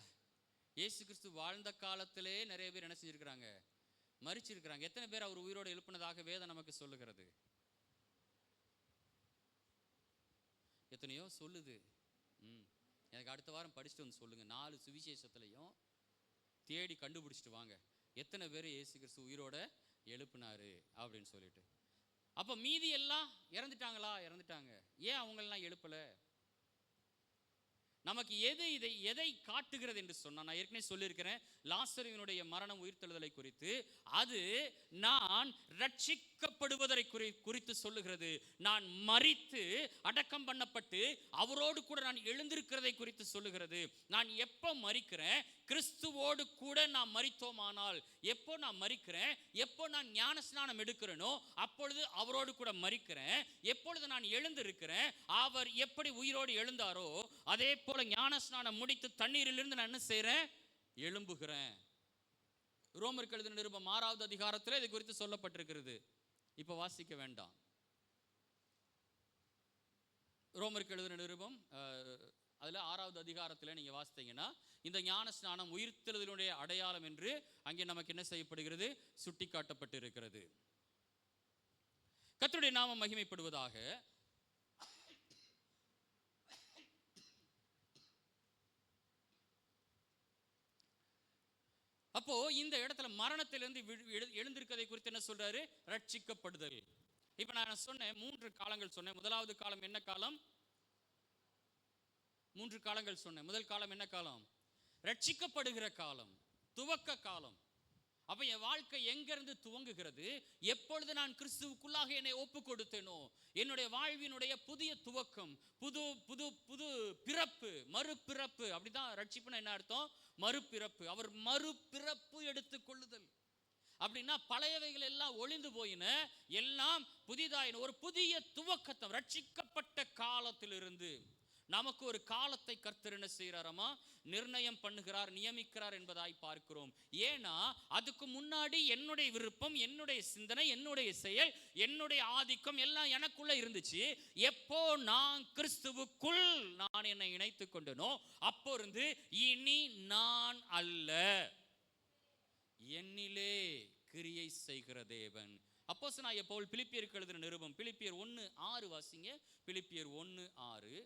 இயேசு கிறிஸ்து வாழ்ந்த காலத்திலே நிறைய பேர் என்ன செஞ்சிருக்கிறாங்க, மரிச்சிருக்கிறாங்க. எத்தனை பேர் அவர் உயிரோடு எழுப்பினதாக வேதம் நமக்கு சொல்லுகிறது? எத்தனையோ சொல்லுது. எனக்கு அடுத்த வாரம் படிச்சுட்டு வந்து சொல்லுங்க. 4 சுவிசேஷத்துலையும் தேடி கண்டுபிடிச்சிட்டு வாங்க, எத்தனை பேர் இயேசு கிறிஸ்து உயிரோட எழுப்பினாரு அப்படின்னு சொல்லிட்டு. அப்ப மீதி எல்லாம் இறந்துட்டாங்களா? இறந்துட்டாங்க. ஏன் அவங்களெல்லாம் எழுப்பல? நமக்கு எதை காட்டுகிறது என்று சொன்னா, நான் ஏற்கனவே சொல்லியிருக்கிறேன் லாசருவினுடைய மரணம் உயிர்த்தெழுதலை குறித்து. அது நான் ரட்சிக்கப்படுவதை குறித்து சொல்லுகிறது. நான் மரித்து அடக்கம் பண்ணப்பட்டு அவரோடு கூட நான் எழுந்திருக்கிறதை குறித்து சொல்லுகிறது. நான் எப்போ மரிக்கிறேன்? கிறிஸ்துவோடு கூட நான் மரித்தோமானால், எப்போ நான் மரிக்கிறேன், எப்போ நான் ஞான ஸ்நானம் எடுக்கிறேனோ அப்பொழுது அவரோடு கூட மரிக்கிறேன். எப்பொழுது நான் எழுந்திருக்கிறேன், அவர் எப்படி உயிரோடு எழுந்தாரோ அதே போல ஞான ஸ்நானம் முடித்து தண்ணீரிலிருந்து நான் என்ன செய்றேன்? எழும்புகிறேன். ரோமருக்கு எழுதின நிருபம் 6வது அதிகாரத்தில் இது குறித்து சொல்லப்பட்டிருக்கிறது. இப்ப வாசிக்க வேண்டாம். ரோமருக்கு எழுதின நிருபம் அதுல 6வது அதிகாரத்தில் நீங்க வாசித்தீங்கன்னா, இந்த ஞான ஸ்நானம் உயிர்த்தெழுதலுடைய அடையாளம் என்று அங்கே நமக்கு என்ன செய்யப்படுகிறது? சுட்டி காட்டப்பட்டு இருக்கிறது. கர்த்தருடைய நாமம் மகிமைப்படுவதாக. அப்போ இந்த இடத்துல மரணத்திலிருந்து எழுந்திருக்கதை குறித்து என்ன சொல்றாரு? ரட்சிக்கப்படுதல். இப்ப நான் சொன்னேன் 3 காலங்கள் சொன்னேன். முதலாவது காலம் என்ன காலம்? 3 காலங்கள் சொன்னேன். முதல் காலம் என்ன காலம்? ரட்சிக்கப்படுகிற காலம், துவக்க காலம். அப்ப என் வாழ்க்கை எங்கிருந்து துவங்குகிறது? எப்பொழுது நான் கிறிஸ்துவுக்குள்ளாக என்னை ஒப்பு கொடுத்தேனோ, என்னுடைய வாழ்வினுடைய புதிய துவக்கம், புது புது புது பிறப்பு, மறுபிறப்பு. அப்படிதான் ரட்சிப்புனா என்ன அர்த்தம்? மறுபிறப்பு. அவர் மறுபிறப்பு எடுத்துக்கொள்ளுதல். அப்படின்னா பழையவைகள் எல்லாம் ஒளிந்து போயின, எல்லாம் புதிதாயின. ஒரு புதிய துவக்கத்தை ரட்சிக்கப்பட்ட காலத்திலிருந்து நமக்கு ஒரு காலத்தை கர்த்தர் என்ன செய்கிறாராமா? நிர்ணயம் பண்ணுகிறார், நியமிக்கிறார் என்பதாய் பார்க்கிறோம். ஏன்னா அதுக்கு முன்னாடி என்னுடைய விருப்பம், என்னுடைய சிந்தனை, என்னுடைய செயல், என்னுடைய ஆதிக்கம் எல்லாம் எனக்குள்ள இருந்துச்சு. எப்போ நான் கிறிஸ்துவுக்குள் நான் என்னை இணைத்துக் கொண்டனோ அப்போ இருந்து இனி நான் அல்ல, என்னிலே கிரியை செய்கிற தேவன். அப்போஸ்தலனாகிய பவுல் பிலிப்பியருக்கு எழுதின நிருபம் பிலிப்பியர் 1:6 வாசிங்க. பிலிப்பியர் 1:6.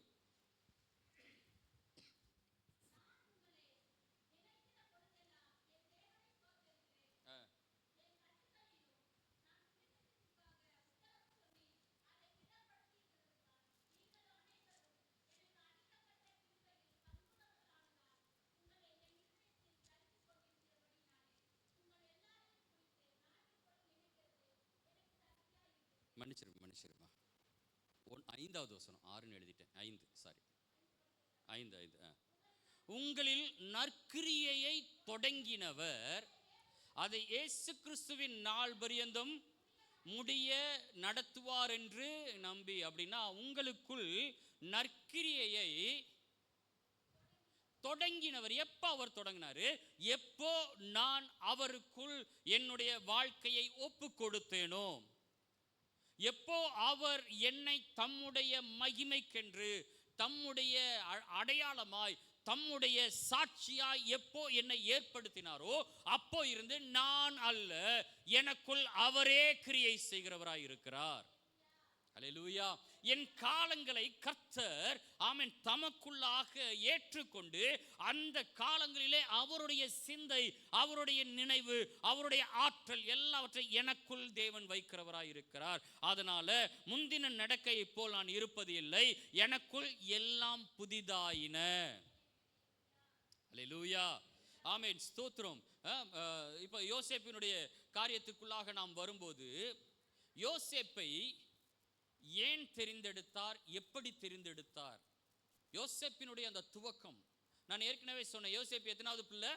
மன்னிச்சிருமா 5வது வசனம், 6ன்னு எழுதிட்டேன். 5 சாரி 5. உங்களில் நற்கிரியையை தொடங்கினவர் அதை இயேசு கிறிஸ்துவின் நாள் பரியந்தம் முடிய நடத்துவார் என்று நம்பி. அப்படின்னா உங்களுக்குள் நற்கிரியையை தொடங்கினவர். எப்போ அவர் தொடங்கினாரு? எப்போ நான் அவருக்குள் என்னுடைய வாழ்க்கையை ஒப்பு கொடுத்தேனோ, எப்போ அவர் என்னை தம்முடைய மகிமைக்கென்று, தம்முடைய அடையாளமாய், தம்முடைய சாட்சியாய் எப்போ என்னை ஏற்படுத்தினாரோ அப்போ இருந்து நான் அல்ல, எனக்குள் அவரே கிரியை செய்கிறவராய் இருக்கிறார். அல்லேலூயா. என் காலங்களை கர்த்தர் ஆமென் தமக்குள்ளாக ஏற்றுக்கொண்டு அந்த காலங்களிலே அவருடைய சிந்தை, அவருடைய நினைவு, அவருடைய ஆற்றல் எல்லாவற்றை எனக்குள் தேவன் வைக்கிறவராய் இருக்கிறார். அதனால முந்தின நடக்கையை போல் நான் இருப்பது இல்லை, எனக்குள் எல்லாம் புதிதாயின. அல்லேலூயா. ஆமென், ஸ்தோத்திரம். இப்போ யோசேப்பினுடைய காரியத்துக்குள்ளாக நாம் வரும்போது, யோசேப்பை ஏன் தெரிந்தெடுத்தார், எப்படி தெரிந்தெடுத்தார்? யோசேப்பினுடைய அந்த துவக்கம் நான் ஏற்கனவே சொன்னேன். யோசேப்பு எத்தனாவது பிள்ளை?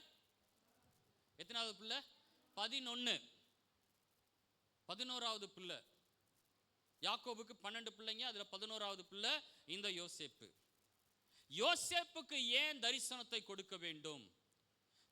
11. 11வது பிள்ளை. யாக்கோபுக்கு 12 பிள்ளைங்க, அதுல 11வது பிள்ளை இந்த யோசேப்பு. யோசேப்புக்கு ஏன் தரிசனத்தை கொடுக்க வேண்டும்?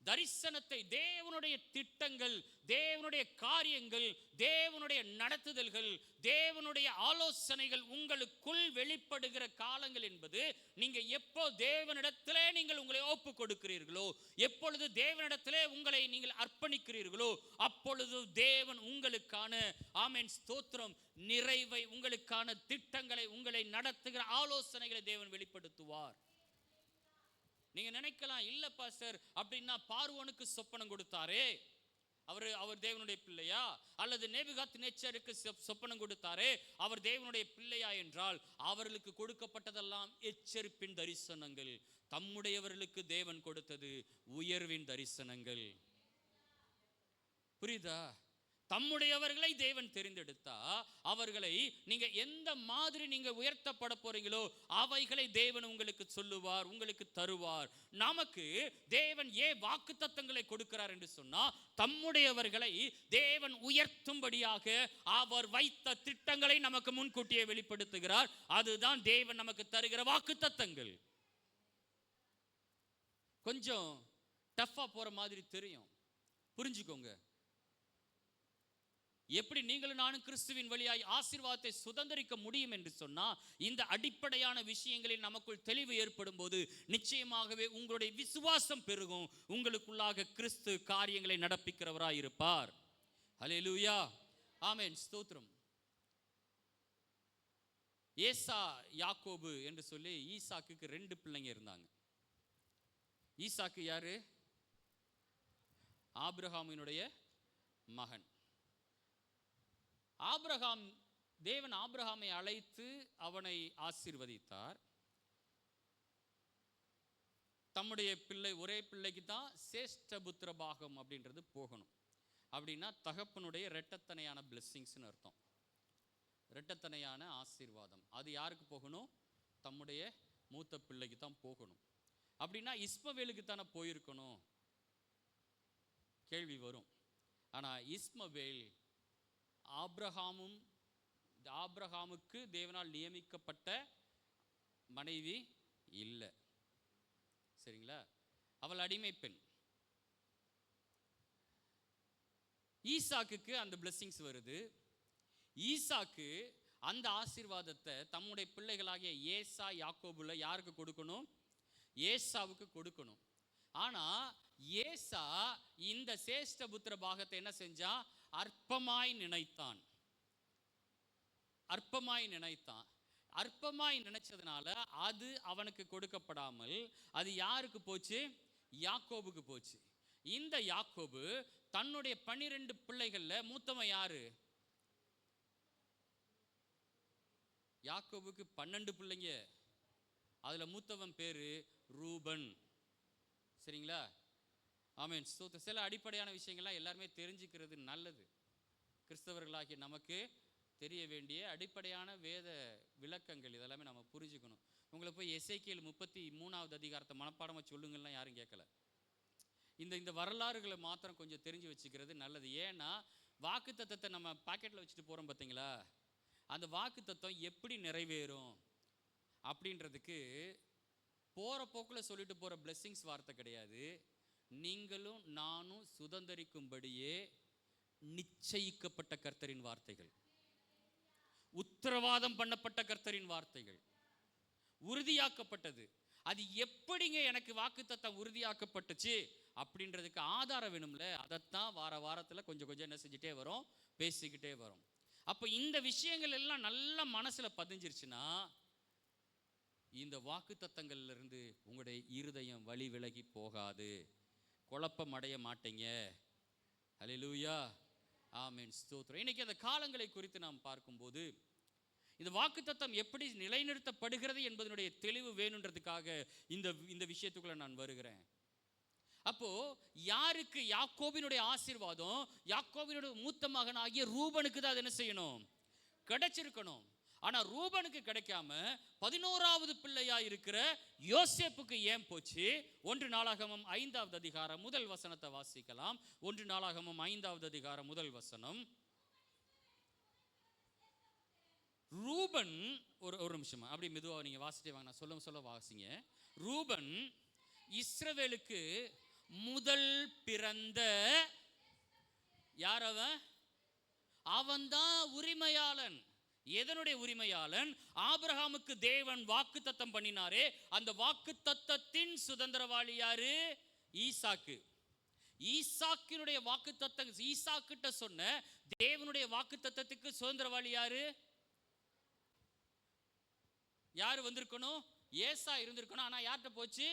தரிசனத்தை, தேவனுடைய திட்டங்கள், தேவனுடைய காரியங்கள், தேவனுடைய நடத்துதல்கள், தேவனுடைய ஆலோசனைகள் உங்களுக்குள் வெளிப்படுகிற காலங்கள் என்பது நீங்க எப்போ தேவனிடத்திலே நீங்கள் உங்களை ஒப்பு கொடுக்கிறீர்களோ, எப்பொழுது தேவனிடத்திலே உங்களை நீங்கள் அர்ப்பணிக்கிறீர்களோ, அப்பொழுது தேவன் உங்களுக்கான ஆமென் ஸ்தோத்திரம் நிறைவை, உங்களுக்கான திட்டங்களை, உங்களை நடத்துகிற ஆலோசனைகளை தேவன் வெளிப்படுத்துவார். நீங்க நினைக்கலாம், இல்ல பாஸ்டர் அப்படின்னா பார்வோனுக்கு சொப்பனம் கொடுத்தாரே, அவர் தேவனுடைய பிள்ளையா? அல்லது நேபுகாத்நேச்சருக்கு சொப்பனம் கொடுத்தாரே, அவர் தேவனுடைய பிள்ளையா என்றால் அவர்களுக்கு கொடுக்கப்பட்டதெல்லாம் எச்சரிப்பின் தரிசனங்கள். தம்முடையவர்களுக்கு தேவன் கொடுத்தது உயர்வின் தரிசனங்கள். புரியுதா? தம்முடையவர்களை தேவன் தெரிந்தெடுத்தா அவர்களை நீங்க எந்த மாதிரி நீங்க உயர்த்தப்பட போறீங்களோ அவைகளை தேவன் உங்களுக்கு சொல்லுவார், உங்களுக்கு தருவார். நமக்கு தேவன் ஏன் வாக்குத்தத்தங்களை கொடுக்கிறார் என்று சொன்னா, தம்முடையவர்களை தேவன் உயர்த்தும்படியாக அவர் வைத்த திட்டங்களை நமக்கு முன்கூட்டியே வெளிப்படுத்துகிறார். அதுதான் தேவன் நமக்கு தருகிற வாக்குத்தத்தங்கள். கொஞ்சம் டஃப்பா போற மாதிரி தெரியும், புரிஞ்சுக்கோங்க. எப்படி நீங்களும் நானும் கிறிஸ்துவின் வழியாய் ஆசீர்வாதத்தை சுதந்திரிக்க முடியும் என்று சொன்னா, இந்த அடிப்படையான விஷயங்களில் நமக்குள் தெளிவு ஏற்படும் போது நிச்சயமாகவே உங்களுடைய விசுவாசம் பெருகும். உங்களுக்குள்ளாக கிறிஸ்து காரியங்களை நடப்பிக்கிறவராய் இருப்பார். ஹல்லேலூயா, ஆமென், ஸ்தோத்திரம். ஏசா யாக்கோபு என்று சொல்லி ஈசாக்குக்கு 2 பிள்ளைங்க இருந்தாங்க. ஈசாக்கு யாரு? ஆபிரகாமினுடைய மகன். தேவன் ஆபிரகாமை அழைத்து அவனை ஆசீர்வதித்தார். தம்முடைய பிள்ளை, ஒரே பிள்ளைக்கு தான் சேஷ்ட புத்திர பாகம் அப்படின்றது போகணும். அப்படின்னா தகப்பனுடைய இரட்டத்தனையான பிளெஸ்ஸிங்ஸ்னு அர்த்தம். இரட்டத்தனையான ஆசீர்வாதம் அது யாருக்கு போகணும்? தம்முடைய மூத்த பிள்ளைக்கு தான் போகணும். அப்படின்னா இஸ்மவேலுக்கு தானே போயிருக்கணும் கேள்வி வரும். ஆனால் இஸ்மவேல் ஆபிரகாமுக்கு தேவனால் நியமிக்கப்பட்ட மனைவி இல்லை, சரிங்களா? அவள் அடிமை பெண். ஈசாக்குக்கு அந்த பிளெஸிங்ஸ் வருது. ஈசாக்கு அந்த ஆசீர்வாதத்தை தம்முடைய பிள்ளைகளாகிய ஏசா யாக்கோபுல யாருக்கு கொடுக்கணும்? ஏசாவுக்கு கொடுக்கணும். ஆனா ஏசா இந்த சேஷ்ட புத்திர பாகத்தை என்ன செஞ்சான்? அற்பமாய் நினைத்தான். அற்பமாய் நினைச்சதுனால அது அவனுக்கு கொடுக்கப்படாமல் அது யாருக்கு போச்சு? யாக்கோபுக்கு போச்சு. இந்த யாக்கோபு தன்னுடைய 12 பிள்ளைகள்ல மூத்தவன் யாரு? யாக்கோபுக்கு 12 பிள்ளைங்க, அதுல மூத்தவன் பேரு ரூபன். சரிங்களா? ஆமென். சில அடிப்படையான விஷயங்கள்லாம் எல்லாருமே தெரிஞ்சுக்கிறது நல்லது. கிறிஸ்தவர்களாகிய நமக்கு தெரிய வேண்டிய அடிப்படையான வேத விளக்கங்கள் இதெல்லாமே நம்ம புரிஞ்சுக்கணும். உங்களை போய் எசேக்கியேல் 33வது அதிகாரத்தை மனப்பாடமாக சொல்லுங்கள்லாம் யாரும் கேட்கல. இந்த வரலாறுகளை மாத்திரம் கொஞ்சம் தெரிஞ்சு வச்சுக்கிறது நல்லது. ஏன்னா வாக்குத்தத்தத்தை நம்ம பாக்கெட்டில் வச்சுட்டு போகிறோம் பார்த்தீங்களா, அந்த வாக்குத்தத்தம் எப்படி நிறைவேறும் அப்படின்றதுக்கு போகிற போக்கில் சொல்லிட்டு போகிற பிளெஸ்ஸிங்ஸ் வார்த்தை கிடையாது. நீங்களும் நானும் சுதந்திரிக்கும்படியே நிச்சயிக்கப்பட்ட கர்த்தரின் வார்த்தைகள், உத்தரவாதம் பண்ணப்பட்ட கர்த்தரின் வார்த்தைகள், உறுதியாக்கப்பட்டது. அது எப்படிங்க எனக்கு வாக்குத்தத்தம் உறுதியாக்கப்பட்டுச்சு அப்படின்றதுக்கு ஆதாரம் வேணும்ல. அதைத்தான் வாரத்தில் கொஞ்சம் என்ன செஞ்சுட்டே வரோம், பேசிக்கிட்டே வரோம். அப்போ இந்த விஷயங்கள் எல்லாம் நல்லா மனசில் பதிஞ்சிருச்சுன்னா இந்த வாக்குத்தத்தங்கள்ல இருந்து உங்களுடைய இருதயம் வழி விலகி போகாது, குழப்பம் அடைய மாட்டீங்க. ஹல்லேலூயா, ஆமென், ஸ்தோத்திரம். இன்னைக்கு அந்த காலங்களை குறித்து நாம் பார்க்கும்போது இந்த வாக்குத்தத்தம் எப்படி நிலைநிறுத்தப்படுகிறது என்பதனுடைய தெளிவு வேணுன்றதுக்காக இந்த விஷயத்துக்குள்ள நான் வருகிறேன். அப்போ யாருக்கு யாக்கோபினுடைய ஆசீர்வாதம்? யாக்கோபினுடைய மூத்த மகன் ஆகிய ரூபனுக்கு தான் என்ன செய்யணும்? கிடைச்சிருக்கணும். ஆனா ரூபனுக்கு கிடைக்காம 11வது பிள்ளையா இருக்கிற யோசேப்புக்கு ஏன் போச்சு? 1 நாளாகமம் 5வது அதிகாரம் முதல் வசனத்தை வாசிக்கலாம். 1 நாளாகமம் 5வது அதிகாரம் முதல் வசனம். ரூபன் ஒரு நிமிஷமா அப்படி மெதுவாக நீங்கள் வாசிட்டே வாங்க, நான் சொல்ல வாசிங்க. ரூபன் இஸ்ரவேலுக்கு முதல் பிறந்த யார்? அவன்தான் உரிமையாளன். எதனுடைய உரிமையாளன்? ஆபிரகாமுக்கு தேவன் வாக்குத்தத்தம் பண்ணினாரே, அந்த வாக்குத்தத்தத்தின் சுதந்திரவாளி யாரு? ஈசாக்கு. ஈசாக்கினுடைய வாக்குத்தத்தம், ஈசாக்கிட்ட சொன்ன தேவனுடைய வாக்குத்தத்தத்துக்கு சுதந்திரவாளி யாரு? யாரு வந்திருக்கணும்? ஏசா இருந்திருக்கணும். ஆனா யார்கிட்ட போச்சு?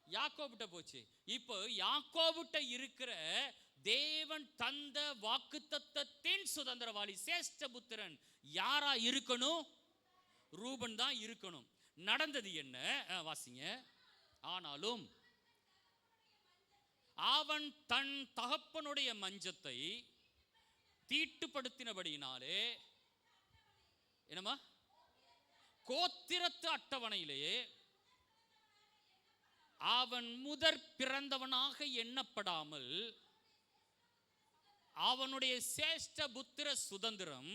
யாக்கோபிட்ட போச்சு. இப்போ யாக்கோபிட்ட இருக்கிற தேவன் தந்த வாக்குத்தத்தத்தின் சுதந்திரவாளி சேஷ்ட புத்திரன் யாரா இருக்கணும்? ரூபன் தான் இருக்கணும். நடந்தது என்ன? வாசிங்க. ஆனாலும் அவன் தன் தகப்பனுடைய மஞ்சத்தை தீட்டுப்படுத்தினபடியினாலே, என்னமா, கோத்திரத்து அட்டவணையிலேயே அவன் முதற் பிறந்தவனாக எண்ணப்படாமல் அவனுடைய சேஷ்ட புத்திர சுதந்திரம்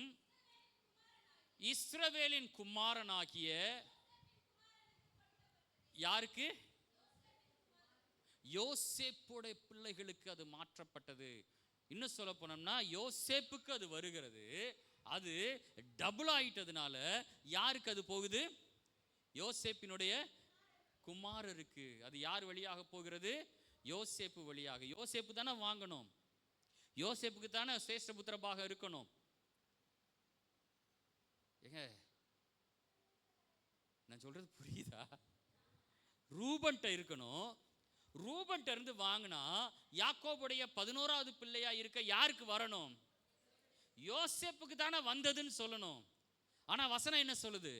இஸ்ரவேலின் குமாரனாகிய யாருக்கு? யோசேப்புடைய பிள்ளைகளுக்கு அது மாற்றப்பட்டது. இன்னும் சொல்ல போனோம்னா யோசேப்புக்கு அது வருகிறது, அது டபுள் ஆயிட்டதுனால யாருக்கு அது போகுது? யோசேப்பினுடைய குமாரருக்கு. அது யார் வழியாக போகிறது? யோசேப்பு வழியாக. யோசேப்பு தானே வாங்கணும், யோசேப்புக்கு தானே சேஷ்டபுத்திரபாக இருக்கணும். ஏங்க நான் சொல்றது புரியுதா? ரூபன்ட்ட இருக்கணும். ரூபன்ட்ட இருந்து வாங்கினா யாக்கோபுடைய 11வது பிள்ளையா இருக்க யாருக்கு வரணும்? யோசேப்புக்கு தானே வந்ததுன்னு சொல்லணும். ஆனா வசனம் என்ன சொல்லுது?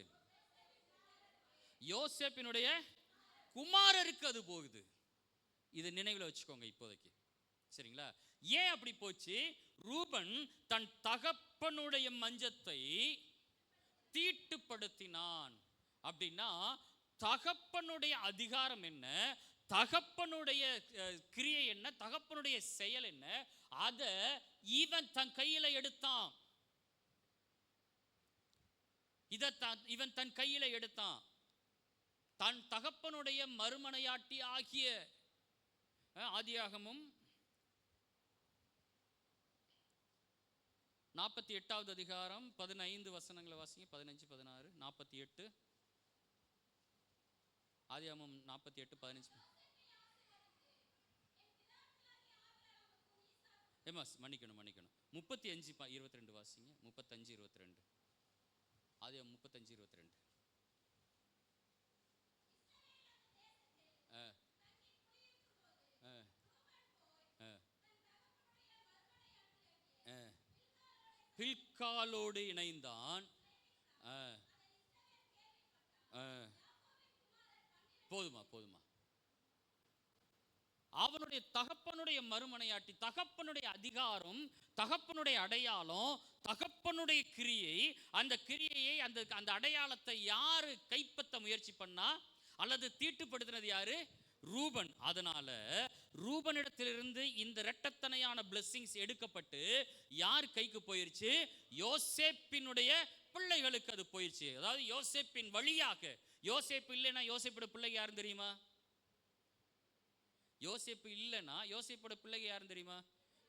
யோசேப்பினுடைய குமாரருக்கு அது போகுது. இது நினைவில் வச்சுக்கோங்க இப்போதைக்கு, சரிங்களா? ஏன் அப்படி போச்சு? ரூபன் தன் தகப்பனுடைய மஞ்சத்தை தீட்டுப்படுத்தினான். அப்படின்னா தகப்பனுடைய அதிகாரம் என்ன, தகப்பனுடைய கிரியை என்ன, தகப்பனுடைய செயல் என்ன, அதை இவன் தன் கையில எடுத்தான். இவன் தன் கையில எடுத்தான். தன் தகப்பனுடைய மறுமனையாட்டி ஆகிய ஆதியாகமும் 48வது அதிகாரம் 15 வசனங்களை வாசிங்க. 15, 16, 48. ஆதியாகமம் 48, 15. மன்னிக்கணும் 35, 22 வாசிங்க. 35, 22. ஆதியாகமம் 35, 22. பில்காலோடு இணைந்தான். போதுமா? அவனுடைய தகப்பனுடைய மறுமனையாட்டி, தகப்பனுடைய அதிகாரம், தகப்பனுடைய அடையாளம், தகப்பனுடைய கிரியை, அந்த கிரியையை, அந்த அடையாளத்தை யாரு கைப்பற்ற முயற்சி பண்ணா அல்லது தீட்டுப்படுத்தினது யாரு? ரூபன். அதனால ரூபனிடத்திலிருந்து இந்த இரட்டத்தனையான பிளெஸிங்ஸ் எடுக்கப்பட்டு யார் கைக்கு போயிருச்சு? யோசேப்பினுடைய பிள்ளைகளுக்கு அது போயிருச்சு. அதாவது யோசேப்பின் வழியாக. யோசேப்பு இல்லைன்னா யோசேப்போட பிள்ளைங்க யாரும் தெரியுமா? யோசேப்பு இல்லைன்னா யோசேப்போட பிள்ளைங்க யாரும் தெரியுமா?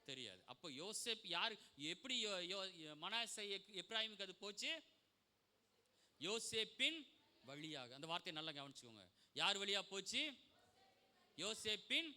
தெரியாது. அப்போ யோசேப் யார்? எப்படி மனாசே எப்ராயிமுக்கு அது போச்சு? யோசேப்பின் வழியாக. அந்த வார்த்தையை நல்லா கவனிச்சுக்கோங்க. யார் வழியா போச்சு? யோசேப்பின்